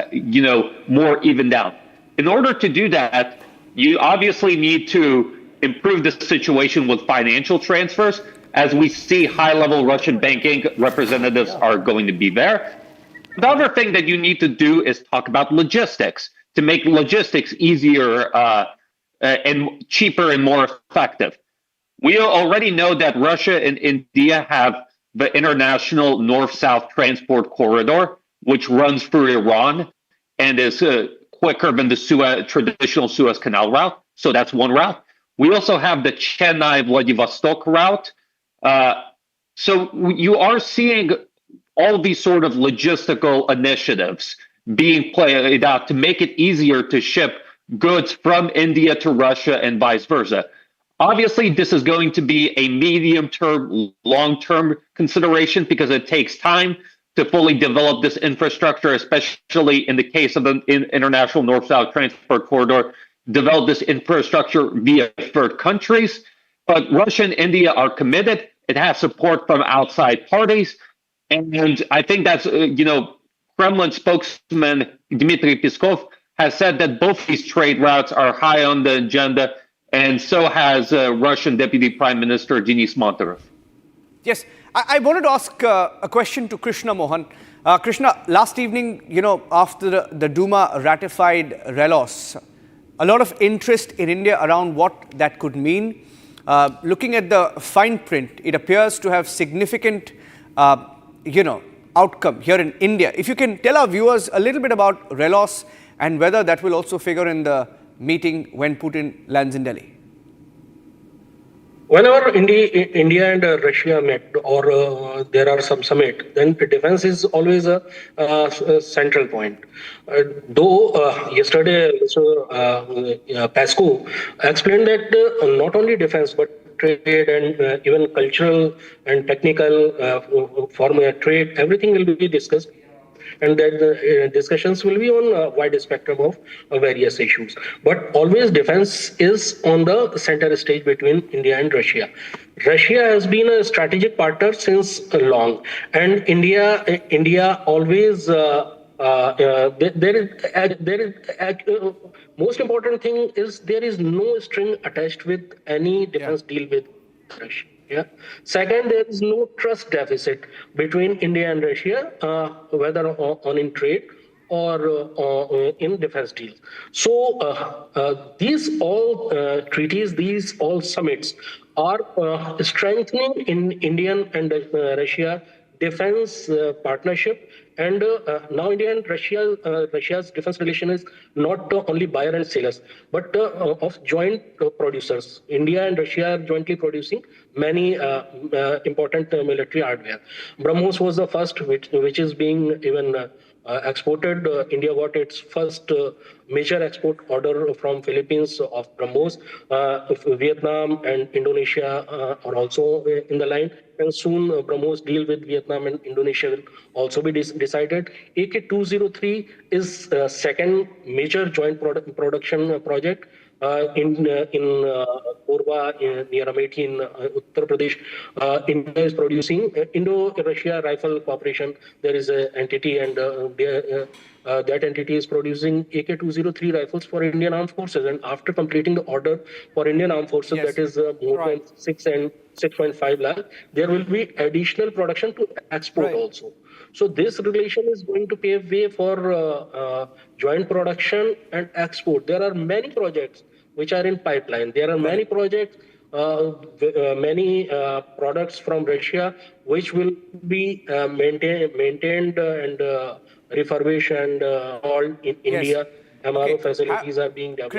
more evened out. In order to do that, you obviously need to improve the situation with financial transfers. As we see, high-level Russian banking representatives are going to be there. The other thing that you need to do is talk about logistics, to make logistics easier and cheaper and more effective. We already know that Russia and India have the international north-south transport corridor, which runs through Iran and is quicker than the traditional Suez Canal route. So that's one route. We also have the Chennai-Vladivostok route. So you are seeing all these sort of logistical initiatives being played out to make it easier to ship goods from India to Russia and vice versa. Obviously, this is going to be a medium-term, long-term consideration because it takes time to fully develop this infrastructure, especially in the case of the international north-south transport corridor, develop this infrastructure via third countries. But Russia and India are committed. It has support from outside parties. And I think that's, Kremlin spokesman Dmitry Peskov has said that both these trade routes are high on the agenda, and so has Russian Deputy Prime Minister Denis Monterev. Yes, I wanted to ask a question to Krishna Mohan. Krishna, last evening, after the Duma ratified RELOS, a lot of interest in India around what that could mean. Looking at the fine print, it appears to have significant, outcome here in India. If you can tell our viewers a little bit about RELOS and whether that will also figure in the meeting when Putin lands in Delhi. Whenever India and Russia met, or there are some summit, then defense is always a central point. Though yesterday, Peskov explained that not only defense but trade and even cultural and technical trade, everything will be discussed. And then the discussions will be on a wide spectrum of various issues. But always defense is on the center stage between India and Russia. Russia has been a strategic partner since long, and India always most important thing is there is no string attached with any defense deal with Russia. Yeah. Second, there is no trust deficit between India and Russia, whether on in trade or in defense deals. So these all treaties, these all summits are strengthening in Indian and Russia defense partnership. And now India and Russia's defense relation is not only buyer and sellers, but of joint producers. India and Russia are jointly producing many important military hardware. BrahMos was the first, which is being even exported. India got its first major export order from Philippines of BrahMos. Vietnam and Indonesia are also in the line. And soon BrahMos deal with Vietnam and Indonesia will also be decided. AK-203 is second major joint production project. in Korba, near Amethi in Uttar Pradesh, India is producing Indo-Russia Rifle Corporation. There is an entity, and that entity is producing AK-203 rifles for Indian Armed Forces. And after completing the order for Indian Armed Forces, that is more than 6.5 lakh, there will be additional production to export also. So this relation is going to pave way for joint production and export. There are many projects which are in pipeline. There are many projects, many products from Russia which will be maintained and refurbished and all in India. MRO facilities are being developed.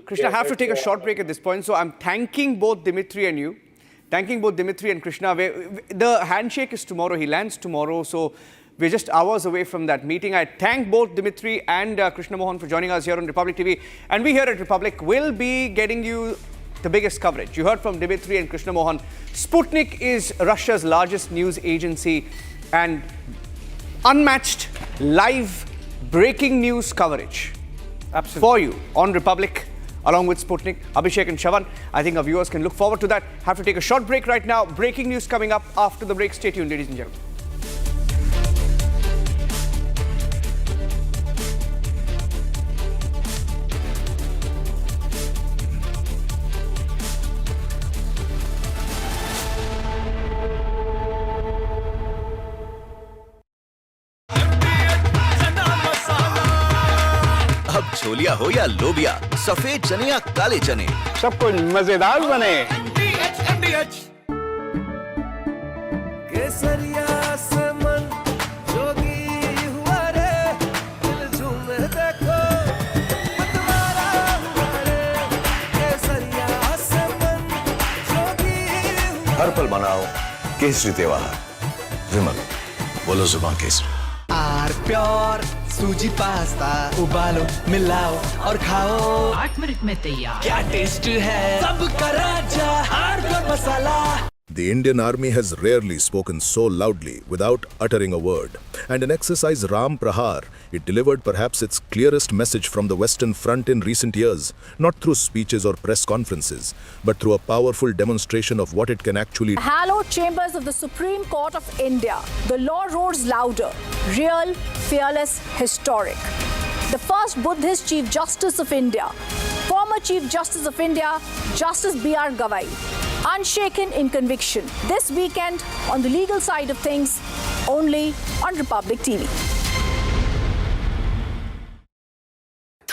Krishna, I have to take a short break at this point. So I'm thanking both Dimitri and you. Thanking both Dimitri and Krishna. The handshake is tomorrow. He lands tomorrow. So we're just hours away from that meeting. I thank both Dimitri and Krishna Mohan for joining us here on Republic TV. And we here at Republic will be getting you the biggest coverage. You heard from Dimitri and Krishna Mohan. Sputnik is Russia's largest news agency and unmatched live breaking news coverage for you on Republic, along with Sputnik, Abhishek and Shavan. I think our viewers can look forward to that. Have to take a short break right now. Breaking news coming up after the break. Stay tuned, ladies and gentlemen. अब छोलिया हो या लोबिया, सफेद चने या काले चने, सब कुछ मजेदार बने। केसरिया से मन जोगी हुआ रे, दिल झूमे देखो मतवारा हुआ रे। केसरिया से मन जोगी हुआ। हर पल मनाओ केसरी त्योहार। विमल, बोलो जुबान केसरी। आर प्योर सूजी पास्ता उबालो मिलाओ और खाओ 8 मिनट में तैयार क्या टेस्ट है सबका राजा are pure masala The Indian Army has rarely spoken so loudly without uttering a word. And in exercise Ram Prahar, it delivered perhaps its clearest message from the Western Front in recent years, not through speeches or press conferences, but through a powerful demonstration of what it can actually do. Hallowed chambers of the Supreme Court of India. The law roars louder. Real, fearless, historic. The first Buddhist Chief Justice of India, former Chief Justice of India, Justice B.R. Gavai, unshaken in conviction. This weekend on the legal side of things, only on Republic TV.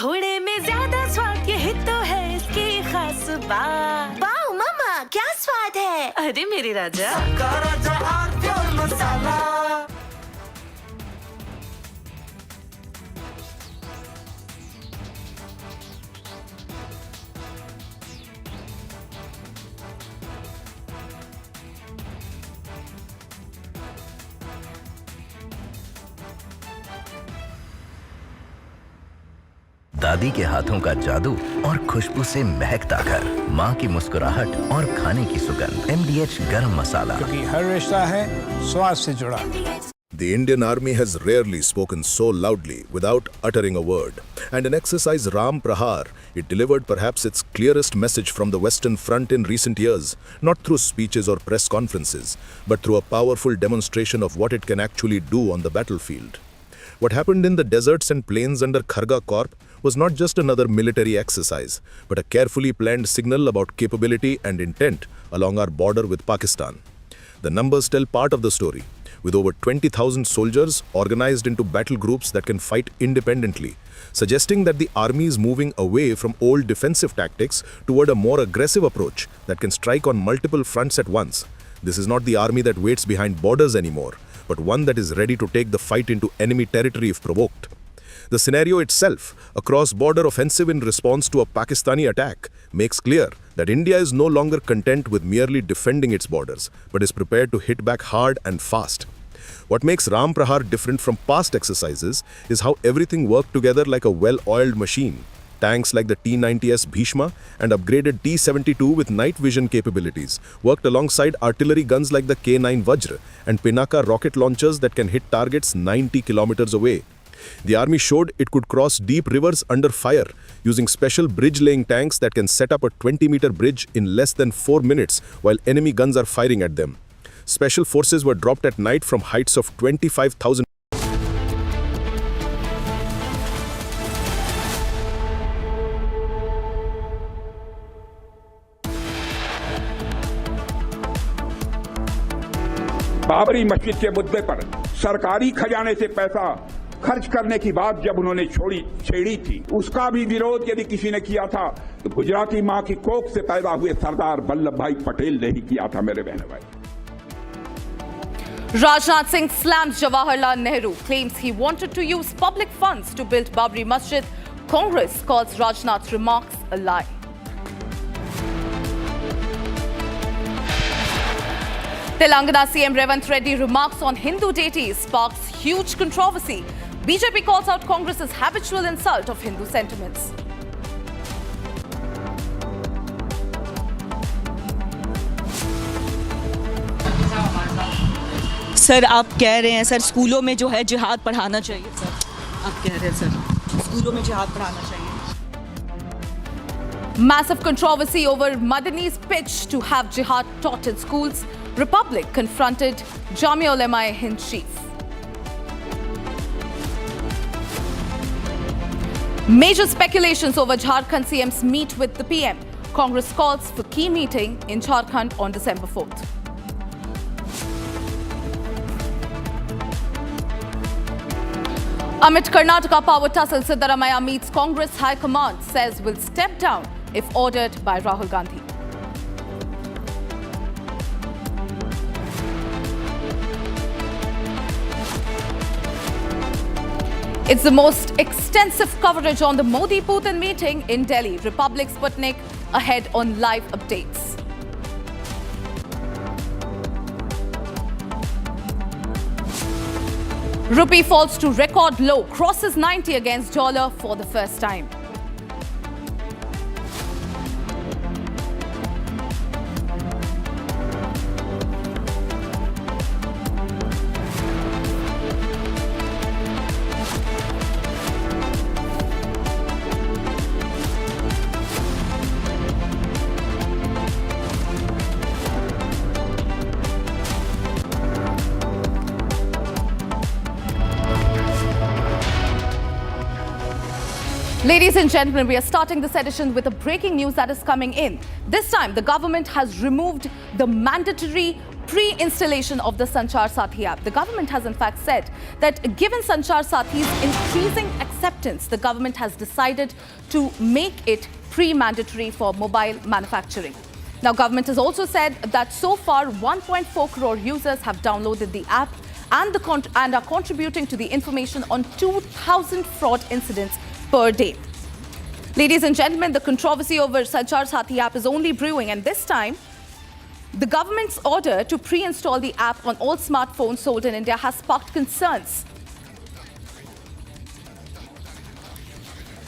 थोड़े में ज्यादा स्वाद यही तो है इसकी खास बात। वाओ मामा क्या स्वाद है? अरे मेरे राजा सबका राजा आर प्योर मसाला। दादी के हाथों का जादू और खुशबू से महकता घर, माँ की मुस्कुराहट और खाने की सुगंध। MDH गरम मसाला, क्योंकि हर रिश्ता है स्वाद से जुड़ा। The Indian Army has rarely spoken so loudly without uttering a word. And in exercise Ram Prahar, it delivered perhaps its clearest message from the Western Front in recent years, not through speeches or press conferences, but through a powerful demonstration of what it can actually do on the battlefield. What happened in the deserts and plains under Kharga Corp was not just another military exercise, but a carefully planned signal about capability and intent along our border with Pakistan. The numbers tell part of the story, with over 20,000 soldiers organized into battle groups that can fight independently, suggesting that the army is moving away from old defensive tactics toward a more aggressive approach that can strike on multiple fronts at once. This is not the army that waits behind borders anymore, but one that is ready to take the fight into enemy territory if provoked. The scenario itself, a cross-border offensive in response to a Pakistani attack, makes clear that India is no longer content with merely defending its borders, but is prepared to hit back hard and fast. What makes Ram Prahar different from past exercises is how everything worked together like a well-oiled machine. Tanks like the T-90S Bhishma and upgraded T-72 with night vision capabilities worked alongside artillery guns like the K-9 Vajra and Pinaka rocket launchers that can hit targets 90 kilometers away. The army showed it could cross deep rivers under fire using special bridge-laying tanks that can set up a 20-meter bridge in less than 4 minutes while enemy guns are firing at them. Special forces were dropped at night from heights of 25,000. Babri मस्जिद के मुद्दे पर सरकारी खजाने से पैसा खर्च करने की बात जब उन्होंने छेड़ी थी, उसका भी विरोध यदि किसी ने किया था तो गुजराती मां की कोख से पैदा हुए सरदार वल्लभ भाई पटेल ने ही किया था, मेरे बहन भाई। Rajnath Singh slams Jawaharlal Nehru, claims he wanted to use public funds to build Babri Masjid. Congress calls Rajnath's remarks a lie. Telangana CM Revanth Reddy remarks on Hindu deities sparks huge controversy. BJP calls out Congress's habitual insult of Hindu sentiments. Sir आप कह रहे हैं sir स्कूलों में जो है जिहाद पढ़ाना चाहिए सर, आप कह रहे हैं सर स्कूलों में जिहाद पढ़ाना चाहिए. Massive controversy over Madani's pitch to have jihad taught in schools. Republic confronted Jamia Ulema-e-Hind chief. Major speculations over Jharkhand CM's meet with the PM. Congress calls for key meeting in Jharkhand on December 4th. Amid Karnataka power tussle, Siddaramaiah meets Congress High Command, says will step down if ordered by Rahul Gandhi. It's the most extensive coverage on the Modi-Putin meeting in Delhi. Republic Sputnik ahead on live updates. Rupee falls to record low, crosses 90 against dollar for the first time. Ladies and gentlemen, we are starting this edition with a breaking news that is coming in. This time, the government has removed the mandatory pre-installation of the Sanchar Sathi app. The government has in fact said that given Sanchar Sathi's increasing acceptance, the government has decided to make it pre-mandatory for mobile manufacturing. Now, government has also said that so far 1.4 crore users have downloaded the app and are contributing to the information on 2,000 fraud incidents per day. Ladies and gentlemen, the controversy over Sanchar Sathi app is only brewing, and this time, the government's order to pre-install the app on all smartphones sold in India has sparked concerns.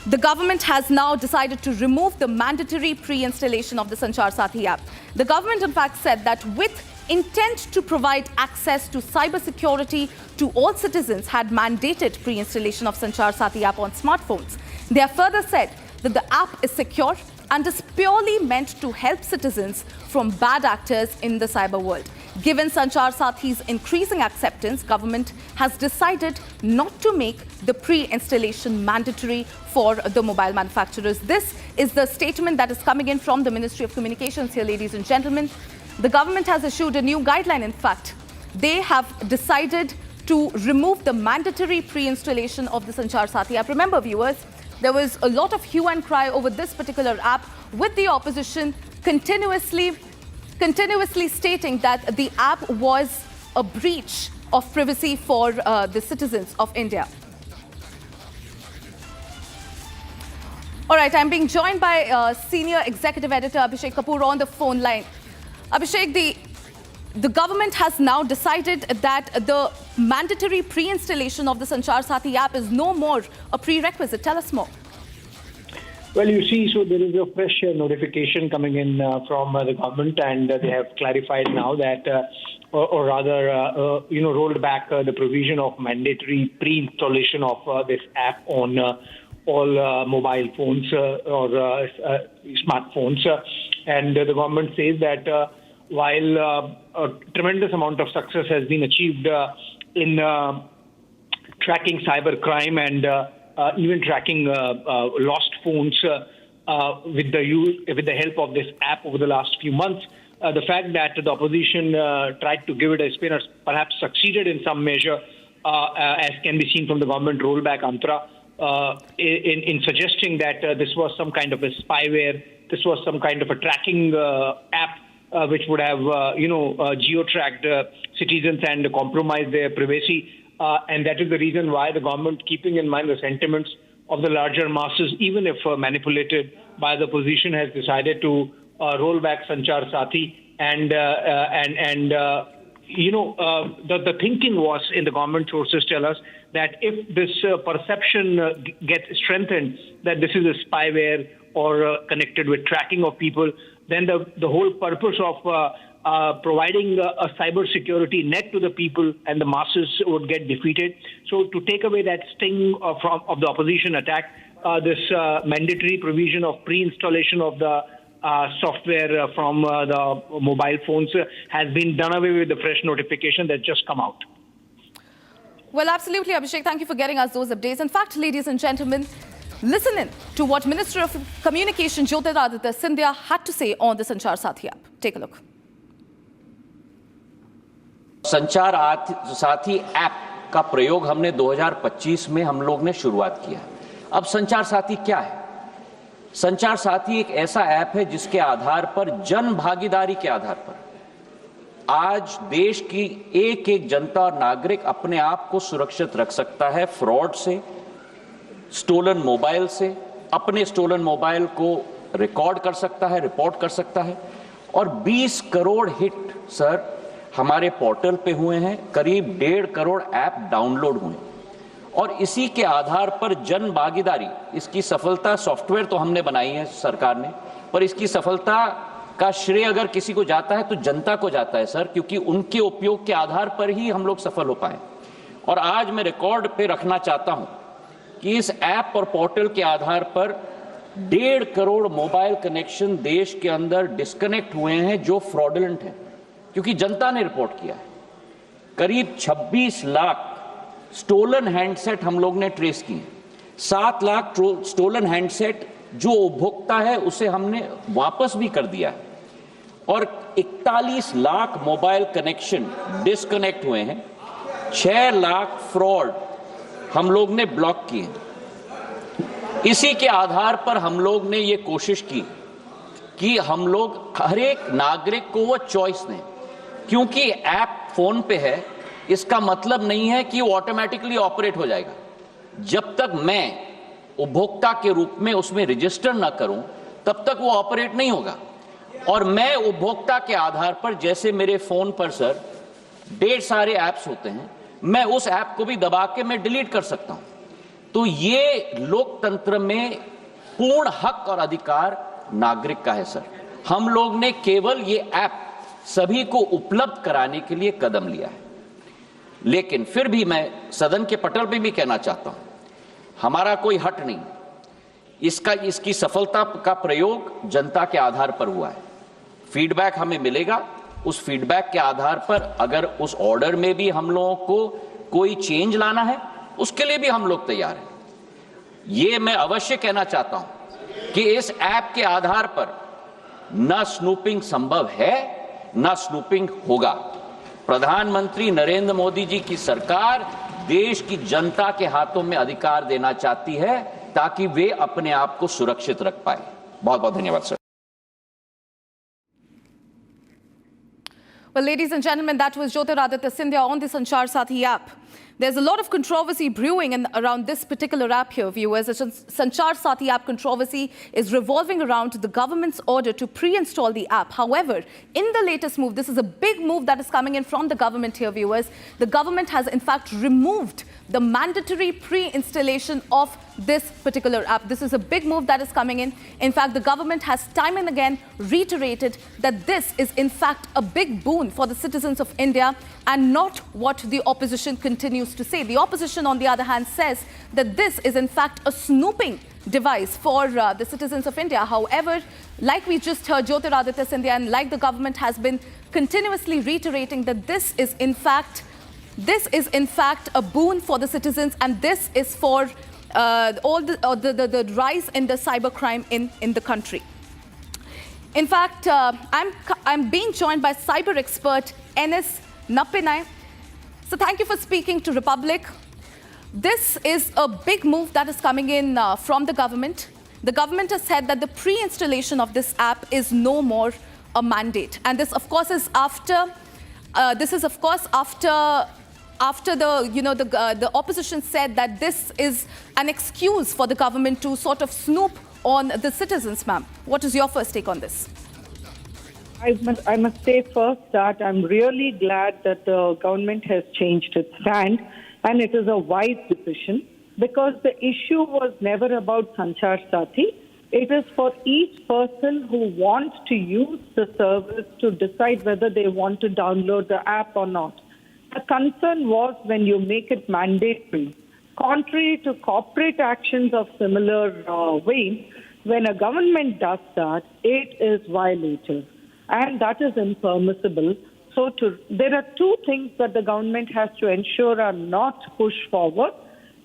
The government has now decided to remove the mandatory pre-installation of the Sanchar Sathi app. The government, in fact, said that with intent to provide access to cybersecurity to all citizens had mandated pre-installation of Sanchar Sathi app on smartphones. They have further said that the app is secure and is purely meant to help citizens from bad actors in the cyber world. Given Sanchar Sathi's increasing acceptance, government has decided not to make the pre-installation mandatory for the mobile manufacturers. This is the statement that is coming in from the Ministry of Communications here, ladies and gentlemen. The government has issued a new guideline. In fact, they have decided to remove the mandatory pre-installation of the Sanchar Sathi app. Remember, viewers, there was a lot of hue and cry over this particular app, with the opposition continuously stating that the app was a breach of privacy for the citizens of India. All right, I'm being joined by Senior Executive Editor Abhishek Kapoor on the phone line. Abhishek, the government has now decided that the mandatory pre-installation of the Sanchar Sathi app is no more a prerequisite. Tell us more. Well, you see, so there is a fresh notification coming in from the government, and they have clarified now that or rather, rolled back the provision of mandatory pre-installation of this app on all mobile phones or smartphones. And the government says that while a tremendous amount of success has been achieved in tracking cybercrime and even tracking lost phones with the help of this app over the last few months, the fact that the opposition tried to give it a spin or perhaps succeeded in some measure, as can be seen from the government rollback mantra, in suggesting that this was some kind of a spyware, this was some kind of a tracking app which would have, geo-tracked citizens and compromised their privacy. And that is the reason why the government, keeping in mind the sentiments of the larger masses, even if manipulated by the opposition, has decided to roll back Sanchar Sathi. The thinking was, in the government sources tell us, that if this perception gets strengthened that this is a spyware or connected with tracking of people, then the whole purpose of providing a cyber security net to the people and the masses would get defeated. So to take away that sting of the opposition attack, this mandatory provision of pre-installation of the software from the mobile phones has been done away with the fresh notification that just come out. Well, absolutely, Abhishek. Thank you for getting us those updates. In fact, ladies and gentlemen, listen in to what Minister of Communication Jyotiraditya Scindia had to say on the Sanchar Sathi app. Take a look. संचार साथी app का प्रयोग हमने 2025 में हम लोग ने शुरुआत किया। अब संचार साथी क्या है? संचार साथी एक ऐसा ऐप है जिसके आधार पर जन भागीदारी के आधार पर आज देश की एक एक जनता और नागरिक अपने आप को सुरक्षित रख सकता है फ्रॉड से, स्टोलन मोबाइल से, अपने स्टोलन मोबाइल को रिकॉर्ड कर सकता है, रिपोर्ट कर सकता है। और 20 करोड़ हिट सर हमारे पोर्टल पे हुए हैं, करीब 1.5 करोड़ ऐप डाउनलोड हुए, और इसी के आधार पर जन भागीदारी, इसकी सफलता, सॉफ्टवेयर तो हमने बनाई है सरकार ने, पर इसकी सफलता का श्रेय अगर किसी को जाता है तो जनता को जाता है सर, क्योंकि उनके उपयोग के आधार पर ही हम लोग सफल हो पाए। और आज मैं रिकॉर्ड पे रखना चाहता हूं कि इस ऐप और पोर्टल के आधार पर 1.5 करोड़ मोबाइल कनेक्शन देश के अंदर डिस्कनेक्ट हुए हैं जो फ्रॉडुलेंट हैं, क्योंकि जनता ने रिपोर्ट किया है। करीब 26 लाख स्टोलन हैंडसेट हम लोग ने ट्रेस किए, 7 लाख स्टोलन हैंडसेट जो उपभोक्ता है उसे हमने वापस भी कर दिया है, और 41 लाख मोबाइल कनेक्शन डिस्कनेक्ट हुए हैं, 6 लाख फ्रॉड हम लोग ने ब्लॉक किए। इसी के आधार पर हम लोग ने ये कोशिश की कि हम लोग हर एक नागरिक को वो चॉइस दें, क्योंकि ऐप फोन पे है इसका मतलब नहीं है कि वो ऑटोमेटिकली ऑपरेट हो जाएगा। जब तक मैं उपभोक्ता के रूप में उसमें रजिस्टर ना करूं तब तक वो ऑपरेट नहीं होगा। और मैं उपभोक्ता के आधार पर, जैसे मेरे फोन पर सर ढेर सारे ऐप्स होते हैं, मैं उस ऐप को भी दबा के मैं डिलीट कर सकता हूं। तो ये लोकतंत्र में पूर्ण हक और अधिकार नागरिक का है सर। हम लोग ने केवल ये ऐप सभी को उपलब्ध कराने के लिए कदम लिया है, लेकिन फिर भी मैं सदन के पटल पे भी कहना चाहता हूं, हमारा कोई हट नहीं, इसकी सफलता का प्रयोग जनता के आधार पर हुआ है। फीडबैक हमें मिलेगा, उस फीडबैक के आधार पर अगर उस ऑर्डर में भी हम लोगों को कोई चेंज लाना है उसके लिए भी हम लोग तैयार हैं। ये मैं अवश्य कहना चाहता हूं कि इस ऐप के आधार पर न स्नूपिंग संभव है न स्नूपिंग होगा। प्रधानमंत्री नरेंद्र मोदी जी की सरकार देश की जनता के हाथों में अधिकार देना चाहती है ताकि वे अपने आप को सुरक्षित रख पाए। बहुत बहुत धन्यवाद sir. Well, ladies and gentlemen, that was Jyotiraditya Scindia on the Sanchar Sathi app. There's a lot of controversy brewing around this particular app here, viewers. The Sanchar Sathi app controversy is revolving around the government's order to pre-install the app. However, in the latest move, this is a big move that is coming in from the government here, viewers. The government has in fact removed the mandatory pre-installation of this particular app. This is a big move that is coming in. In fact, the government has time and again reiterated that this is in fact a big boon for the citizens of India and not what the opposition continues to say. The opposition, on the other hand, says that this is in fact a snooping device for the citizens of India. However, like we just heard Jyotiraditya Scindia, and like the government has been continuously reiterating that this is in fact a boon for the citizens, and this is for all the rise in the cybercrime in the country. In fact, I'm being joined by cyber expert Enes Napinai. So thank you for speaking to Republic. This is a big move that is coming in from the government. The government has said that the pre-installation of this app is no more a mandate, and this, of course, is after. After the opposition said that this is an excuse for the government to sort of snoop on the citizens, ma'am. What is your first take on this? I must say first that I'm really glad that the government has changed its stand, and it is a wise decision, because the issue was never about Sanchar Sathi. It is for each person who wants to use the service to decide whether they want to download the app or not. The concern was when you make it mandatory. Contrary to corporate actions of similar vein, when a government does that, it is violative, and that is impermissible. So there are two things that the government has to ensure are not pushed forward.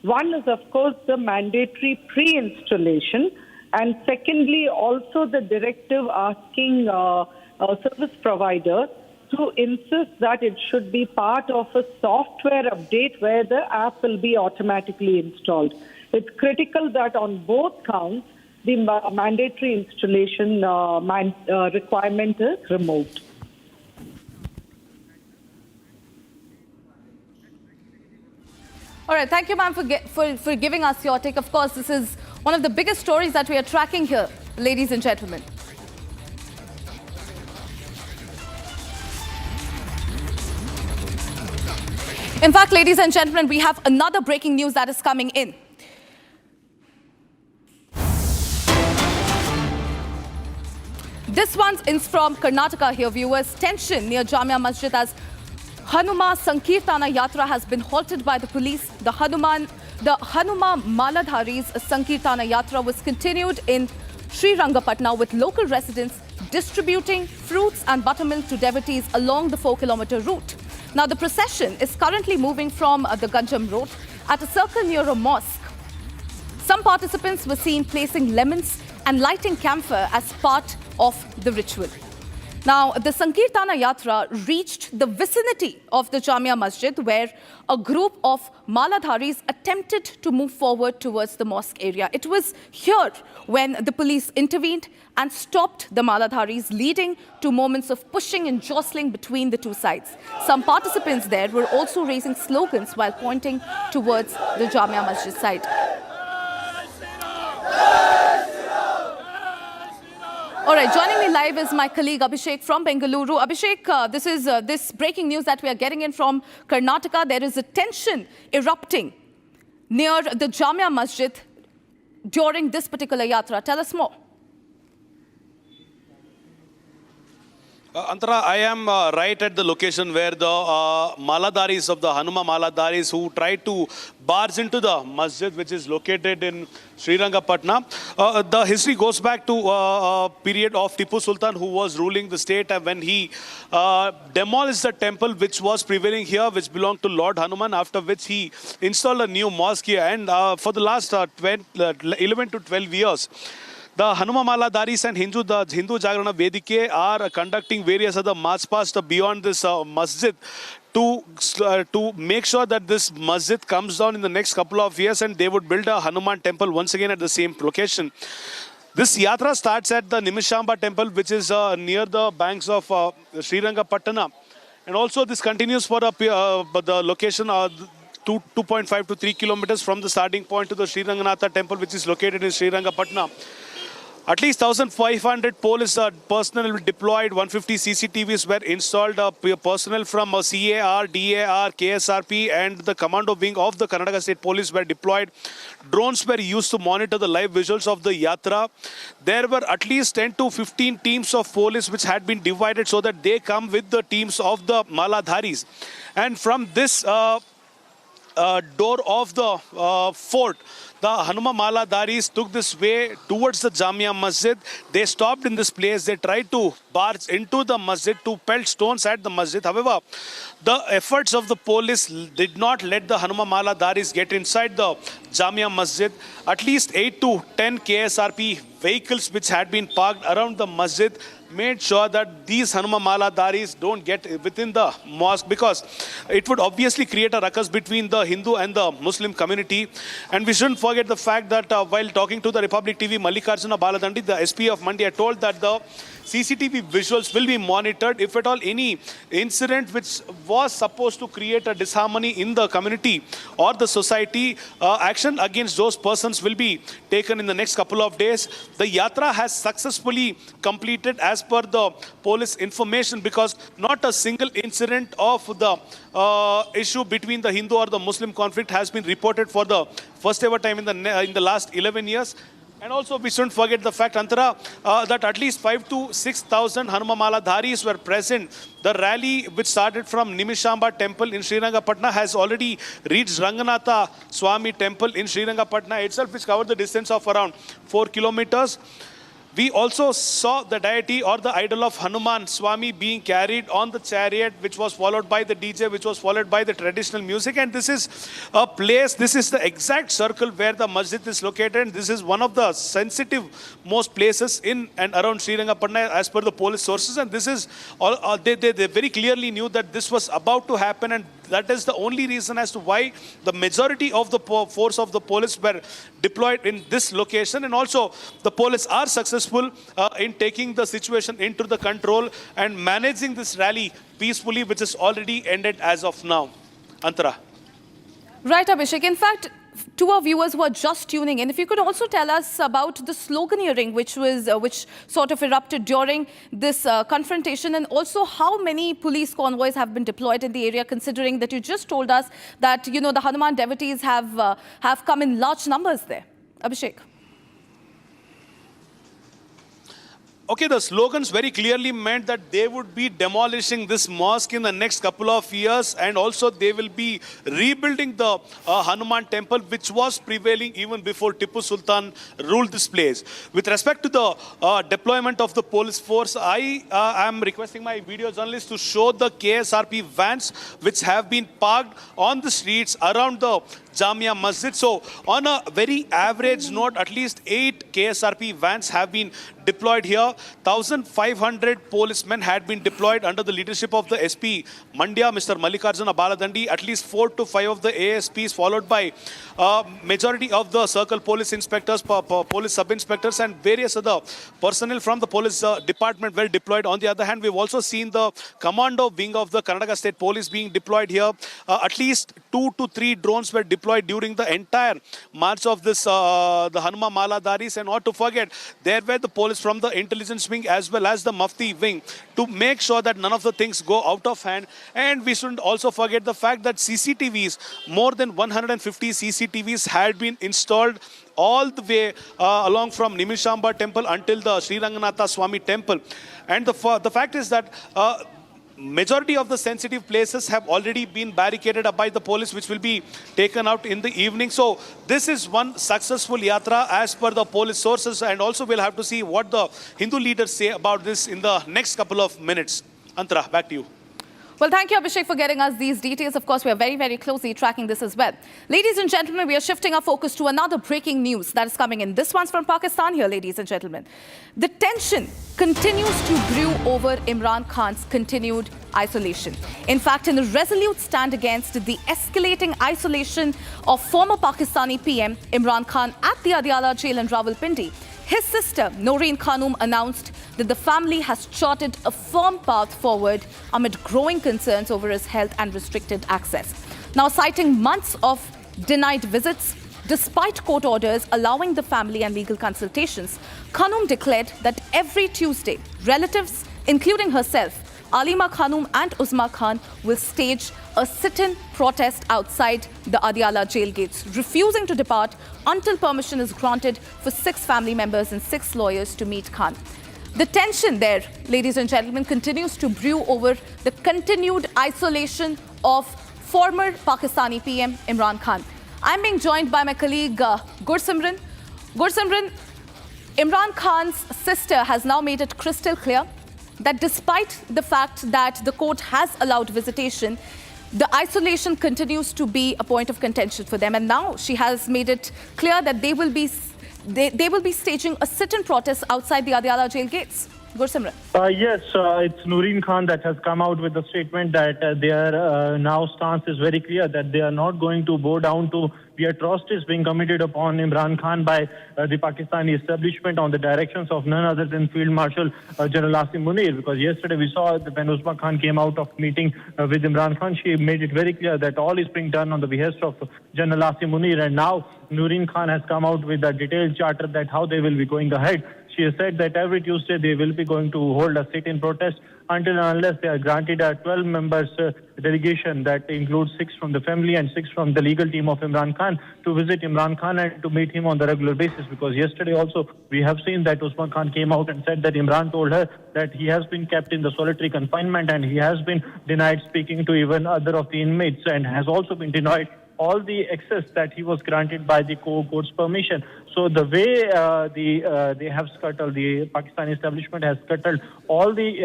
One is, of course, the mandatory pre-installation, and secondly, also the directive asking service providers to insist that it should be part of a software update where the app will be automatically installed. It's critical that on both counts, the mandatory installation requirement is removed. All right, thank you, ma'am, for giving us your take. Of course, this is one of the biggest stories that we are tracking here, ladies and gentlemen. In fact, ladies and gentlemen, we have another breaking news that is coming in. This one is from Karnataka here, viewers. Tension near Jamia Masjid as Hanuma Sankirtana Yatra has been halted by the police. The Hanuma Maladhari's Sankirtana Yatra was continued in Srirangapatna, with local residents distributing fruits and buttermilk to devotees along the 4-kilometer route. Now, the procession is currently moving from the Ganjam Road at a circle near a mosque. Some participants were seen placing lemons and lighting camphor as part of the ritual. Now, the Sankirtana Yatra reached the vicinity of the Jamia Masjid, where a group of Maladharis attempted to move forward towards the mosque area. It was here when the police intervened and stopped the Maladharis, leading to moments of pushing and jostling between the two sides. Some participants there were also raising slogans while pointing towards the Jamia Masjid side. All right, joining me live is my colleague Abhishek from Bengaluru. Abhishek, this is this breaking news that we are getting in from Karnataka. There is a tension erupting near the Jamia Masjid during this particular yatra. Tell us more. Antara, I am right at the location where the Maladaris of the Hanuma Maladaris who tried to barge into the masjid, which is located in Srirangapatna. The history goes back to a period of Tipu Sultan, who was ruling the state, and when he demolished the temple which was prevailing here, which belonged to Lord Hanuman, after which he installed a new mosque here. And for the last 11 to 12 years, the Hanuma Maladaris and Hindu Jagrana Vedike are conducting various other march pasts beyond this masjid to make sure that this masjid comes down in the next couple of years, and they would build a Hanuman temple once again at the same location. This yatra starts at the Nimishamba temple, which is near the banks of Srirangapatna, and also this continues for the location 2.5 to 3 kilometers from the starting point to the Sri Ranganatha temple, which is located in Sri Rangapatna. At least 1,500 police personnel were deployed, 150 CCTVs were installed, personnel from CAR, DAR, KSRP and the commando wing of the Karnataka State Police were deployed. Drones were used to monitor the live visuals of the Yatra. There were at least 10 to 15 teams of police which had been divided so that they come with the teams of the Maladharis. And from this door of the fort, the Hanuma Maladharis took this way towards the Jamia Masjid. They stopped in this place. They tried to barge into the masjid to pelt stones at the masjid. However, the efforts of the police did not let the Hanuma Maladharis get inside the Jamia Masjid. At least 8 to 10 KSRP vehicles which had been parked around the masjid made sure that these Hanuma Maladharis don't get within the mosque, because it would obviously create a ruckus between the Hindu and the Muslim community. And we shouldn't forget the fact that while talking to the Republic TV, Mallikarjuna Baladandi, the SP of Mandya, told that the CCTV visuals will be monitored. If at all any incident which was supposed to create a disharmony in the community or the society, action against those persons will be taken in the next couple of days. The Yatra has successfully completed as per the police information, because not a single incident of the issue between the Hindu or the Muslim conflict has been reported for the first ever time in the last 11 years. And also we shouldn't forget the fact, Antara, that at least 5,000 to 6,000 Hanuma Maladharis were present. The rally, which started from Nimishamba temple in Sri Rangapatna, has already reached Ranganatha Swami temple in Sri Rangapatna itself, which covered the distance of around 4 kilometers. We also saw the deity or the idol of Hanuman Swami being carried on the chariot, which was followed by the DJ, which was followed by the traditional music. And this is a place, this is the exact circle where the masjid is located. And this is one of the sensitive most places in and around Sri Rangapatna as per the police sources. And this is, they very clearly knew that this was about to happen, and that is the only reason as to why the majority of the force of the police were deployed in this location. And also the police are successful in taking the situation into the control and managing this rally peacefully, which is already ended as of now. Antara. Right, Abhishek. In fact, to our viewers who are just tuning in, if you could also tell us about the sloganeering which sort of erupted during this confrontation, and also how many police convoys have been deployed in the area, considering that you just told us that, you know, the Hanuman devotees have come in large numbers there. Abhishek. Okay, the slogans very clearly meant that they would be demolishing this mosque in the next couple of years, and also they will be rebuilding the Hanuman temple, which was prevailing even before Tipu Sultan ruled this place. With respect to the deployment of the police force, I am requesting my video journalists to show the KSRP vans which have been parked on the streets around the Jamia Masjid. So on a very average note, at least 8 KSRP vans have been deployed here. 1,500 policemen had been deployed under the leadership of the SP Mandya, Mr. Mallikarjuna Baladandi. At least 4 to 5 of the ASPs, followed by majority of the circle police inspectors, police sub-inspectors and various other personnel from the police department were deployed. On the other hand, we've also seen the commando wing of the Karnataka State Police being deployed here. At least 2 to 3 drones were deployed during the entire march of this the Hanuma Maladharis. And not to forget, there were the police from the intelligence wing as well as the Mufti wing to make sure that none of the things go out of hand. And we shouldn't also forget the fact that CCTVs, more than 150 CCTVs had been installed all the way along from Nimishamba temple until the Sri Ranganatha Swami temple. And the fact is that majority of the sensitive places have already been barricaded up by the police, which will be taken out in the evening. So this is one successful yatra as per the police sources, and also we'll have to see what the Hindu leaders say about this in the next couple of minutes. Antara, back to you. Well, thank you, Abhishek, for getting us these details. Of course, we are very, very closely tracking this as well. Ladies and gentlemen, we are shifting our focus to another breaking news that is coming in. This one's from Pakistan here, ladies and gentlemen. The tension continues to brew over Imran Khan's continued isolation. In fact, in a resolute stand against the escalating isolation of former Pakistani PM Imran Khan at the Adiala jail in Rawalpindi, his sister, Noreen Khanum, announced that the family has charted a firm path forward amid growing concerns over his health and restricted access. Now, citing months of denied visits, despite court orders allowing the family and legal consultations, Khanum declared that every Tuesday, relatives, including herself, Alima Khanum and Uzma Khan, will stage a sit-in protest outside the Adiala jail gates, refusing to depart until permission is granted for 6 family members and 6 lawyers to meet Khan. The tension there, ladies and gentlemen, continues to brew over the continued isolation of former Pakistani PM Imran Khan. I'm being joined by my colleague Gursimran. Gursimran, Imran Khan's sister has now made it crystal clear that despite the fact that the court has allowed visitation, the isolation continues to be a point of contention for them. And now she has made it clear that they will be staging a sit-in protest outside the Adiala jail gates. Gursimran. Yes, it's Nooreen Khan that has come out with a statement that their now stance is very clear, that they are not going to bow down to the atrocities being committed upon Imran Khan by the Pakistani establishment on the directions of none other than Field Marshal General Asim Munir. Because yesterday we saw that when Uzma Khan came out of meeting with Imran Khan, she made it very clear that all is being done on the behest of General Asim Munir. And now Nooreen Khan has come out with a detailed charter that how they will be going ahead. She has said that every Tuesday they will be going to hold a sit-in protest until and unless they are granted a 12 members delegation that includes 6 from the family and 6 from the legal team of Imran Khan to visit Imran Khan and to meet him on the regular basis. Because yesterday also we have seen that Usman Khan came out and said that Imran told her that he has been kept in the solitary confinement and he has been denied speaking to even other of the inmates and has also been denied all the access that he was granted by the court's permission. So the way they have scuttled, the Pakistani establishment has scuttled all the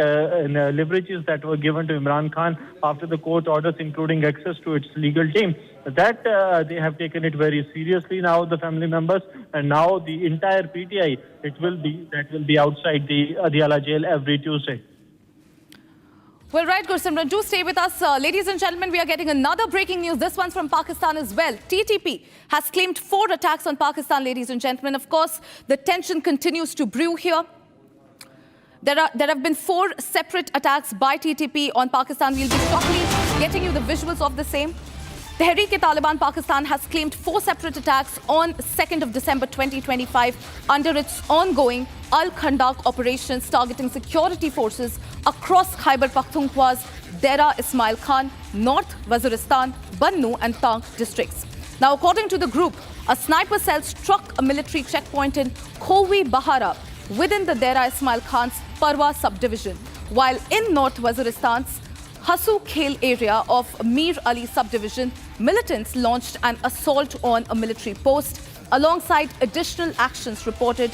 leverages that were given to Imran Khan after the court orders, including access to its legal team, that they have taken it very seriously now, the family members, and now the entire PTI, will be outside the Adiala jail every Tuesday. Well, right, Gursimran, do stay with us. Ladies and gentlemen, we are getting another breaking news. This one's from Pakistan as well. TTP has claimed 4 attacks on Pakistan, ladies and gentlemen. Of course, the tension continues to brew here. There have been 4 separate attacks by TTP on Pakistan. We'll be shortly getting you the visuals of the same. Tehreek-e-Taliban Pakistan has claimed 4 separate attacks on 2nd of December 2025 under its ongoing Al-Khandak operations targeting security forces across Khyber Pakhtunkhwa's Dera Ismail Khan, North Waziristan, Bannu and Tank districts. Now, according to the group, a sniper cell struck a military checkpoint in Khowi Bahara within the Dera Ismail Khan's Parwa subdivision, while in North Waziristan's Hasu Khel area of Mir Ali subdivision, militants launched an assault on a military post alongside additional actions reported